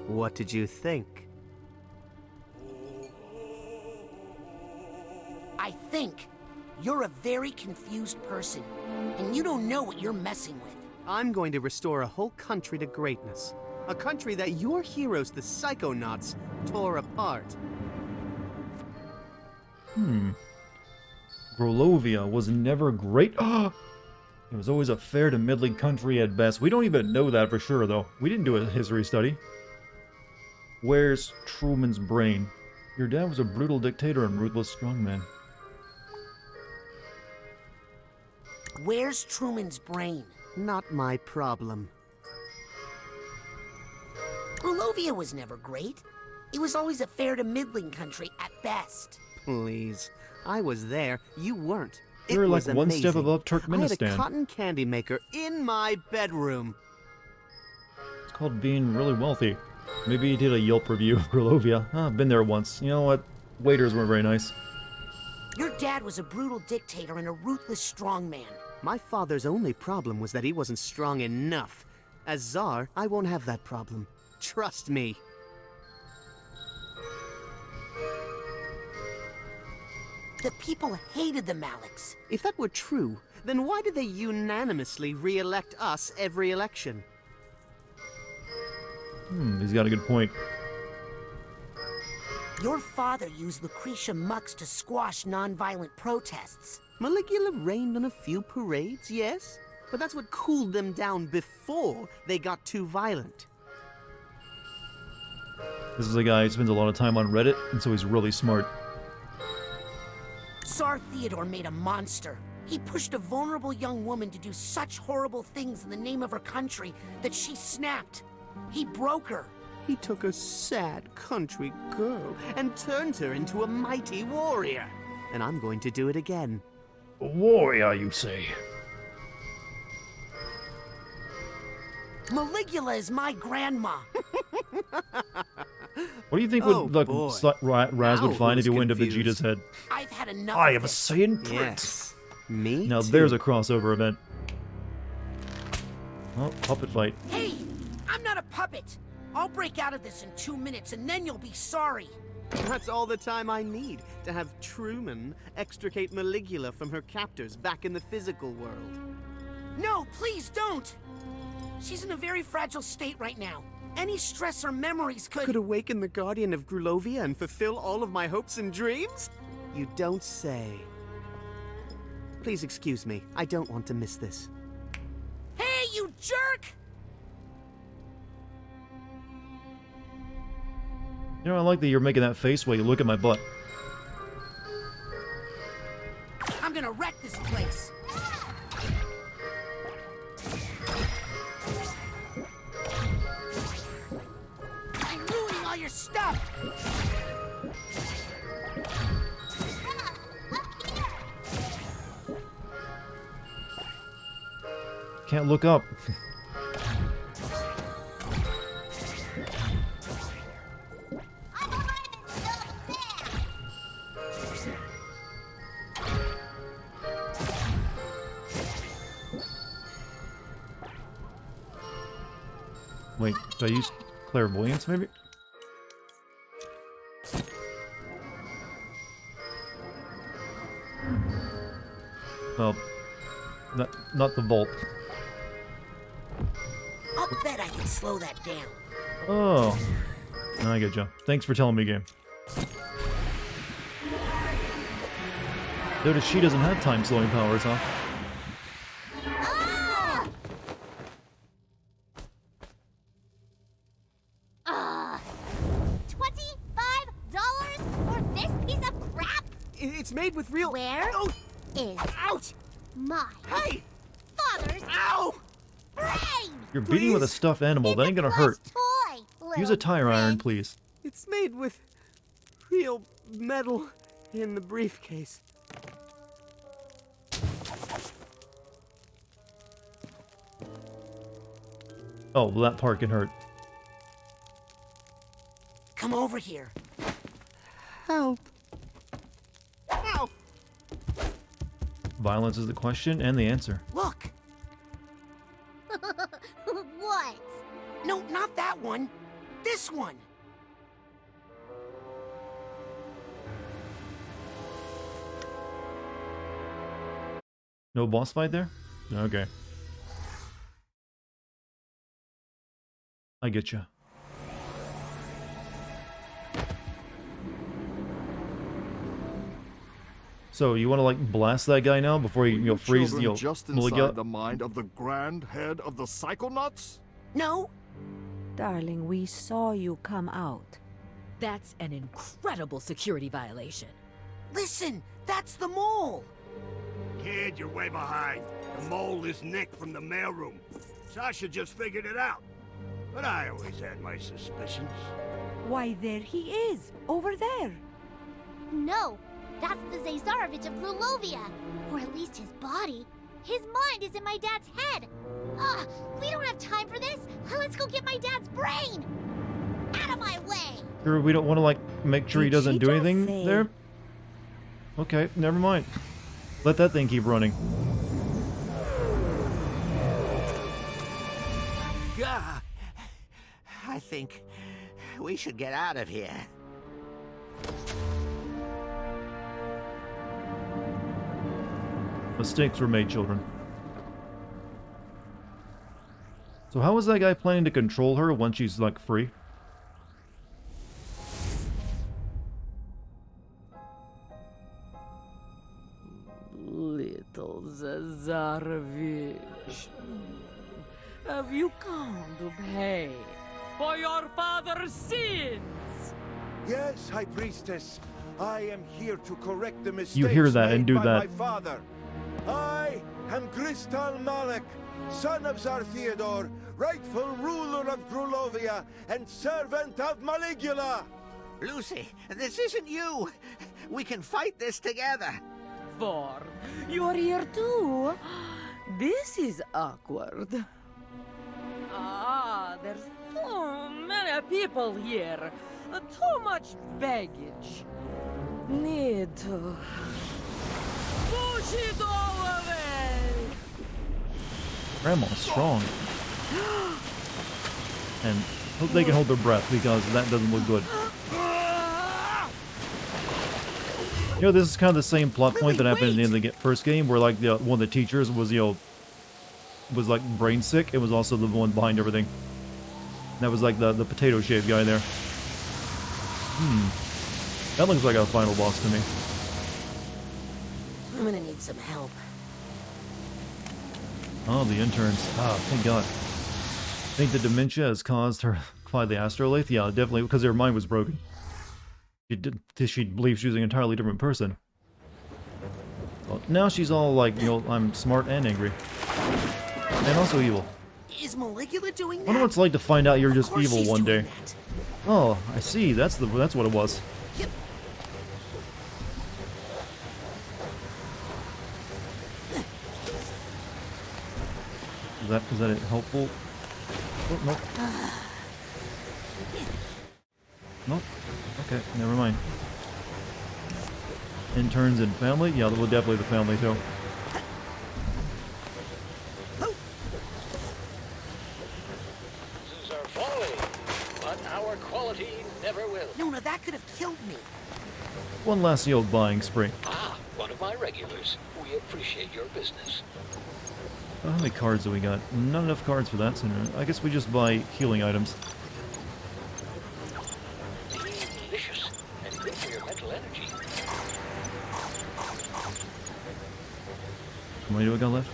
what did you think? I think you're a very confused person, and you don't know what you're messing with. I'm going to restore a whole country to greatness. A country that your heroes, the Psychonauts, tore apart. Grulovia was never great. It was always a fair to middling country at best. We don't even know that for sure, though. We didn't do a history study. Where's Truman's brain? Your dad was a brutal dictator and ruthless strongman. Where's Truman's brain? Not my problem. Grulovia was never great. It was always a fair to middling country at best. Please. I was there. You weren't. You're like was one amazing. step above I had Turkmenistan. a cotton candy maker in my bedroom. It's called being really wealthy. Maybe you did a Yelp review of Grulovia. I've been there once. You know what? Waiters weren't very nice. Your dad was a brutal dictator and a ruthless strongman. My father's only problem was that he wasn't strong enough. As Tsar, I won't have that problem. Trust me. The people hated the Maliks. If that were true, then why did they unanimously re-elect us every election? He's got a good point. Your father used Lucretia Mux to squash non-violent protests. Maligula rained on a few parades, yes? But that's what cooled them down before they got too violent. This is a guy who spends a lot of time on Reddit, and so he's really smart. Tsar Theodore made a monster. He pushed a vulnerable young woman to do such horrible things in the name of her country that she snapped. He broke her. He took a sad country girl and turned her into a mighty warrior. and I'm going to do it again. A warrior, you say? Maligula is my grandma. What do you think would Raz would find if you went to Vegeta's head? I've had enough. I am of a this. Saiyan Prince. Yes, me Now too. there's a crossover event. Oh, puppet fight. Hey, I'm not a puppet. I'll break out of this in 2 minutes, and then you'll be sorry. That's all the time I need to have Truman extricate Maligula from her captors back in the physical world. No, please don't. She's in a very fragile state right now. Any stress or memories Could awaken the Guardian of Grulovia and fulfill all of my hopes and dreams? You don't say. Please excuse me. I don't want to miss this. Hey, you jerk! You know, I like that you're making that face while you look at my butt. I'm gonna wreck this place. I'm ruining all your stuff. Can't look up. Wait, do I use clairvoyance maybe? Well, not the vault. I'll bet I can slow that down. Oh, I get you. Thanks for telling me, game. Notice she doesn't have time slowing powers, huh? $25 for this piece of crap? It's made with real. Where is Ouch! my father's brain? You're beating with a stuffed animal. That ain't gonna hurt. Toy, Use a tire iron, please. It's made with real metal in the briefcase. Oh, well, that part can hurt. Come over here. Help. Ow! Violence is the question and the answer. Look. What? No, not that one. This one. No boss fight there? Okay. I get you. So you want to like blast that guy now before you freeze the just Maligula? inside the mind of the grand head of the Psychonauts? No. Darling, we saw you come out. That's an incredible security violation. Listen, that's the mole. Kid, you're way behind. The mole is Nick from the mailroom. Sasha just figured it out. But I always had my suspicions. Why, there he is, over there. No, that's the Zazarovich of Grulovia. Or at least his body. His mind is in my dad's head. Ugh, we don't have time for this. Let's go get my dad's brain. Out of my way. Sure, we don't want to like make sure he doesn't do anything say? there? Okay, never mind. Let that thing keep running. Gah! I think we should get out of here. Mistakes were made, children. So how is that guy planning to control her once she's, like, free? Little Zazarovich, have you come to pay for your father's sins? Yes, High Priestess. I am here to correct the mistakes You hear that made and do by that. my father. I am Gristal Malak, son of Tsar Theodore, rightful ruler of Grulovia and servant of Maligula. Lucy, this isn't you. We can fight this together. Ford, you're here too? This is awkward. There's so many people here. Too much baggage. Need to push it all away. Grandma's strong. And hope they can hold their breath because that doesn't look good. You know, this is kind of the same plot point that happened in the first game, where like one of the teachers was, was like brain sick. It was also the one behind everything. That was like the potato shaped guy there. That looks like a final boss to me. I'm gonna need some help. Oh, the interns. Ah, thank God. I think the dementia has caused her to fly the astrolabe. Yeah, definitely, because her mind was broken. She believes she was an entirely different person. Well, now she's all like, I'm smart and angry. And also evil. Is Maligula doing that? I wonder what it's like to find out you're just evil one day. Oh, I see. That's what it was. Yep. Is that helpful? Oh, nope. Nope. Okay, never mind. Interns and family? Yeah, well, definitely the family too. Prices are falling, but our quality never will. No, that could have killed me. One last buying spree. Ah, one of my regulars. We appreciate your business. How many cards do we got? Not enough cards for that, so I guess we just buy healing items. Delicious and good for your mental energy. How many do we got left?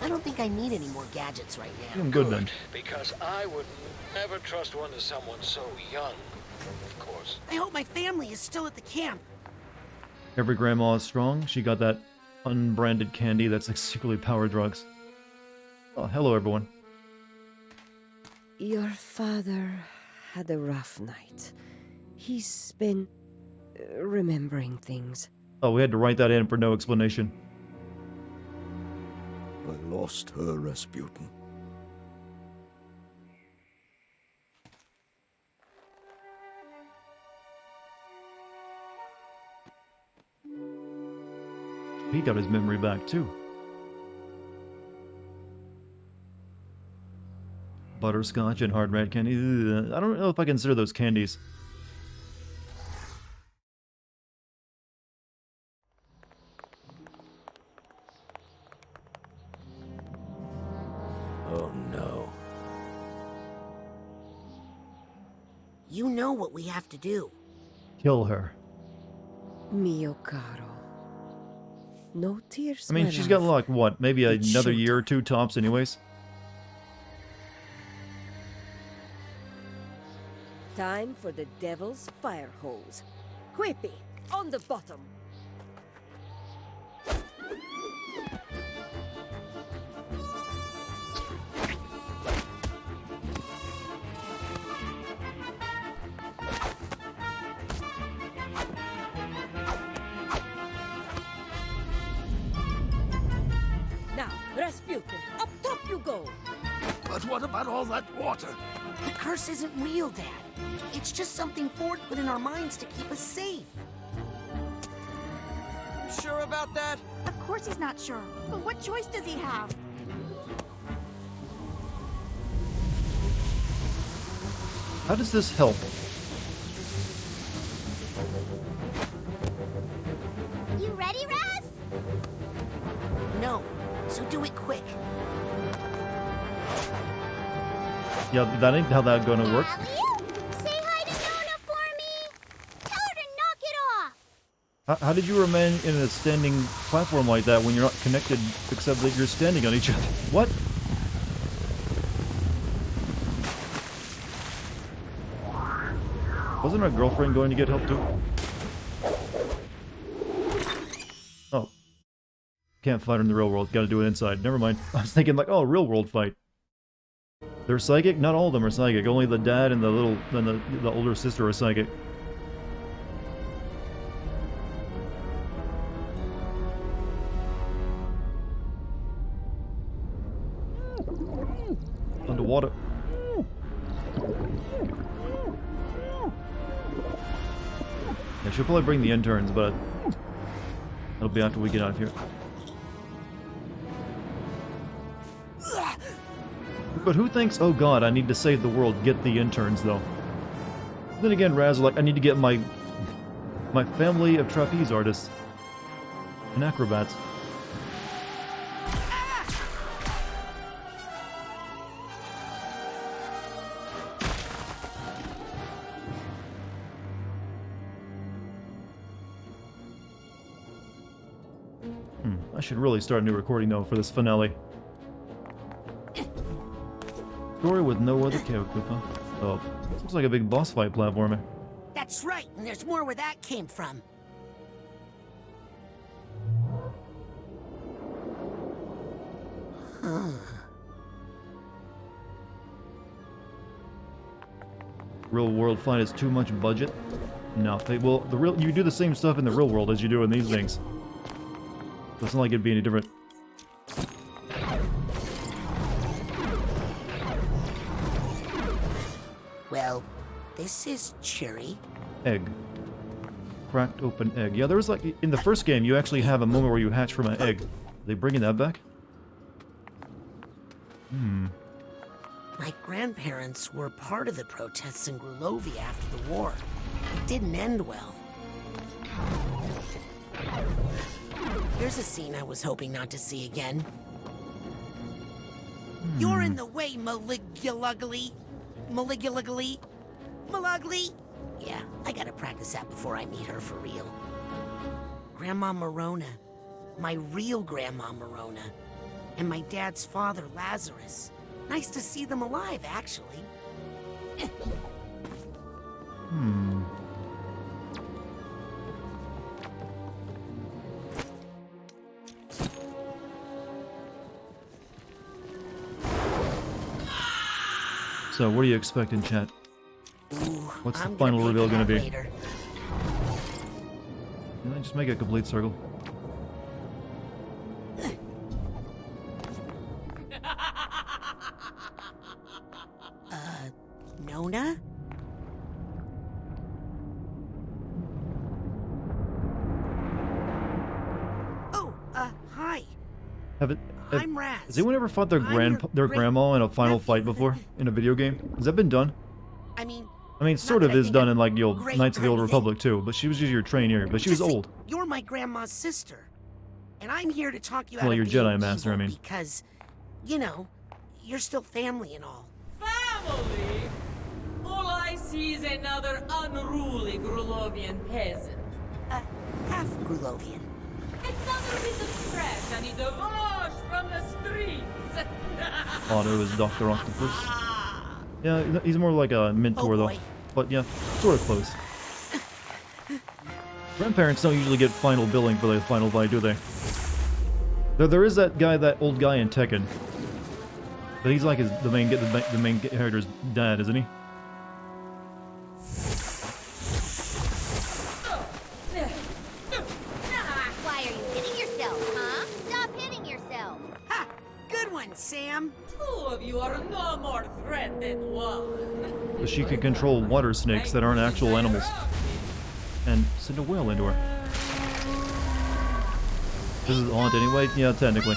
I don't think I need any more gadgets right now. I'm good then. Because I would never trust one to someone so young, of course. I hope my family is still at the camp. Every grandma is strong. She got that unbranded candy that's like secretly power drugs. Oh, hello everyone. Your father had a rough night. He's been remembering things. Oh, we had to write that in for no explanation. I lost her, Rasputin. He got his memory back too. Butterscotch and hard red candy. Ugh, I don't know if I consider those candies. Oh no. You know what we have to do. Kill her. Mio caro. No tears. I mean, she's got like, what, maybe another year or two tops anyways? Time for the devil's fire hose. Quippy, on the bottom. Now, Rasputin, up top you go. But what about all that water? The curse isn't real, Dad. It's just something Ford put in our minds to keep us safe. Sure about that? Of course he's not sure. But what choice does he have? How does this help? You ready, Raz? No, so do it quick. Yeah, that ain't how that's gonna work. Say hi to Nona for me. Tell her to knock it off. How did you remain in a standing platform like that when you're not connected, except that you're standing on each other? What? Wasn't our girlfriend going to get help too? Oh. Can't fight her in the real world. Gotta do it inside. Never mind. I was thinking like, oh, real world fight. They're psychic? Not all of them are psychic. Only the dad and the older sister are psychic. water. Yeah, she'll probably bring the interns, but that'll be after we get out of here. But who thinks, oh god, I need to save the world, get the interns, though? Then again, Raz, like, I need to get my family of trapeze artists and acrobats. I should really start a new recording, though, for this finale. Story with no other character, huh? Oh, this looks like a big boss fight platformer. That's right, and there's more where that came from. Real world fight is too much budget? No, well, you do the same stuff in the real world as you do in these things. It's not like it'd be any different. Well, this is Cherry. Egg. Cracked open egg. Yeah, there was like, in the first game, you actually have a moment where you hatch from an egg. Are they bringing that back? My grandparents were part of the protests in Grulovia after the war. It didn't end well. Here's a scene I was hoping not to see again. You're in the way, Maligulugly. Maligulugly. Malugly. Yeah, I gotta practice that before I meet her for real. Grandma Morona. My real Grandma Morona. And my dad's father, Lazarus. Nice to see them alive, actually. So, what are you expecting, chat? Ooh, What's the I'm final gonna reveal gonna be? later. Can I just make a complete circle? Nona? Oh, hi. I'm Raz. Has anyone ever fought their grandma in a final fight before in a video game? Has that been done? I mean, sort of is done in like the old Knights of the Old Republic too, but she was just your trainer, but she was old. You're my grandma's sister, and I'm here to talk you out Well, of your being Jedi Master, evil I mean. because, you know, you're still family and all. Family? All I see is another unruly Grulovian peasant. Half Grulovian. Another piece of trash I need to wash from the streets. Otto is Dr. Octopus. Yeah, he's more like a mentor though. But yeah, sort of close. Grandparents don't usually get final billing for the final fight, do they? There is that guy, that old guy in Tekken. But he's like the main character's dad, isn't he? Why are you hitting yourself, huh? Stop hitting yourself. Ha! Good one, Sam. Two of you are no more threat than one. But she can control water snakes that aren't actual animals. And send a whale into her. This is Aunt anyway? Yeah, technically.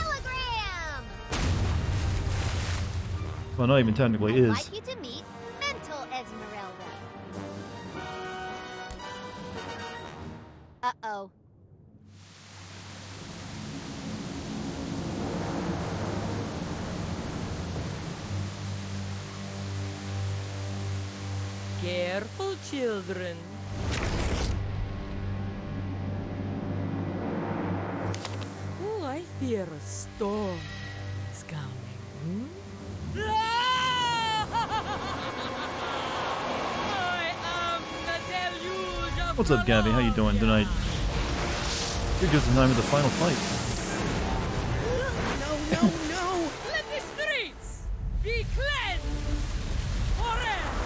Well, not even technically, I'd is. like you to meet Mental Esmeralda. Uh-oh. Careful, children. Oh, I fear a storm is coming. What's up, Gabby? How you doing tonight? You're just in time for the final fight. No! Let the streets be cleansed forever.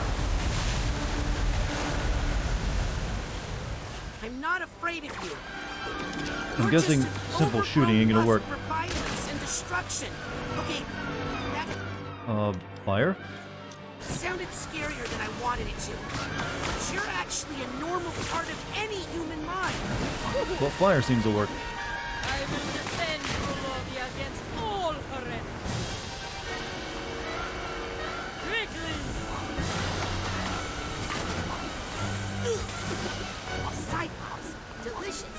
I'm not afraid of you. I'm guessing simple shooting ain't gonna work. For violence and destruction. Okay, Fire? Sounded scarier than I wanted it to. But you're actually a normal part of any human mind. Well, fire seems to work. I will defend Grulovia against all her enemies. Quickly! Cyclops. Delicious.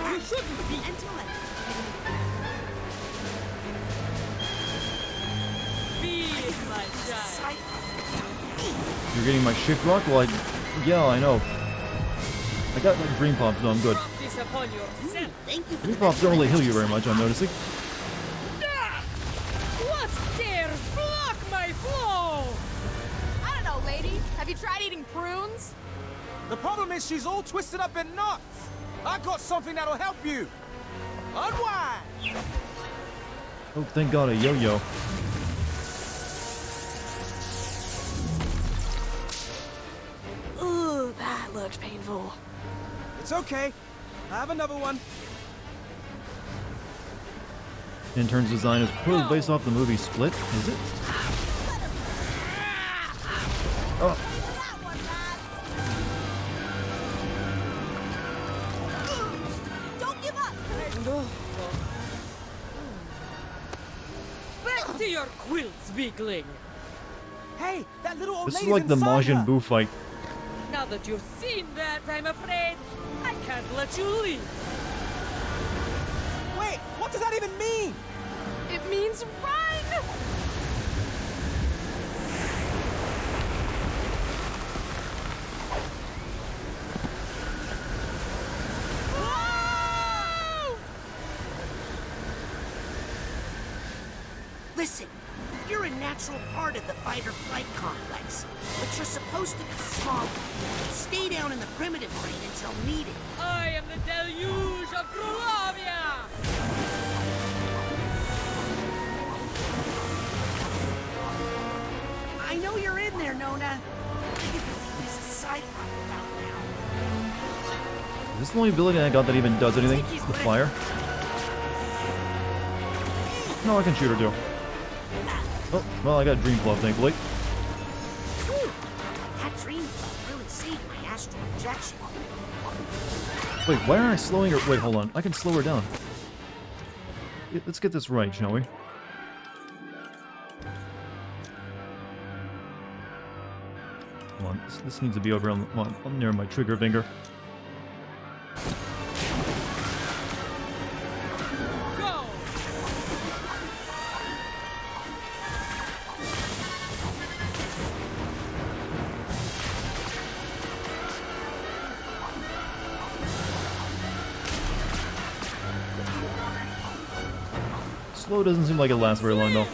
You shouldn't be. Intellect. Feed my child. You're getting my shift rock? Well, yeah, I know. I got like dream pops, so I'm good. Drop this upon yourself. Thank you for Dream pops don't really heal you very much, I'm noticing. What dares block my flow? I don't know, lady. Have you tried eating prunes? The problem is she's all twisted up in knots. I got something that'll help you. Unwind. Oh, thank God, a yo-yo. Ooh, that looked painful. It's okay. I have another one. Intern's design is probably based off the movie Split, is it? Oh. Don't give up! Back to your quilts, weakling. Hey, that little old This is lady's like the inside Majin her. Buu fight. Now that you've seen that, I'm afraid I can't let you leave. Wait, what does that even mean? It means run! Listen, you're a natural part of the fight-or-flight complex, but you're supposed to be smaller. Stay down in the primitive brain until needed. I am the deluge of Grulovia! I know you're in there, Nona. This is Cyclops about now. Is this the only ability I got that even does anything? The fire? No, I can shoot her too. Oh, well, I got Dream Club, thankfully. That dream club really saved my astral projection. Wait, why aren't I slowing her? Wait, hold on. I can slow her down. Let's get this right, shall we? Come on, this needs to be over on I'm near my trigger finger. Slow doesn't seem like it lasts very long, though.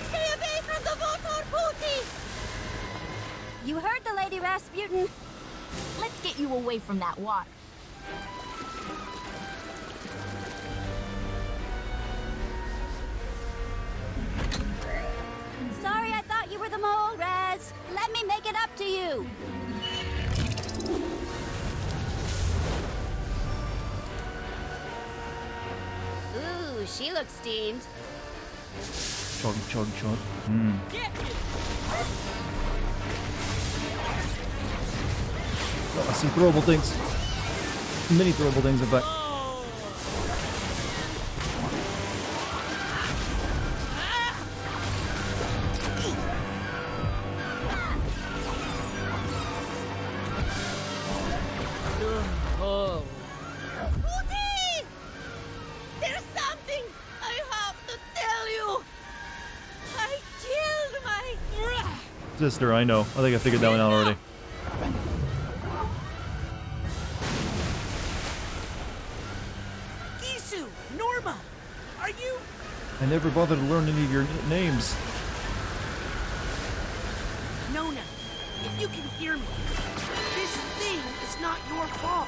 Stay away from the water, Booty! You heard the lady, Rasputin. Let's get you away from that water. Sorry, I thought you were the mole, Raz. Let me make it up to you. Ooh, she looks steamed. Chug, chug, chug. Oh, I see throwable things. Many throwable things, in fact. Oh. Booty! There's something I have to tell you. I killed my... Sister, I know. I think I figured that one out already. Gisu! Norma! Are you... I never bothered to learn any of your names. Nona, if you can hear me, this thing is not your fault.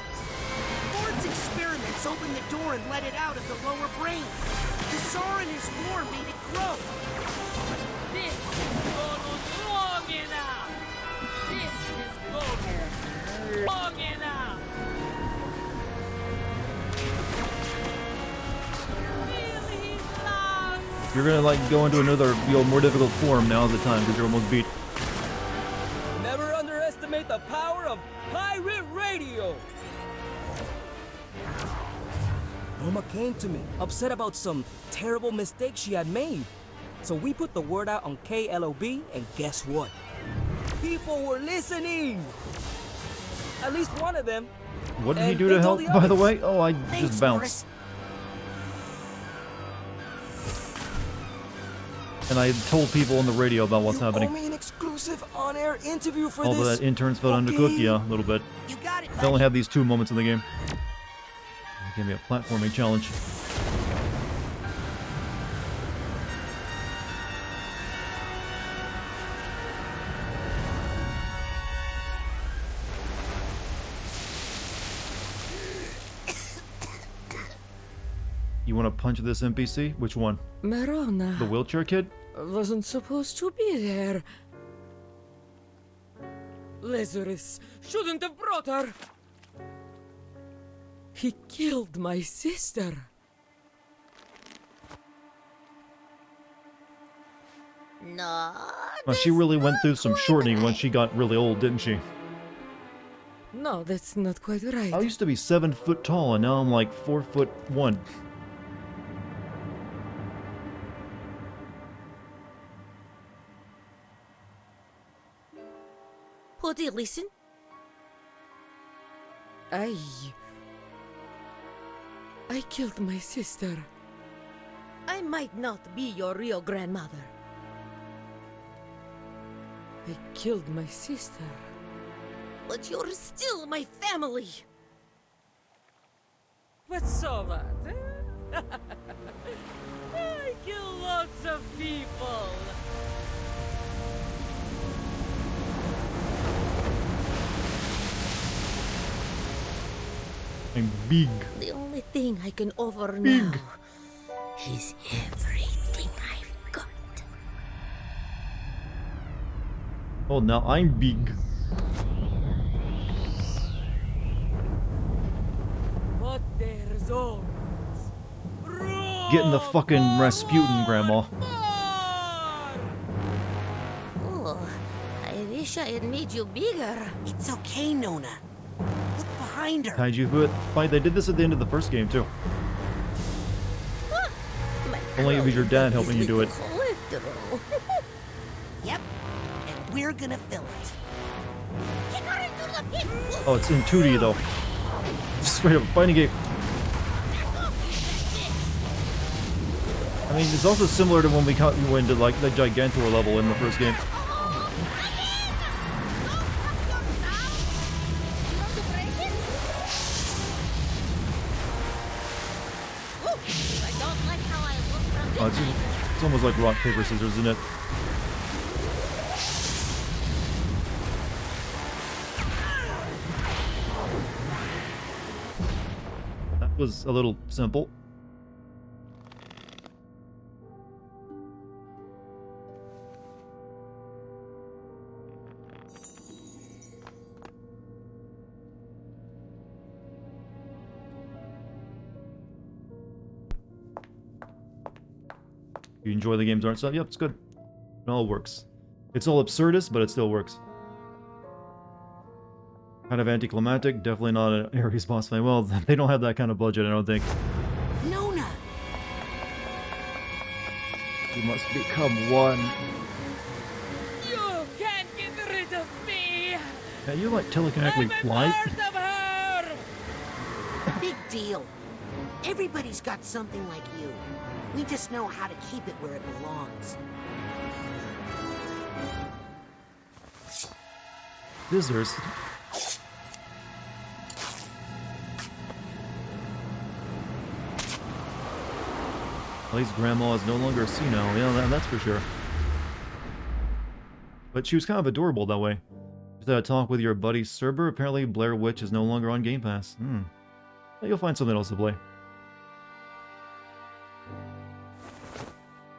Ford's experiments opened the door and let it out of the lower brain. The Tsar and his war made it grow. This is almost long enough. This is gold You're gonna like go into another, more difficult form. Now's the time because you're almost beat. Never underestimate the power of pirate radio. Norma came to me, upset about some terrible mistake she had made. So we put the word out on KLOB, and guess what? People were listening. At least one of them. What did he do to help, by the way? Oh, I just bounced. And I told people on the radio about what's happening. Owe me an exclusive on-air interview for Although this. that interns felt undercooked, yeah, a little bit. You got it, They only have these 2 moments in the game. Give me a platforming challenge. You want to punch this NPC? Which one? Marona. The wheelchair kid? Wasn't supposed to be there. Lazarus shouldn't have brought her. He killed my sister. No. Well, she really went through some shortening when she got really old, didn't she? No, that's not quite right. I used to be 7 foot tall, and now I'm like 4'1". Pody, listen. I killed my sister. I might not be your real grandmother. I killed my sister. But you're still my family. What's so bad? Eh? I kill lots of people. I'm big. The only thing I can offer Big. now is everything I've got. Oh, now I'm big. But there's always Getting the fucking Rasputin, Grandma. Oh, I wish I had made you bigger. It's okay, Nona. Look behind her. Kaiju fight. They did this at the end of the first game, too. Only it was your dad helping you do it. Cholesterol. Yep, and we're gonna fill it. Kick her into the pit. Oh, it's in 2D, though. Straight up fighting game. I mean, it's also similar to when we went to like the Gigantor level in the first game. Oh, it's almost like rock, paper, scissors, isn't it? That was a little simple. You enjoy the game's art stuff? Yep, it's good. It all works. It's all absurdist, but it still works. Kind of anticlimactic, definitely not an Ares boss fight. Well, they don't have that kind of budget, I don't think. Nona! You must become one. You can't get rid of me. Can you like telekinetically fly? Big deal. Everybody's got something like you. We just know how to keep it where it belongs. Scissors. At least Grandma is no longer senile. Yeah, that's for sure. But she was kind of adorable that way. Just had a talk with your buddy Cerber. Apparently Blair Witch is no longer on Game Pass. You'll find something else to play.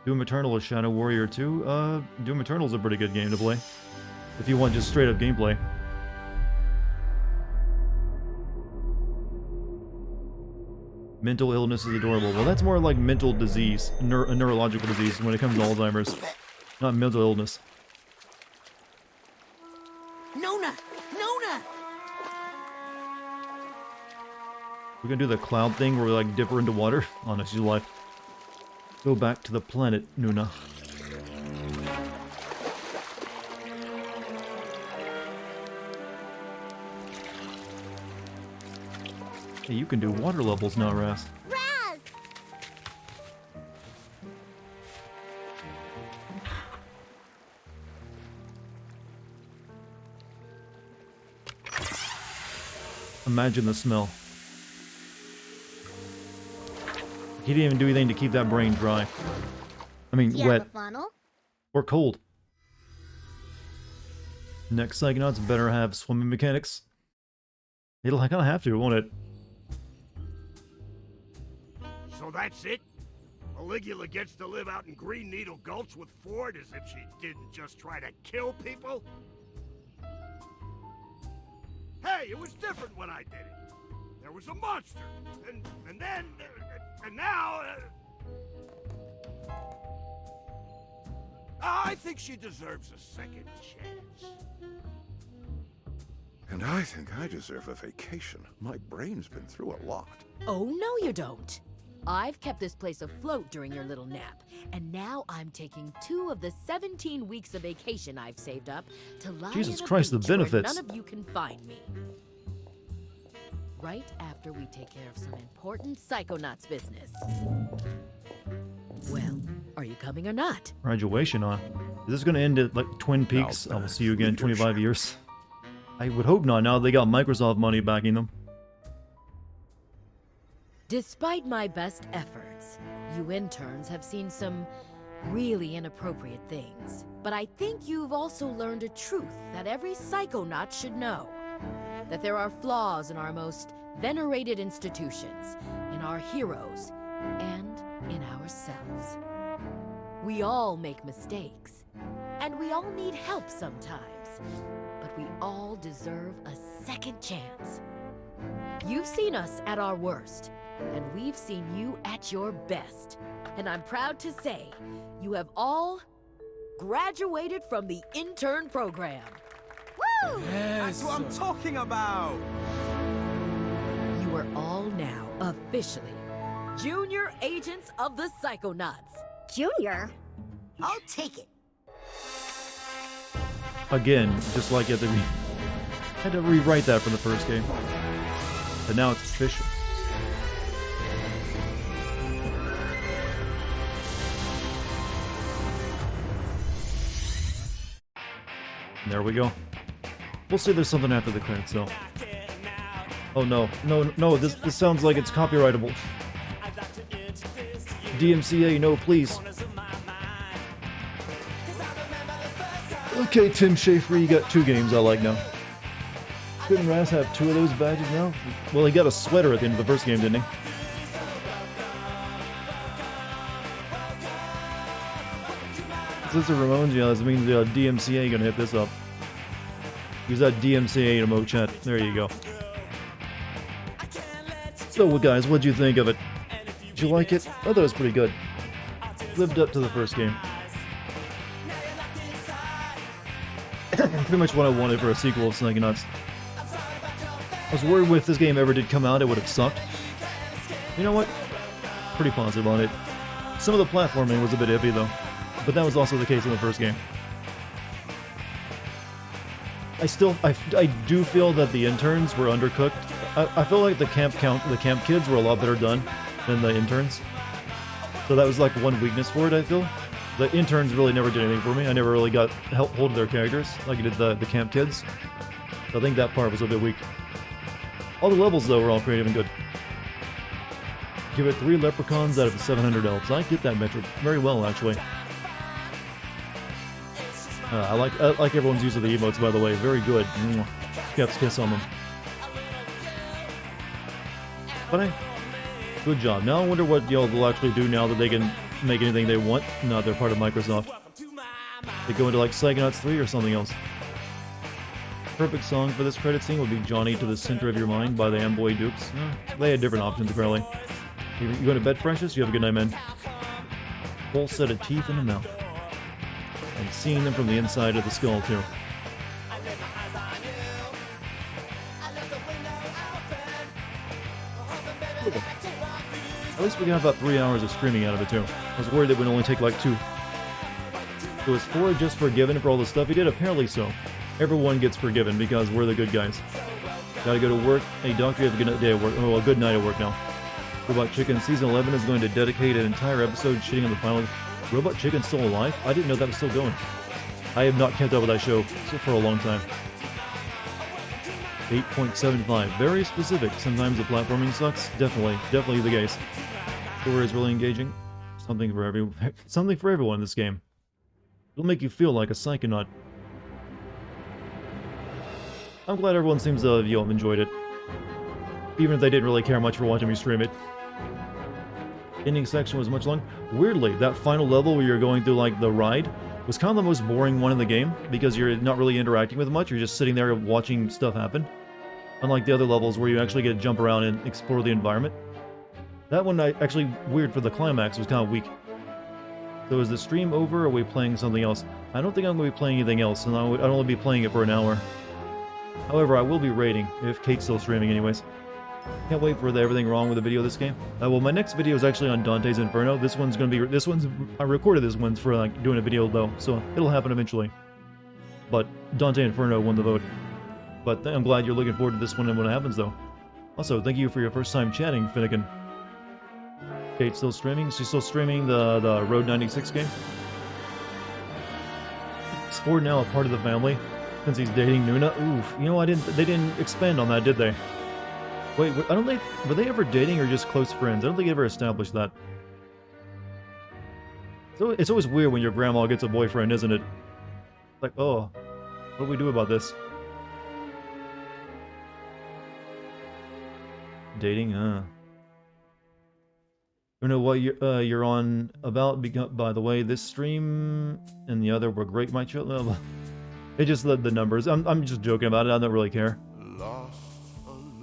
Doom Eternal or Shadow Warrior 2? Doom Eternal is a pretty good game to play. If you want just straight up gameplay. Mental illness is adorable. Well, that's more like mental disease, a neurological disease when it comes to Alzheimer's, not mental illness. Nona! Nona! We're gonna do the cloud thing where we like dip her into water. Honest, your life. Go back to the planet, Nuna. Hey, you can do water levels now, Raz. Raz! Imagine the smell. He didn't even do anything to keep that brain dry. I mean, Do you wet. have a funnel? Or cold. Next Psychonauts better have swimming mechanics. It'll kind of have to, won't it? So that's it? Maligula gets to live out in Green Needle Gulch with Ford as if she didn't just try to kill people? Hey, it was different when I did it. There was a monster, and then, and now... I think she deserves a second chance. And I think I deserve a vacation. My brain's been through a lot. Oh, no you don't. I've kept this place afloat during your little nap, and now I'm taking 2 of the 17 weeks of vacation I've saved up to lie Jesus at a Christ, the beach where benefits. none of you can find me. Right after we take care of some important Psychonauts business. Well, are you coming or not? Graduation, huh? Is this gonna end at like Twin Peaks? I will see you again in 25 years. I would hope not, now they got Microsoft money backing them. Despite my best efforts, you interns have seen some really inappropriate things. But I think you've also learned a truth that every Psychonaut should know. That there are flaws in our most venerated institutions, in our heroes, and in ourselves. We all make mistakes, and we all need help sometimes, but we all deserve a second chance. You've seen us at our worst, and we've seen you at your best. And I'm proud to say, you have all graduated from the intern program. Woo! That's what I'm talking about! You are all now officially Junior Agents of the Psychonauts. Junior? I'll take it. Again, just like at the had to rewrite that from the first game. But now it's official. There we go. We'll see there's something after the credits though. Oh no, no, this sounds like it's copyrightable. DMCA, no, please. Okay, Tim Schafer, you got 2 games I like now. Couldn't Raz have 2 of those badges now? Well, he got a sweater at the end of the first game, didn't he? Since the Ramones, yeah, this means DMCA gonna hit this up. Use that DMCA emote chat. There you go. So, guys, what'd you think of it? Did you like it? I thought it was pretty good. Lived up to the first game. Pretty much what I wanted for a sequel of Psychonauts. I was worried if this game ever did come out, it would have sucked. You know what? Pretty positive on it. Some of the platforming was a bit iffy, though. But that was also the case in the first game. I do feel that the interns were undercooked. I feel like the camp kids were a lot better done than the interns. So that was like one weakness for it, I feel. The interns really never did anything for me. I never really got hold of their characters like I did the camp kids. So I think that part was a bit weak. All the levels, though, were all creative and good. Give it 3 leprechauns out of 700 elves. I get that metric very well, actually. I like everyone's use of the emotes, by the way. Very good. Chef's kiss on them. But hey, good job. Now I wonder what y'all will actually do now that they can make anything they want. No, they're part of Microsoft. They go into like Psychonauts 3 or something else. Perfect song for this credit scene would be Johnny to the Center of Your Mind by the Amboy Dukes. They had different options, apparently. You going to bed, Precious? You have a good night, man. Full set of teeth in the mouth. And seeing them from the inside of the skull, too. At least we got about 3 hours of streaming out of it, too. I was worried it would only take like 2. So is 4 just forgiven for all the stuff he did? Apparently so. Everyone gets forgiven because we're the good guys. Gotta go to work. Hey, Doctor, you have a good day at work. Oh, a good night at work now. Robot Chicken Season 11 is going to dedicate an entire episode shitting on the final... Robot Chicken's still alive? I didn't know that was still going. I have not kept up with that show for a long time. 8.75. Very specific. Sometimes the platforming sucks. Definitely the case. Story is really engaging. Something for everyone in this game. It'll make you feel like a Psychonaut. I'm glad everyone seems to have enjoyed it. Even if they didn't really care much for watching me stream it. Ending section was much long. Weirdly, that final level where you're going through like the ride was kind of the most boring one in the game because you're not really interacting with much, you're just sitting there watching stuff happen. Unlike the other levels where you actually get to jump around and explore the environment. That one, actually, weird for the climax, was kind of weak. So is the stream over, or are we playing something else? I don't think I'm going to be playing anything else, and I'd only be playing it for an hour. However, I will be raiding, if Kate's still streaming anyways. Can't wait for everything wrong with the video of this game. Well, my next video is actually on Dante's Inferno. I recorded this one's for like doing a video though, so it'll happen eventually. But Dante Inferno won the vote. But I'm glad you're looking forward to this one and when it happens though. Also, thank you for your first time chatting, Finnegan. Kate's still streaming? She's still streaming the Road 96 game? Is Ford now a part of the family? Since he's dating Nuna? Oof, you know, they didn't expand on that, did they? Wait, were they ever dating or just close friends? I don't think they ever established that. So it's always weird when your grandma gets a boyfriend, isn't it? Like, oh, what do we do about this? Dating, I don't know what you're on about. By the way, this stream and the other were great. My children, it just the numbers. I'm just joking about it. I don't really care.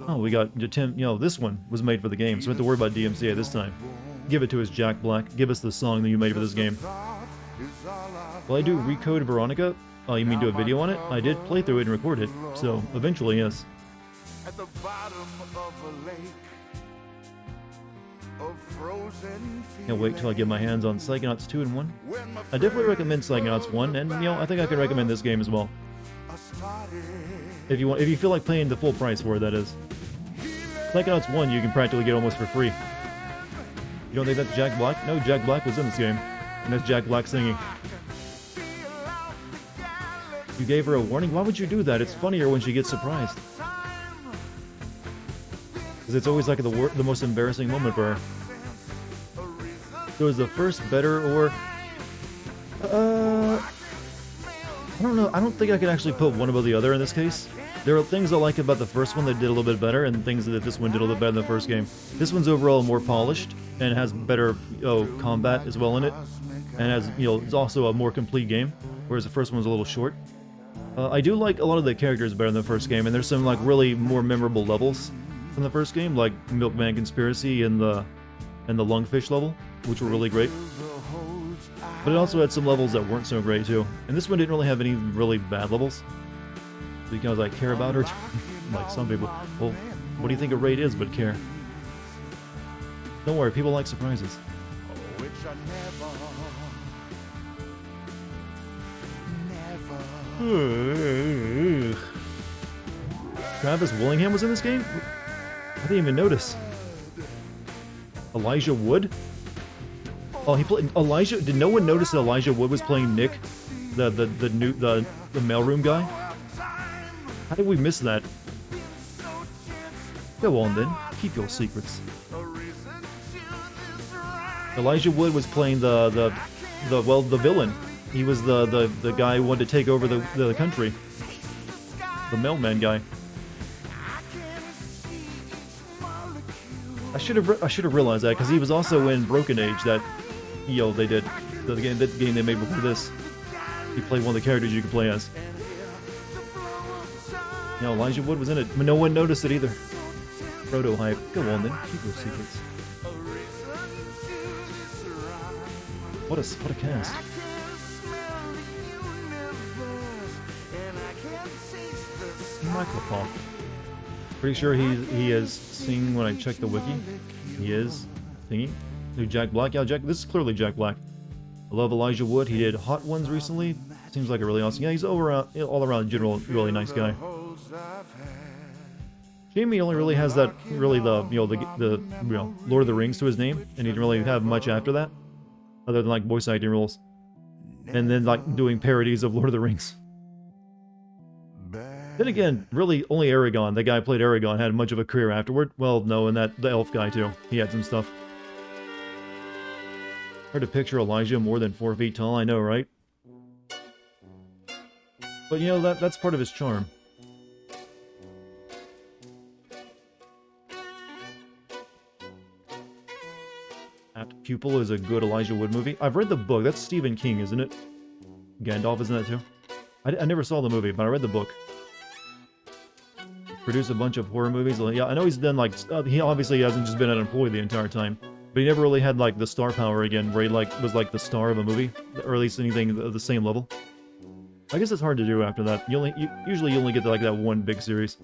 Oh, we got Tim. You know, this one was made for the game, so we don't have to worry about DMCA this time. Give it to us, Jack Black. Give us the song that you made for this game. Will I do Recode Veronica? Oh, you mean do a video on it? I did play through it and record it, so eventually, yes. At the bottom of a lake of frozen. Can't wait till I get my hands on Psychonauts 2 and 1. I definitely recommend Psychonauts 1, and you know, I think I can recommend this game as well. If you feel like paying the full price for it, that is. Psychonauts 1 you can practically get almost for free. You don't think that's Jack Black? No, Jack Black was in this game. And that's Jack Black singing. You gave her a warning? Why would you do that? It's funnier when she gets surprised. Because it's always like the most embarrassing moment for her. So is the first better or... I don't know. I don't think I could actually put one above the other in this case. There are things I like about the first one that did a little bit better, and things that this one did a little bit better than the first game. This one's overall more polished, and has better combat as well in it. And has, it's also a more complete game, whereas the first one was a little short. I do like a lot of the characters better than the first game, and there's some like really more memorable levels from the first game, like Milkman Conspiracy and the Lungfish level, which were really great. But it also had some levels that weren't so great too. And this one didn't really have any really bad levels. Because I care about her. Like some people. Well, what do you think a raid is but care? Don't worry, people like surprises. Travis Willingham was in this game? I didn't even notice. Elijah Wood? Oh, he played Elijah. Did no one notice that Elijah Wood was playing Nick, the mailroom guy? How did we miss that? Go on then, keep your secrets. Elijah Wood was playing the villain. He was the guy who wanted to take over the country. The mailman guy. I should have realized that because he was also in Broken Age that they did the game they made before this. He played one of the characters you could play as. Elijah Wood was in it, but no one noticed it either. Proto hype. Go on then, keep your secrets. What a cast. Microphone. Pretty sure he is singing when I check the wiki. He is singing. Who, Jack Black? Yeah, This is clearly Jack Black. I love Elijah Wood. He did Hot Ones recently. Seems like a really awesome. Yeah, he's all around general really nice guy. Jamie only really has that the Lord of the Rings to his name, and he didn't really have much after that, other than like voice acting roles, and then like doing parodies of Lord of the Rings. Then again, really only Aragorn, the guy who played Aragorn, had much of a career afterward. Well, no, and the elf guy too. He had some stuff. Hard to picture Elijah more than 4 feet tall. I know, right? But you know that's part of his charm. Apt Pupil is a good Elijah Wood movie. I've read the book. That's Stephen King, isn't it? Gandalf, isn't that too? I never saw the movie, but I read the book. Produced a bunch of horror movies. Yeah, I know he's done like he obviously hasn't just been unemployed the entire time, but he never really had like the star power again, where he was like the star of a movie, or at least anything of the same level. I guess it's hard to do after that. Usually you only get to like that one big series.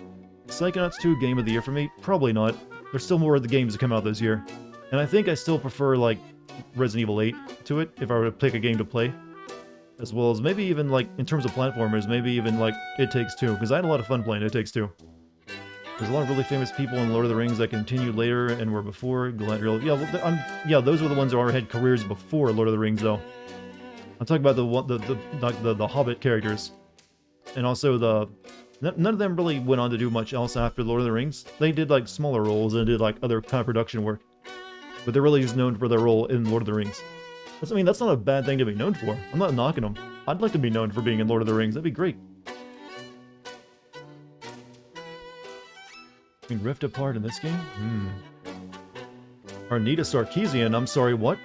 Psychonauts 2 Game of the Year for me? Probably not. There's still more of the games to come out this year. And I think I still prefer, like, Resident Evil 8 to it, if I were to pick a game to play. As well as maybe even, like, in terms of platformers, maybe even, like, It Takes Two. Because I had a lot of fun playing It Takes Two. There's a lot of really famous people in Lord of the Rings that continued later and were before Galadriel. Yeah, those were the ones who already had careers before Lord of the Rings, though. I'm talking about the Hobbit characters. And also none of them really went on to do much else after Lord of the Rings. They did, like, smaller roles and did, like, other kind of production work. But they're really just known for their role in Lord of the Rings. I mean, that's not a bad thing to be known for. I'm not knocking them. I'd like to be known for being in Lord of the Rings. That'd be great. Being ripped apart in this game? Arnita Sarkeesian, I'm sorry, what?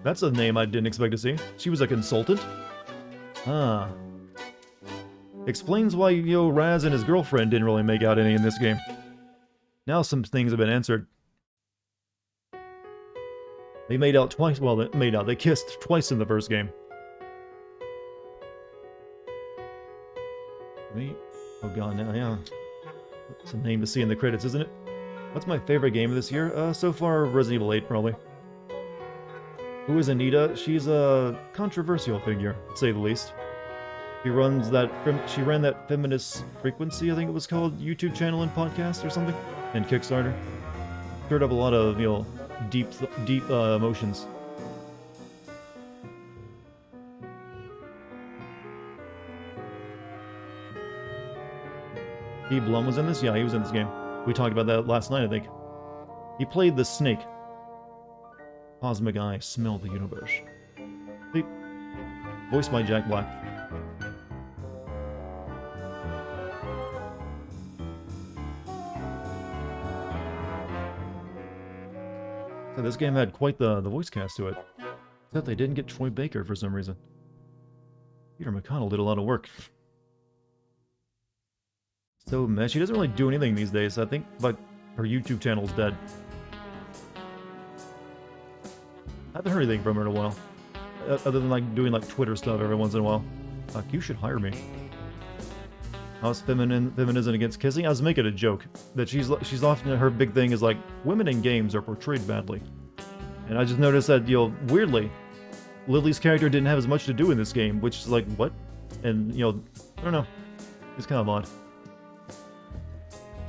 That's a name I didn't expect to see. She was a consultant? Ah. Explains why, Raz and his girlfriend didn't really make out any in this game. Now some things have been answered. They made out twice. Well, they kissed twice in the first game. Oh god, now, yeah. It's a name to see in the credits, isn't it? What's my favorite game of this year? So far, Resident Evil 8, probably. Who is Anita? She's a controversial figure, to say the least. She ran that Feminist Frequency, I think it was called, YouTube channel and podcast or something, and Kickstarter. Stirred up a lot of, deep emotions. Steve Blum was in this? Yeah, he was in this game. We talked about that last night, I think. He played the snake. Cosmic Eye, smell the universe. Voiced by Jack Black. So this game had quite the voice cast to it. Except they didn't get Troy Baker for some reason. Peter McConnell did a lot of work. So, man, she doesn't really do anything these days. I think, like, her YouTube channel's dead. I haven't heard anything from her in a while. Other than, like, doing, like, Twitter stuff every once in a while. Like, you should hire me. How's feminism against kissing? I was making a joke. That she's often, her big thing is, like, women in games are portrayed badly. And I just noticed that, weirdly, Lily's character didn't have as much to do in this game, which is like, what? And, I don't know. It's kind of odd.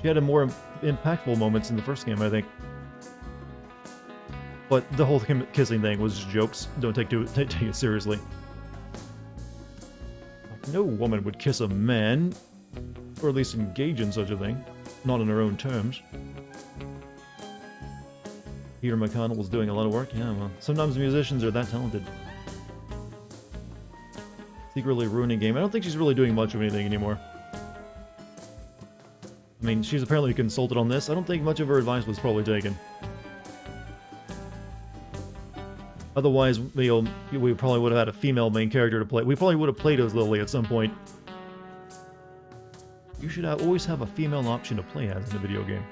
She had a more impactful moments in the first game, I think. But the whole kissing thing was just jokes. Don't take it seriously. No woman would kiss a man, or at least engage in such a thing. Not on her own terms. Peter McConnell was doing a lot of work. Yeah, well, sometimes musicians are that talented. Secretly ruining game. I don't think she's really doing much of anything anymore. I mean, she's apparently consulted on this. I don't think much of her advice was probably taken. Otherwise, we probably would have had a female main character to play. We probably would have played as Lily at some point. You should always have a female option to play as in a video game.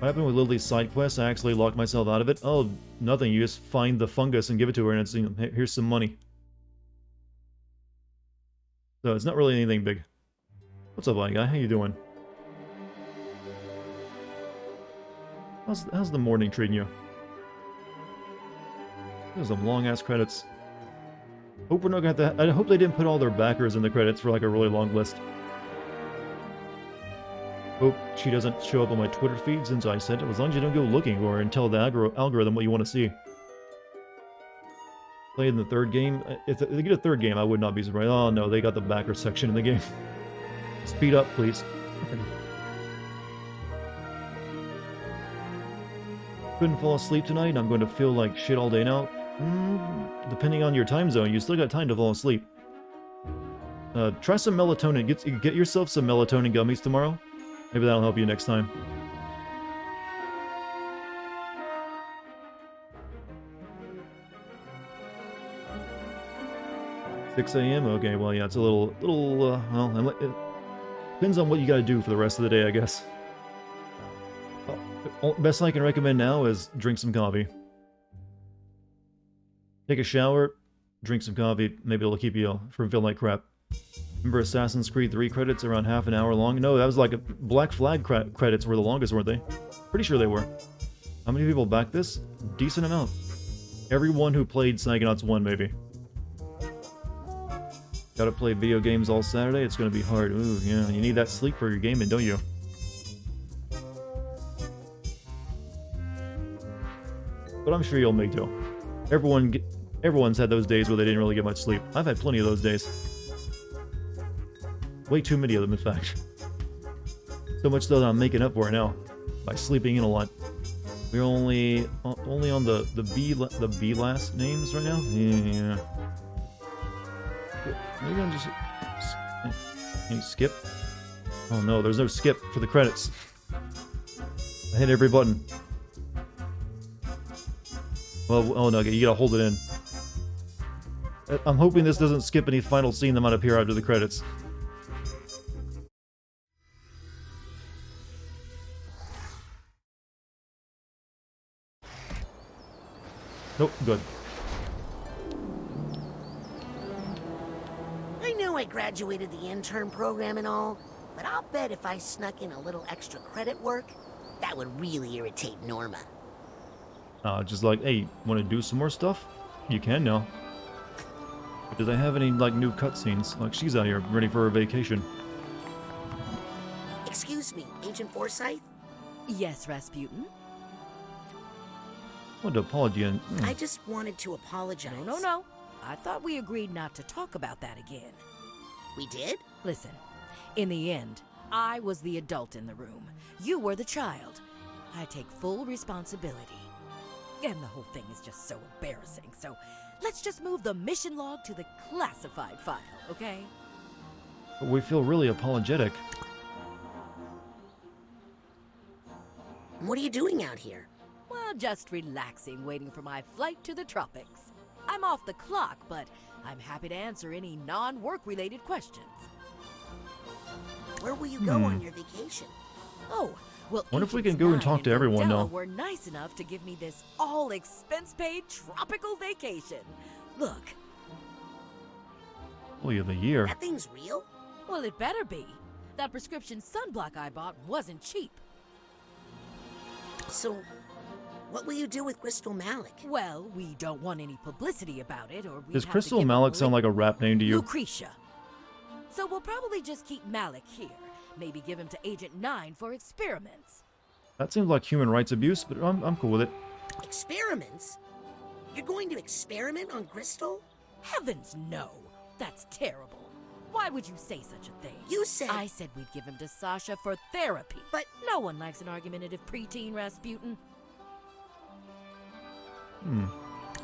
What happened with Lily's side quest? I actually locked myself out of it. Oh, nothing. You just find the fungus and give it to her, and it's, you know, here's some money. So it's not really anything big. What's up, blind guy? How you doing? How's the morning treating you? There's some long ass credits. Hope we're not gonna have to. I hope they didn't put all their backers in the credits for like a really long list. Hope she doesn't show up on my Twitter feed since I sent it. As long as you don't go looking for her and tell the algorithm what you want to see. Play in the third game. If they get a third game, I would not be surprised. Oh no, they got the backer section in the game. Speed up, please. Couldn't fall asleep tonight. I'm going to feel like shit all day now. Depending on your time zone, you still got time to fall asleep. Try some melatonin. Get yourself some melatonin gummies tomorrow. Maybe that'll help you next time. $6 a.m. Okay, well, yeah, it's a little, well, it depends on what you gotta do for the rest of the day, I guess. Best I can recommend now is drink some coffee. Take a shower, drink some coffee. Maybe it'll keep you from feeling like crap. Remember Assassin's Creed 3 credits around half an hour long? No, that was like Black Flag credits were the longest, weren't they? Pretty sure they were. How many people backed this? Decent amount. Everyone who played Psychonauts 1, maybe. Gotta play video games all Saturday? It's gonna be hard. Ooh, yeah, you need that sleep for your gaming, don't you? But I'm sure you'll make do. Everyone's had those days where they didn't really get much sleep. I've had plenty of those days. Way too many of them, in fact. So much so that I'm making up for it now by sleeping in a lot. We're only on the B last names right now. Yeah. Maybe I'm just. Can you skip? Oh no, there's no skip for the credits. I hit every button. Well, oh no, you gotta hold it in. I'm hoping this doesn't skip any final scene that might appear after the credits. Nope, good. I know I graduated the intern program and all, but I'll bet if I snuck in a little extra credit work, that would really irritate Norma. Just like, hey, want to do some more stuff? You can now. But do they have any, like, new cutscenes? Like, she's out here, ready for her vacation. Excuse me, Agent Forsyth? Yes, Rasputin? What apology? I just wanted to apologize. No. I thought we agreed not to talk about that again. We did? Listen, in the end, I was the adult in the room. You were the child. I take full responsibility. And the whole thing is just so embarrassing, so let's just move the mission log to the classified file, okay? We feel really apologetic. What are you doing out here? Well, just relaxing, waiting for my flight to the tropics. I'm off the clock, but I'm happy to answer any non-work-related questions. Where will you go on your vacation? Oh, well, wonder if we can go and talk to everyone now. Were nice enough to give me this all-expense-paid tropical vacation. Look. Boy of the year. That thing's real? Well, it better be. That prescription sunblock I bought wasn't cheap. So, what will you do with Crystal Malik? Well, we don't want any publicity about it, or we Does Crystal Malik sound like a rap name to you? Lucretia. So we'll probably just keep Malik here. Maybe give him to Agent 9 for experiments. That seems like human rights abuse, but I'm cool with it. Experiments? You're going to experiment on Crystal? Heavens no! That's terrible. Why would you say such a thing? You said... I said we'd give him to Sasha for therapy. But... No one likes an argumentative preteen, Rasputin.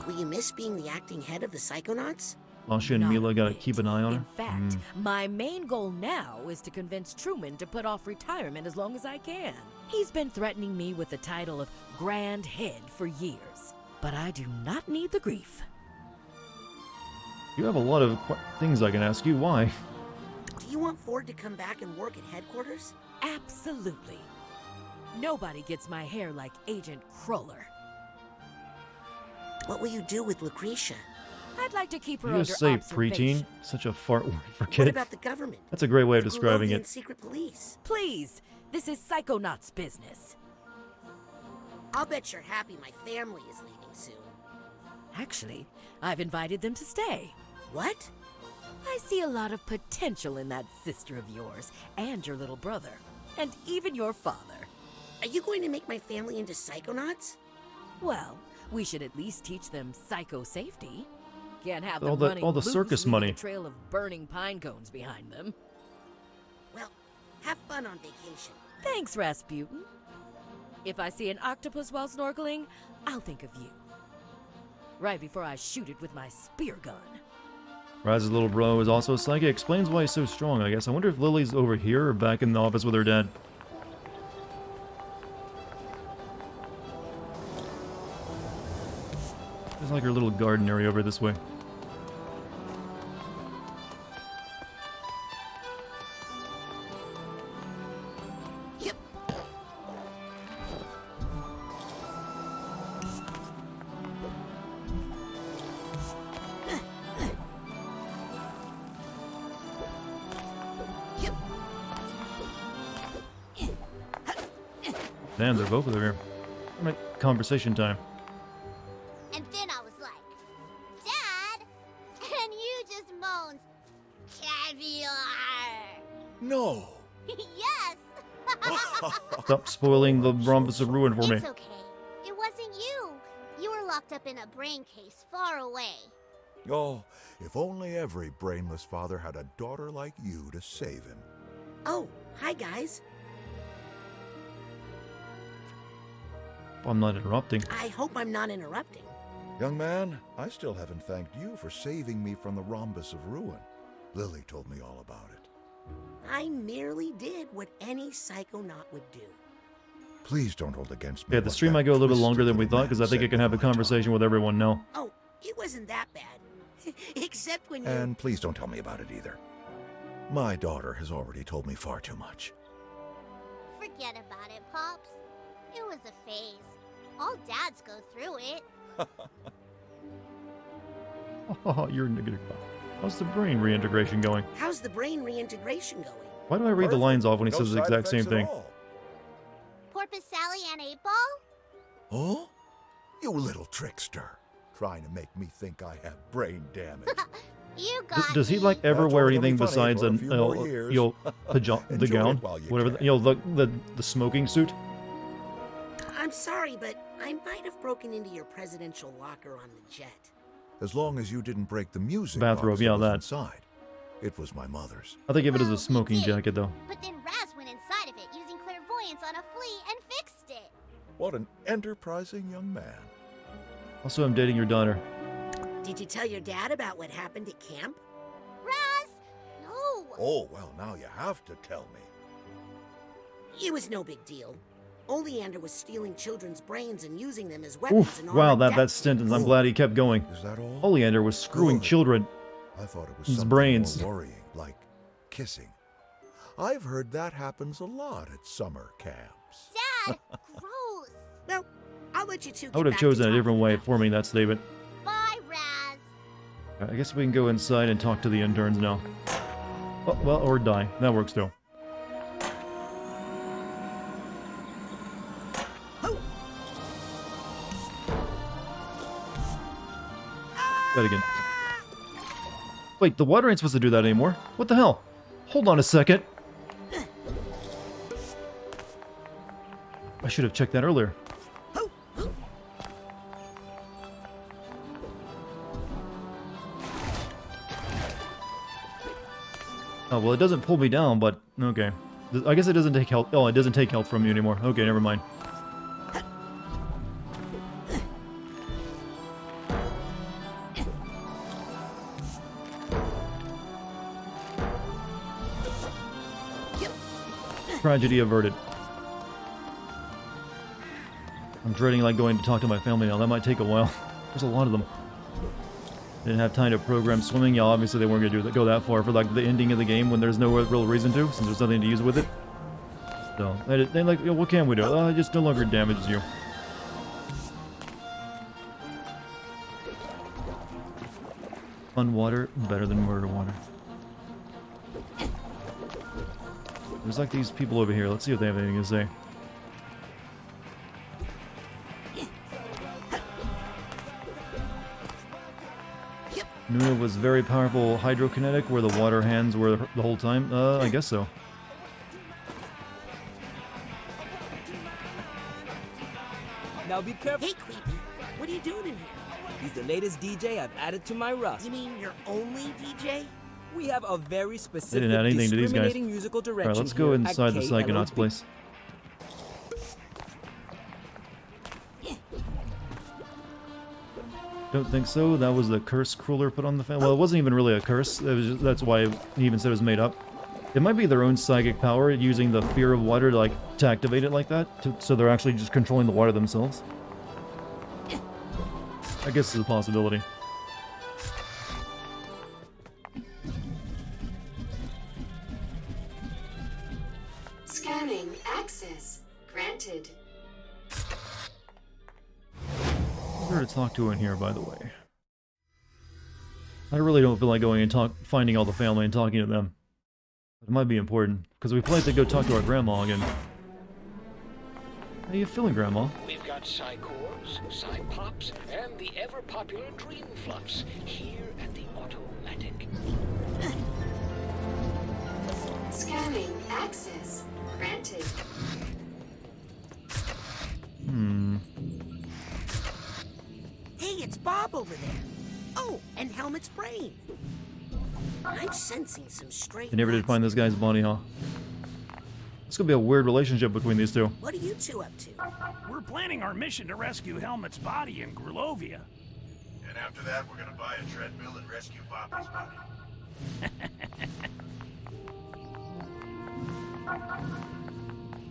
Will you miss being the acting head of the Psychonauts? Sasha and Mila gotta keep an eye on her. In fact, my main goal now is to convince Truman to put off retirement as long as I can. He's been threatening me with the title of Grand Head for years, but I do not need the grief. You have a lot of things I can ask you. Why? Do you want Ford to come back and work at headquarters? Absolutely. Nobody gets my hair like Agent Cruller. What will you do with Lucretia? I'd like to keep her You under just say observation. preteen? Such a fart word for What kids. about the government? That's a great way of The describing Grulovian it. secret police. Please, this is Psychonauts business. I'll bet you're happy my family is leaving soon. Actually, I've invited them to stay. What? I see a lot of potential in that sister of yours, and your little brother, and even your father. Are you going to make my family into Psychonauts? Well, we should at least teach them psycho-safety. Can't have All them the- running all the loose, circus leaving money. a trail of burning pine cones behind them. Well, have fun on vacation. Thanks, Rasputin. If I see an octopus while snorkeling, I'll think of you. Right before I shoot it with my spear gun. Raz's little bro is also psychic. Explains why he's so strong, I guess. I wonder if Lily's over here or back in the office with her dad. There's like her little garden area over this way. Yep. Damn, they're both over here. Alright, conversation time. And then I was like, Dad! And you just moaned, caviar! No! Yes! Stop spoiling the rhombus of ruin for me. It's okay. It wasn't you. You were locked up in a brain case far away. Oh, if only every brainless father had a daughter like you to save him. Oh, hi guys. I'm not interrupting. I hope I'm not interrupting. Young man, I still haven't thanked you for saving me from the rhombus of ruin. Lily told me all about it. I merely did what any psychonaut would do. Please don't hold against me. Yeah, the what stream that might go a little bit twisted longer than we little thought because I man think I said can have a before I conversation with everyone now. Oh, it wasn't that bad. Except when you... And please don't tell me about it either. My daughter has already told me far too much. Forget about it, Pops. It was a phase. All dads go through it. Oh, you're negative. How's the brain reintegration going? How's the brain reintegration going? Why do I read the lines off when he No says the side exact same effects at thing? all. Porpoise Sally and 8-Ball? Oh? You little trickster. Trying to make me think I have brain damage. You got Does he me. like ever That's wear only gonna anything be funny besides for a an few more years. the Enjoy gown, it while you whatever, can. the smoking suit? I'm sorry, but I might have broken into your presidential locker on the jet. As long as you didn't break the music Bathrobe, box yeah, was that. inside. It was my mother's. I think of it as Well, a smoking he did, jacket though. But then Raz went inside of it using clairvoyance on a flea and fixed it. What an enterprising young man. Also, I'm dating your daughter. Did you tell your dad about what happened at camp? Raz! No! Oh, well, now you have to tell me. It was no big deal. Oleander was stealing children's brains and using them as weapons Oof, in wow, armored that death sentence, I'm suits. glad he kept going. Is that all? Oleander was screwing Good. children. I thought it was His something brains. more worrying, like kissing. I've heard that happens a lot at summer camps. Dad! Gross! Well, I'll let you two I would have chosen a different way of forming that statement. Bye, Raz! I guess we can go inside and talk to the interns now. Oh, well, or die. That works too. Dartigan. Wait, the water ain't supposed to do that anymore. What the hell? Hold on a second. I should have checked that earlier. Oh, well, it doesn't pull me down, but okay. I guess it doesn't take health. Oh, it doesn't take health from you anymore. Okay, never mind. Tragedy averted. I'm dreading like going to talk to my family now. That might take a while. There's a lot of them. Didn't have time to program swimming. Yeah, obviously they weren't gonna go that far for like the ending of the game when there's no real reason to, since there's nothing to use with it. So, they like, what can we do? It just no longer damages you. Fun water, better than murder water. There's like these people over here. Let's see if they have anything to say. Nuna was very powerful hydrokinetic where the water hands were the whole time. I guess so. Now be careful. Hey, Creepy, what are you doing in here? He's the latest DJ I've added to my roster. You mean your only DJ? We have a very They specific, didn't add anything to these guys. discriminating musical direction. Alright, let's go here inside at the Psychonauts KLOP. place. Don't think so. That was the curse Crueler put on the family. Well, it wasn't even really a curse. It was just, that's why he even said it was made up. It might be their own psychic power, using the fear of water to activate it like that, so they're actually just controlling the water themselves. I guess it's a possibility. Scanning access granted. Who's there to talk to in here, by the way? I really don't feel like going and finding all the family and talking to them. It might be important, because we probably have to go talk to our grandma again. How you feeling, Grandma? We've got Psycores, Psypops, and the ever-popular Dream Fluffs here at the Automatic. Scanning access granted. Hey, it's Bob over there. Oh, and Helmet's brain. I'm sensing some strange. They never did find this guy's body, huh? It's gonna be a weird relationship between these two. What are you two up to? We're planning our mission to rescue Helmet's body in Grulovia. And after that, we're gonna buy a treadmill and rescue Poppy's body.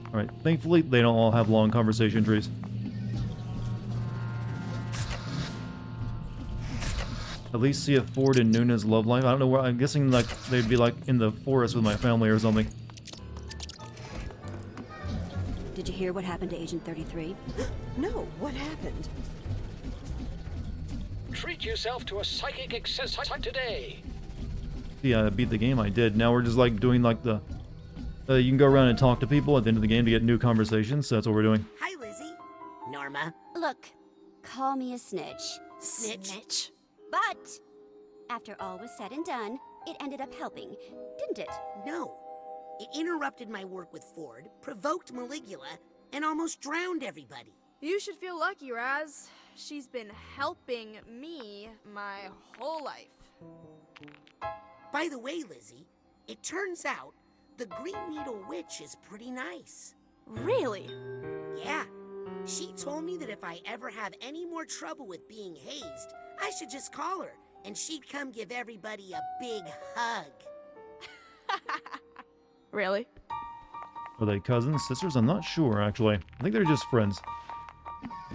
Alright, thankfully they don't all have long conversation trees. At least see a Ford and Nuna's love life. I don't know where, I'm guessing like they'd be like in the forest with my family or something. Did you hear what happened to Agent 33? No, what happened? Treat yourself to a psychic exercise today. Yeah, I beat the game I did. Now we're just like doing like the... you can go around and talk to people at the end of the game to get new conversations, so that's what we're doing. Hi, Lizzie. Norma. Look, call me a snitch. Snitch. But after all was said and done, it ended up helping, didn't it? No. It interrupted my work with Ford, provoked Maligula, and almost drowned everybody. You should feel lucky, Raz. She's been helping me my whole life. By the way, Lizzie, it turns out the Green Needle Witch is pretty nice. Really? Yeah. She told me that if I ever have any more trouble with being hazed, I should just call her, and she'd come give everybody a big hug. Really? Are they cousins, sisters? I'm not sure, actually. I think they're just friends.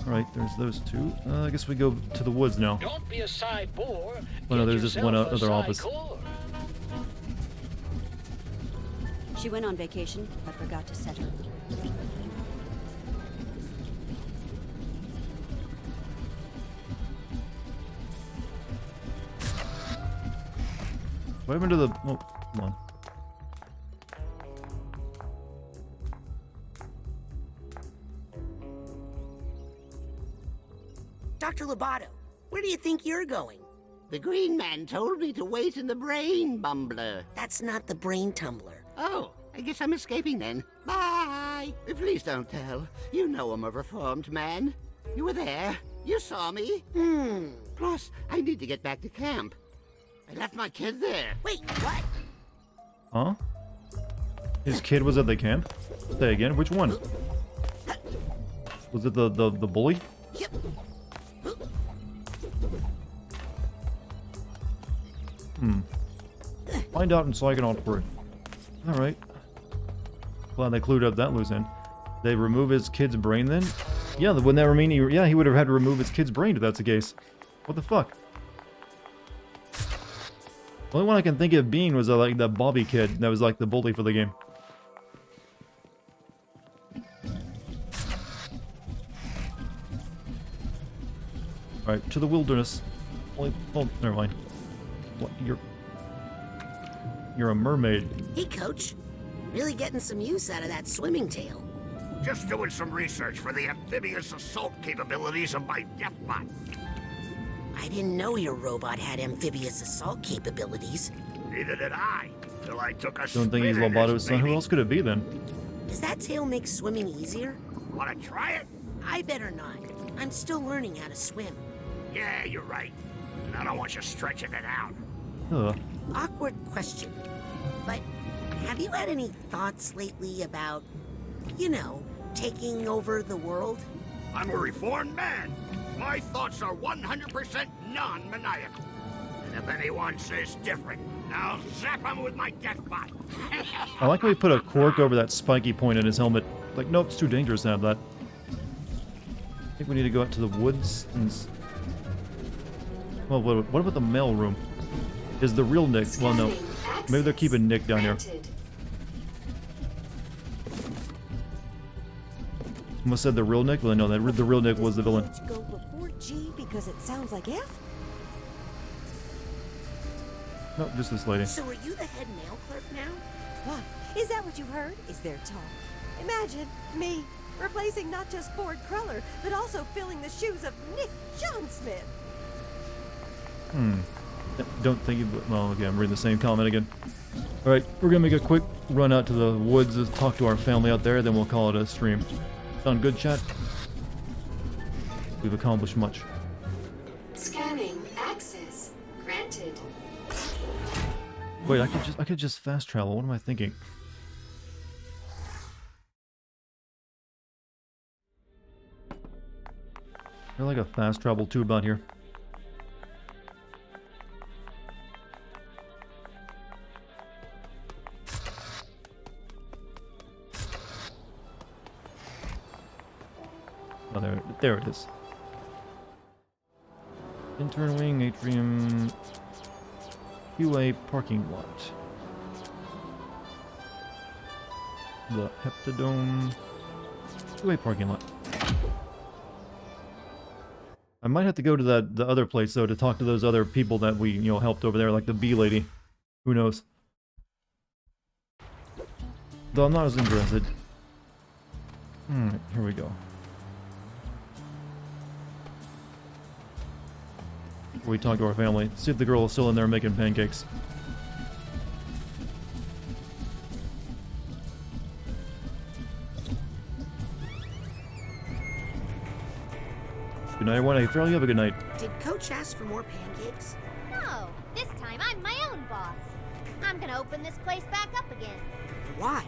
Alright, there's those two. I guess we go to the woods now. Don't be a side bore. Oh no, there's just one other office. She went on vacation, but forgot to set her. What happened to the... Oh, come on. Dr. Lobato, where do you think you're going? The Green Man told me to wait in the brain bumbler. That's not the brain tumbler. Oh, I guess I'm escaping then. Bye! Please don't tell. You know I'm a reformed man. You were there. You saw me. Plus, I need to get back to camp. I left my kid there. Wait, what? Huh? His kid was at the camp? Say again, which one? Was it the bully? Yep. Find out in Psychonauts 3. Alright. Glad they clued up that loose end. They remove his kid's brain then? Yeah, wouldn't that mean he would have had to remove his kid's brain if that's the case. What the fuck? The only one I can think of being was like that Bobby kid that was like the bully for the game. Alright, to the wilderness. Oh, never mind. What, you're a mermaid. Hey, Coach. Really getting some use out of that swimming tail. Just doing some research for the amphibious assault capabilities of my Deathbot. I didn't know your robot had amphibious assault capabilities. Neither did I, till I took a Don't think he's spin in Lobato's this son. Who baby. else could it be then? Does that tail make swimming easier? Wanna try it? I better not. I'm still learning how to swim. Yeah, you're right. And I don't want you stretching it out. Awkward question. But have you had any thoughts lately about, you know, taking over the world? I'm a reformed man. My thoughts are 100% non-maniacal. And if anyone says different, I'll zap him with my Deathbot. I like how he put a cork over that spiky point in his helmet. Like, nope, it's too dangerous to have that. I think we need to go out to the woods and... Well, what about the mail room? Is the real Nick... Well, no. Maybe they're keeping Nick down here. Almost said the real Nick? Well, no, the real Nick was the villain. Go before G because it sounds like F? Nope, just this lady. So are you the head mail clerk now? What? Is that what you heard? Is there talk? Imagine me replacing not just Ford Cruller, but also filling the shoes of Nick Johnsmith. Don't think you... Well, okay, I'm reading the same comment again. Alright, we're gonna make a quick run out to the woods to talk to our family out there, then we'll call it a stream. Sound good, chat? We've accomplished much. Scanning access granted. Wait, I could just fast travel. What am I thinking? There's like a fast travel tube out here. Oh, there it is. Intern wing, atrium, QA parking lot. The Heptadome, QA parking lot. I might have to go to the other place though to talk to those other people that we helped over there, like the bee lady. Who knows? Though I'm not as interested. Here we go. We talk to our family. See if the girl is still in there making pancakes. Good night, everyone. Hey, Farrell, you have a good night. Did Coach ask for more pancakes? No, this time I'm my own boss. I'm gonna open this place back up again. Why?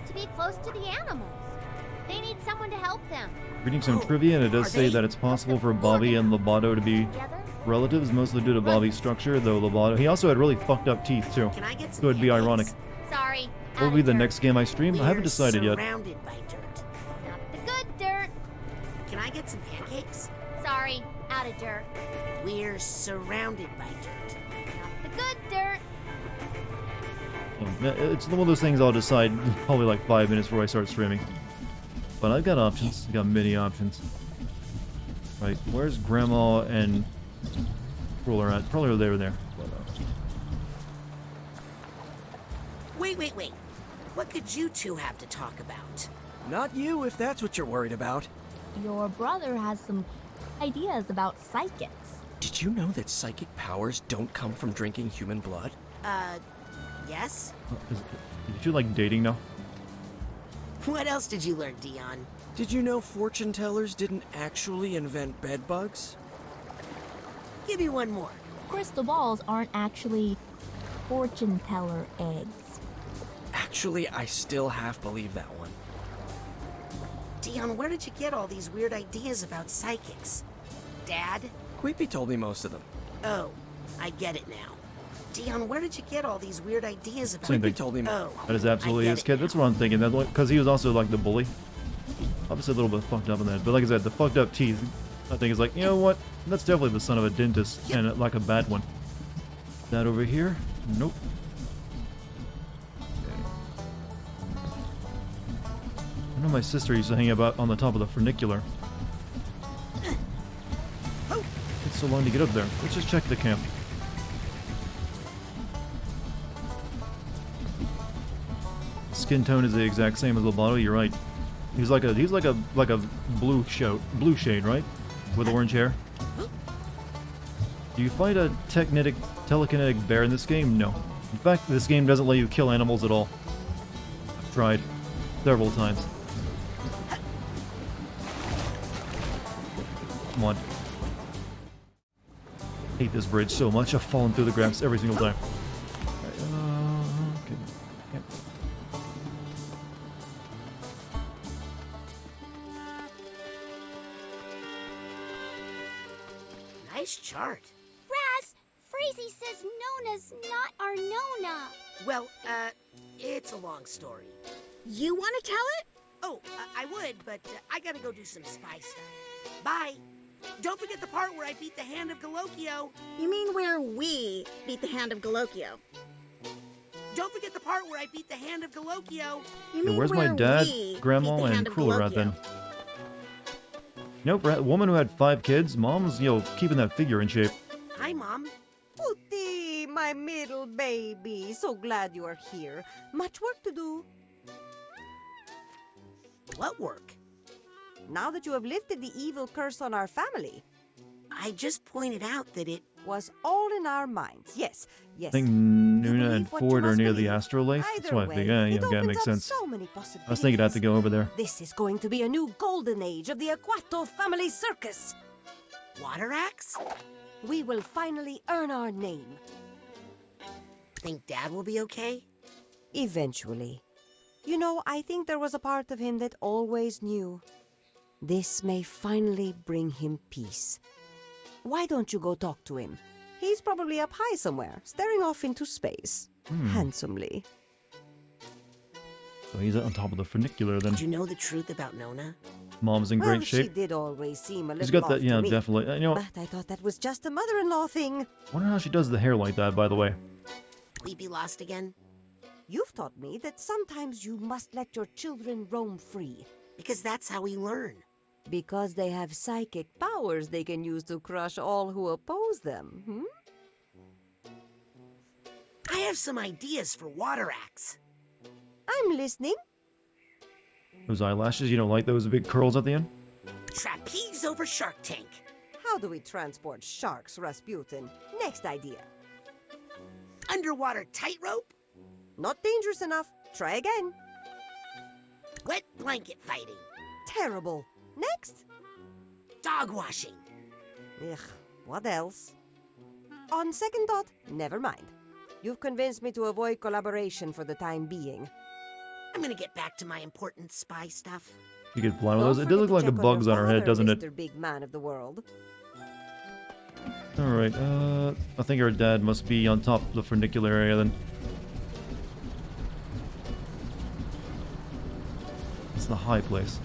To be close to the animals. They need someone to help them. Reading some trivia, and it does say that it's possible for Bobby and Lobato to be relatives, mostly due to Bobby's structure, though Lobato... He also had really fucked up teeth, too. So it'd be ironic. Sorry. What will be the next game I stream? I haven't decided yet. Surrounded by dirt. Not the good dirt. Can I get some pancakes? Sorry, out of dirt. We're surrounded by dirt. Not the good dirt. It's one of those things I'll decide probably like 5 minutes before I start streaming. But I've got options. I've got many options. Right, where's Grandma and Ruler at? Probably they were there. Wait. What could you two have to talk about? Not you, if that's what you're worried about. Your brother has some ideas about psychics. Did you know that psychic powers don't come from drinking human blood? Yes? Is you like dating now? What else did you learn, Dion? Did you know fortune tellers didn't actually invent bedbugs? Give me one more. Crystal balls aren't actually fortune teller eggs. Actually, I still half believe that one. Dion, where did you get all these weird ideas about psychics? Dad? Queepy told me most of them. Oh, I get it now. Dion, where did you get all these weird ideas about... Same thing. Told me oh, that is absolutely his kid. That's what I'm thinking. Because he was also like the bully. Obviously a little bit fucked up in that. But like I said, the fucked up teeth, I think is like, you know what? That's definitely the son of a dentist. And like a bad one. That over here? Nope. I know my sister used to hang about on the top of the funicular. so long to get up there? Let's just check the camp. Skin tone is the exact same as Lobato. You're right. He's like a blue shade, right? With orange hair. Do you fight a telekinetic bear in this game? No. In fact, this game doesn't let you kill animals at all. I've tried several times. Come on. I hate this bridge so much. I've fallen through the grass every single time. Okay. Yep. Nice chart. Raz, Freezy says Nona's not our Nona. Well, it's a long story. You want to tell it? Oh, I would, but I gotta go do some spy stuff. Bye. Don't forget the part where I beat the hand of Galocchio. You mean where we beat the hand of Galocchio? Don't forget the part where I beat the hand of Galocchio. You mean where's my dad, grandma, and Cruel Rat then? Nope, woman who had 5 kids. Mom's, keeping that figure in shape. Hi, Mom. Puti, my middle baby. So glad you are here. Much work to do. What work? Now that you have lifted the evil curse on our family. I just pointed out that it was all in our minds. Yes. I think Nuna and Ford are near the Astrolabe. That's why I think, yeah, makes sense. So many I was thinking I had to go over there. This is going to be a new golden age of the Aquato family circus. Water Axe? We will finally earn our name. Think Dad will be okay? Eventually. You know, I think there was a part of him that always knew. This may finally bring him peace. Why don't you go talk to him? He's probably up high somewhere, staring off into space. Handsomely. So he's on top of the funicular then. Did you know the truth about Nona? Mom's in great She shape. did always seem a little She's got off that, yeah, to me. definitely. But I thought that was just a mother-in-law thing. Wonder how she does the hair like that, by the way. We be lost again? You've taught me that sometimes you must let your children roam free. Because that's how we learn. Because they have psychic powers they can use to crush all who oppose them, I have some ideas for Water Axe. I'm listening. Those eyelashes, you don't like those big curls at the end? Trapeze over Shark Tank. How do we transport sharks, Rasputin? Next idea. Underwater tightrope? Not dangerous enough. Try again. Wet blanket fighting. Terrible. Next. Dog washing. Ugh, what else? On second thought, never mind. You've convinced me to avoid collaboration for the time being. I'm gonna get back to my important spy stuff. You get blind with those. It does look like the bugs on her head, doesn't it? Mr. Big Man of the world. Alright, I think our dad must be on top of the funicular area then. It's the high place.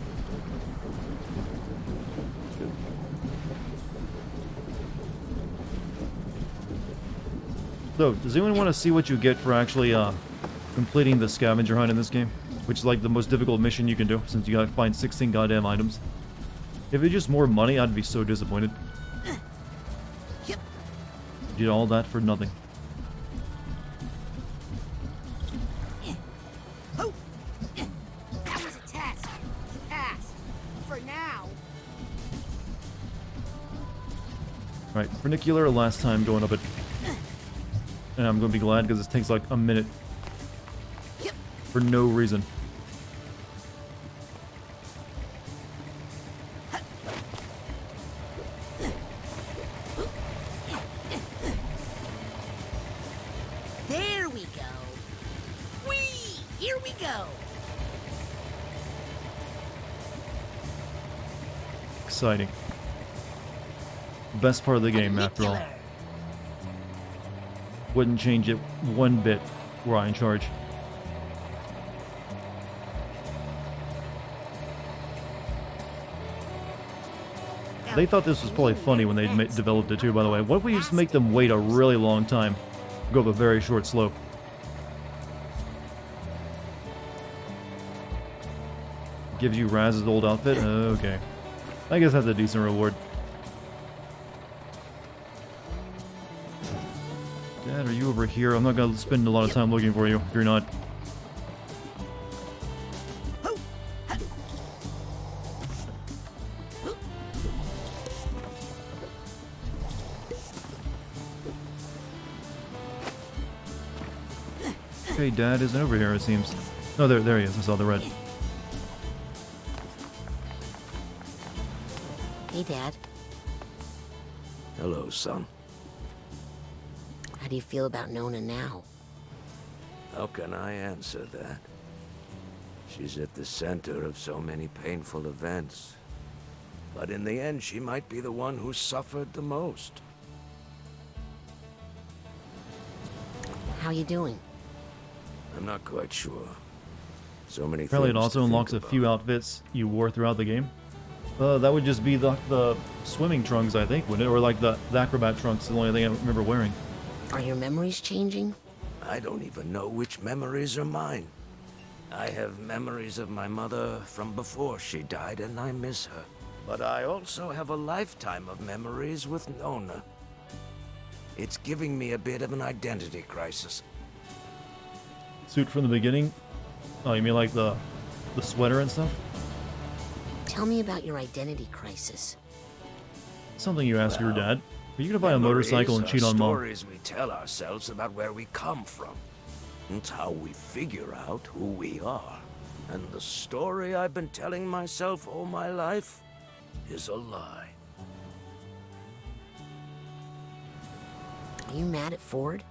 So, does anyone want to see what you get for actually completing the scavenger hunt in this game? Which is like the most difficult mission you can do, since you gotta find 16 goddamn items. If it's just more money, I'd be so disappointed. Yep. Did all that for nothing. Oh! That was a test. Passed. For now. Right, funicular last time going up it. And I'm gonna be glad because this takes like a minute. Yep. For no reason. There we go. Whee! Here we go. Exciting. Best part of the game, after all. Wouldn't change it one bit were I in charge. They thought this was probably funny when they developed it too, by the way. What if we just make them wait a really long time? Go up a very short slope. Gives you Raz's old outfit? Okay. I guess that's a decent reward. Dad, are you over here? I'm not gonna spend a lot of time looking for you if you're not. Okay, Dad isn't over here, it seems. Oh, there he is. I saw the red. Hey, Dad. Hello, son. How do you feel about Nona now? How can I answer that? She's at the center of so many painful events. But in the end, she might be the one who suffered the most. How you doing? I'm not quite sure. So many Apparently it things also to unlocks a think few outfits you wore throughout the game. That would just be the swimming trunks, I think, wouldn't it? Or like the acrobat trunks, the only thing I remember wearing. Are your memories changing? I don't even know which memories are mine. I have memories of my mother from before she died, and I miss her. But I also have a lifetime of memories with Nona. It's giving me a bit of an identity crisis. Suit from the beginning? Oh, you mean like the sweater and stuff? Tell me about your identity crisis. Something you ask your dad. Are you gonna buy a motorcycle and cheat on Mom? Stories we tell ourselves about where we come from. It's how we figure out who we are. And the story I've been telling myself all my life is a lie. Are you mad at Ford?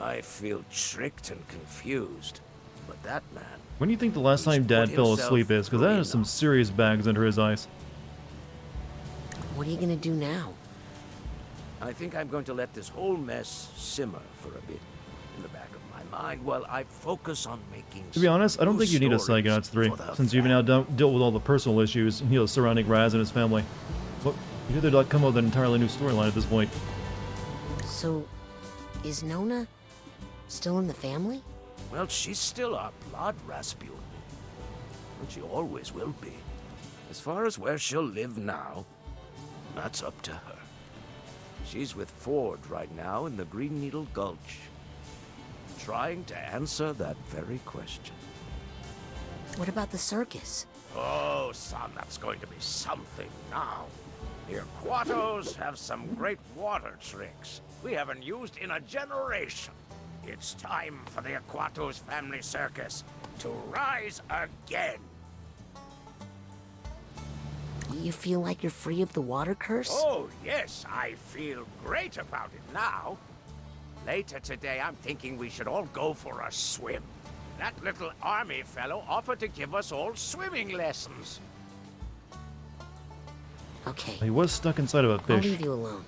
I feel tricked and confused. But that man... When do you think the last time Dad fell asleep is? Because that has some serious bags under his eyes. What are you gonna do now? I think I'm going to let this whole mess simmer for a bit in the back of my mind while I focus on making... To be honest, I don't think you need a Psychonauts 3, since you've now dealt with all the personal issues, surrounding Raz and his family. But you could come up with an entirely new storyline at this point. So, is Nona still in the family? Well, she's still our blood, Rasputin. And she always will be. As far as where she'll live now, that's up to her. She's with Ford right now in the Green Needle Gulch, trying to answer that very question. What about the circus? Oh, son, that's going to be something now. The Aquatos have some great water tricks we haven't used in a generation. It's time for the Aquatos family circus to rise again. You feel like you're free of the water curse? Oh, yes, I feel great about it now. Later today, I'm thinking we should all go for a swim. That little army fellow offered to give us all swimming lessons. Okay. He was stuck inside of a fish. I'll leave you alone.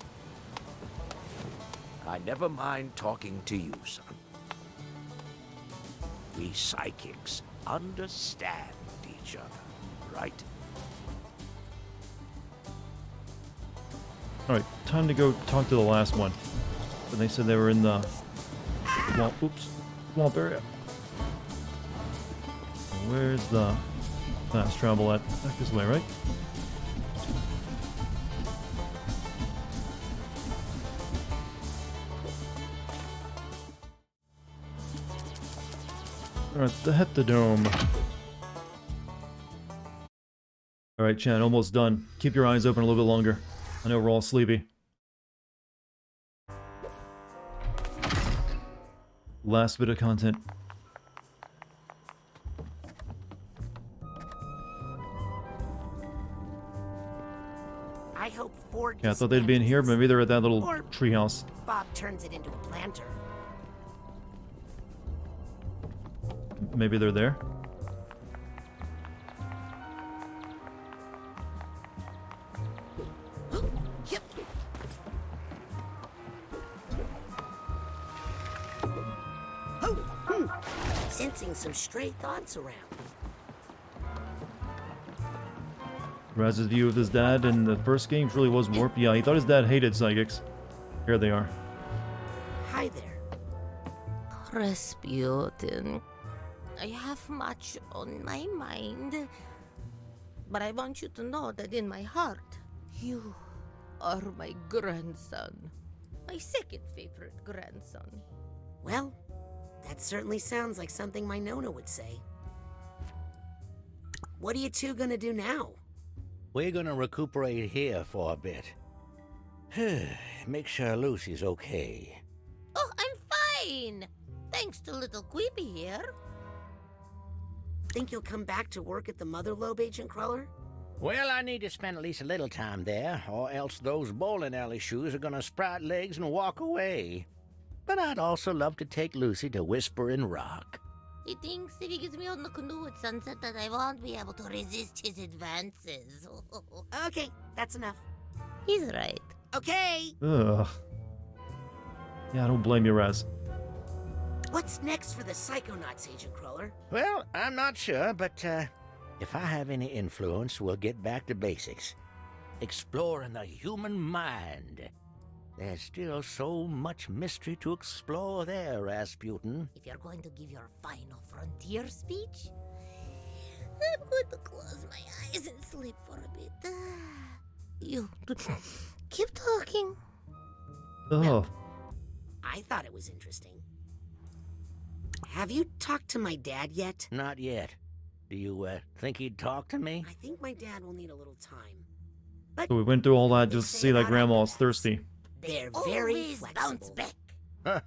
I never mind talking to you, son. We psychics understand each other, right? Alright, time to go talk to the last one. And they said they were in the swamp area. Where's the fast travel at? Back this way, right? Alright, the Heptadome. Alright, Chan, almost done. Keep your eyes open a little bit longer. I know we're all sleepy. Last bit of content. I hope Ford. Yeah, I thought they'd be in here, but maybe they're at that little Or treehouse. Bob turns it into a planter. Maybe they're there. Yep. Sensing some stray thoughts around. Raz's view of his dad in the first game really was warped. Yeah, he thought his dad hated psychics. Here they are. Hi there. Rasputin, I have much on my mind, but I want you to know that in my heart, you are my grandson. My second favorite grandson. Well, that certainly sounds like something my Nona would say. What are you two gonna do now? We're gonna recuperate here for a bit. Make sure Lucy's okay. Oh, I'm fine! Thanks to little Queepy here. Think you'll come back to work at the Mother Lobe, Agent Cruller? Well, I need to spend at least a little time there, or else those bowling alley shoes are gonna sprout legs and walk away. But I'd also love to take Lucy to Whispering Rock. He thinks if he gets me on the canoe at sunset that I won't be able to resist his advances. Okay, that's enough. He's right. Okay! Ugh. Yeah, I don't blame you, Raz. What's next for the Psychonauts, Agent Cruller? Well, I'm not sure, but if I have any influence, we'll get back to basics. Exploring the human mind. There's still so much mystery to explore there, Rasputin. If you're going to give your final frontier speech, I'm going to close my eyes and sleep for a bit. You keep talking. Oh. I thought it was interesting. Have you talked to my dad yet? Not yet. Do you think he'd talk to me? I think my dad will need a little time. But So we went through all that just to see that Grandma's thirsty. they're very Always bounce flexible. back. Huh.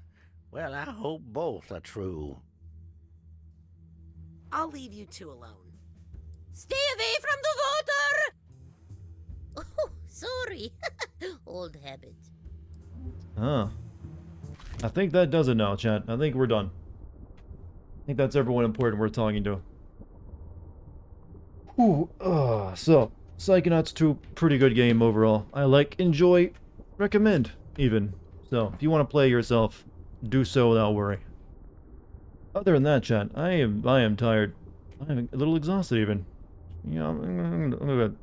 Well, I hope both are true. I'll leave you two alone. Stay away from the water! Oh, sorry. Old habit. Huh. I think that does it now, chat. I think we're done. I think that's everyone important we're talking to. Whew, so, Psychonauts 2, pretty good game overall. I like, enjoy, recommend, even. So, if you want to play yourself, do so without worry. Other than that, chat, I am tired. I'm a little exhausted, even. Yeah,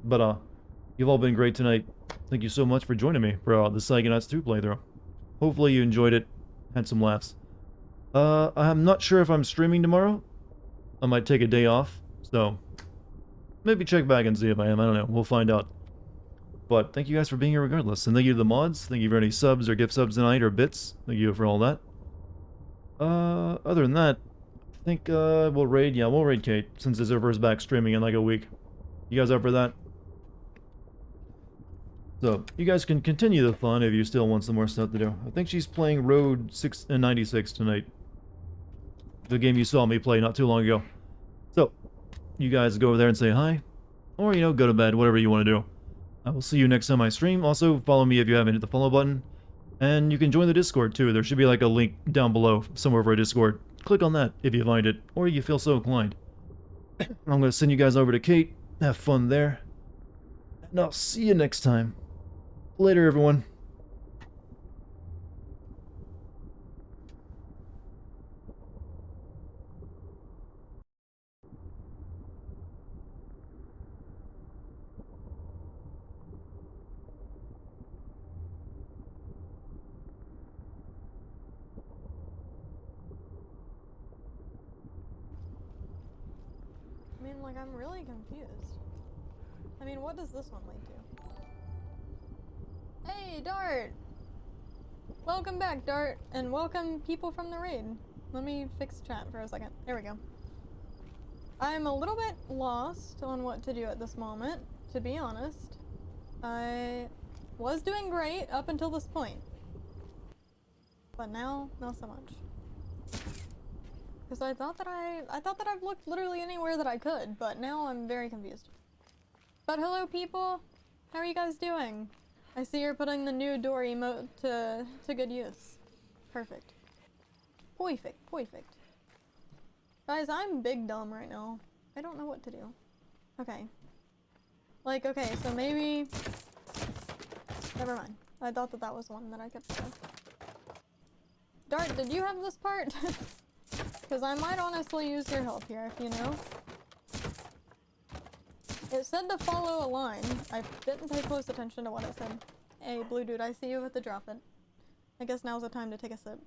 but, you've all been great tonight. Thank you so much for joining me for the Psychonauts 2 playthrough. Hopefully you enjoyed it, had some laughs. I'm not sure if I'm streaming tomorrow. I might take a day off, so maybe check back and see if I am. I don't know. We'll find out. But thank you guys for being here regardless. And thank you to the mods. Thank you for any subs or gift subs tonight or bits. Thank you for all that. Other than that, I think we'll raid. Yeah, we'll raid Kate since it's her first back streaming in like a week. You guys up for that? So, you guys can continue the fun if you still want some more stuff to do. I think she's playing Road 96 tonight. The game you saw me play not too long ago. So, you guys go over there and say hi. Or, you know, go to bed, whatever you want to do. I will see you next time I stream. Also, follow me if you haven't hit the follow button. And you can join the Discord too. There should be like a link down below somewhere for a Discord. Click on that if you find it, or you feel so inclined. I'm going to send you guys over to Kate. Have fun there. And I'll see you next time. Later, everyone. I mean, like, I'm really confused. I mean, what does this one lead to? Hey, Dart! Welcome back, Dart, and welcome people from the raid. Let me fix chat for a second. There we go. I'm a little bit lost on what to do at this moment, to be honest. I was doing great up until this point. But now, not so much. Because I thought that I've looked literally anywhere that I could, but now I'm very confused. But hello, people! How are you guys doing? I see you're putting the new door emote to good use. Perfect. Perfect. Guys, I'm big dumb right now. I don't know what to do. Okay. Like, okay, so maybe... Never mind. I thought that was one that I could do. Dart, did you have this part? Because I might honestly use your help here, if you know. It said to follow a line. I didn't pay close attention to what it said. Hey, Blue Dude, I see you with the drop it. I guess now's the time to take a sip.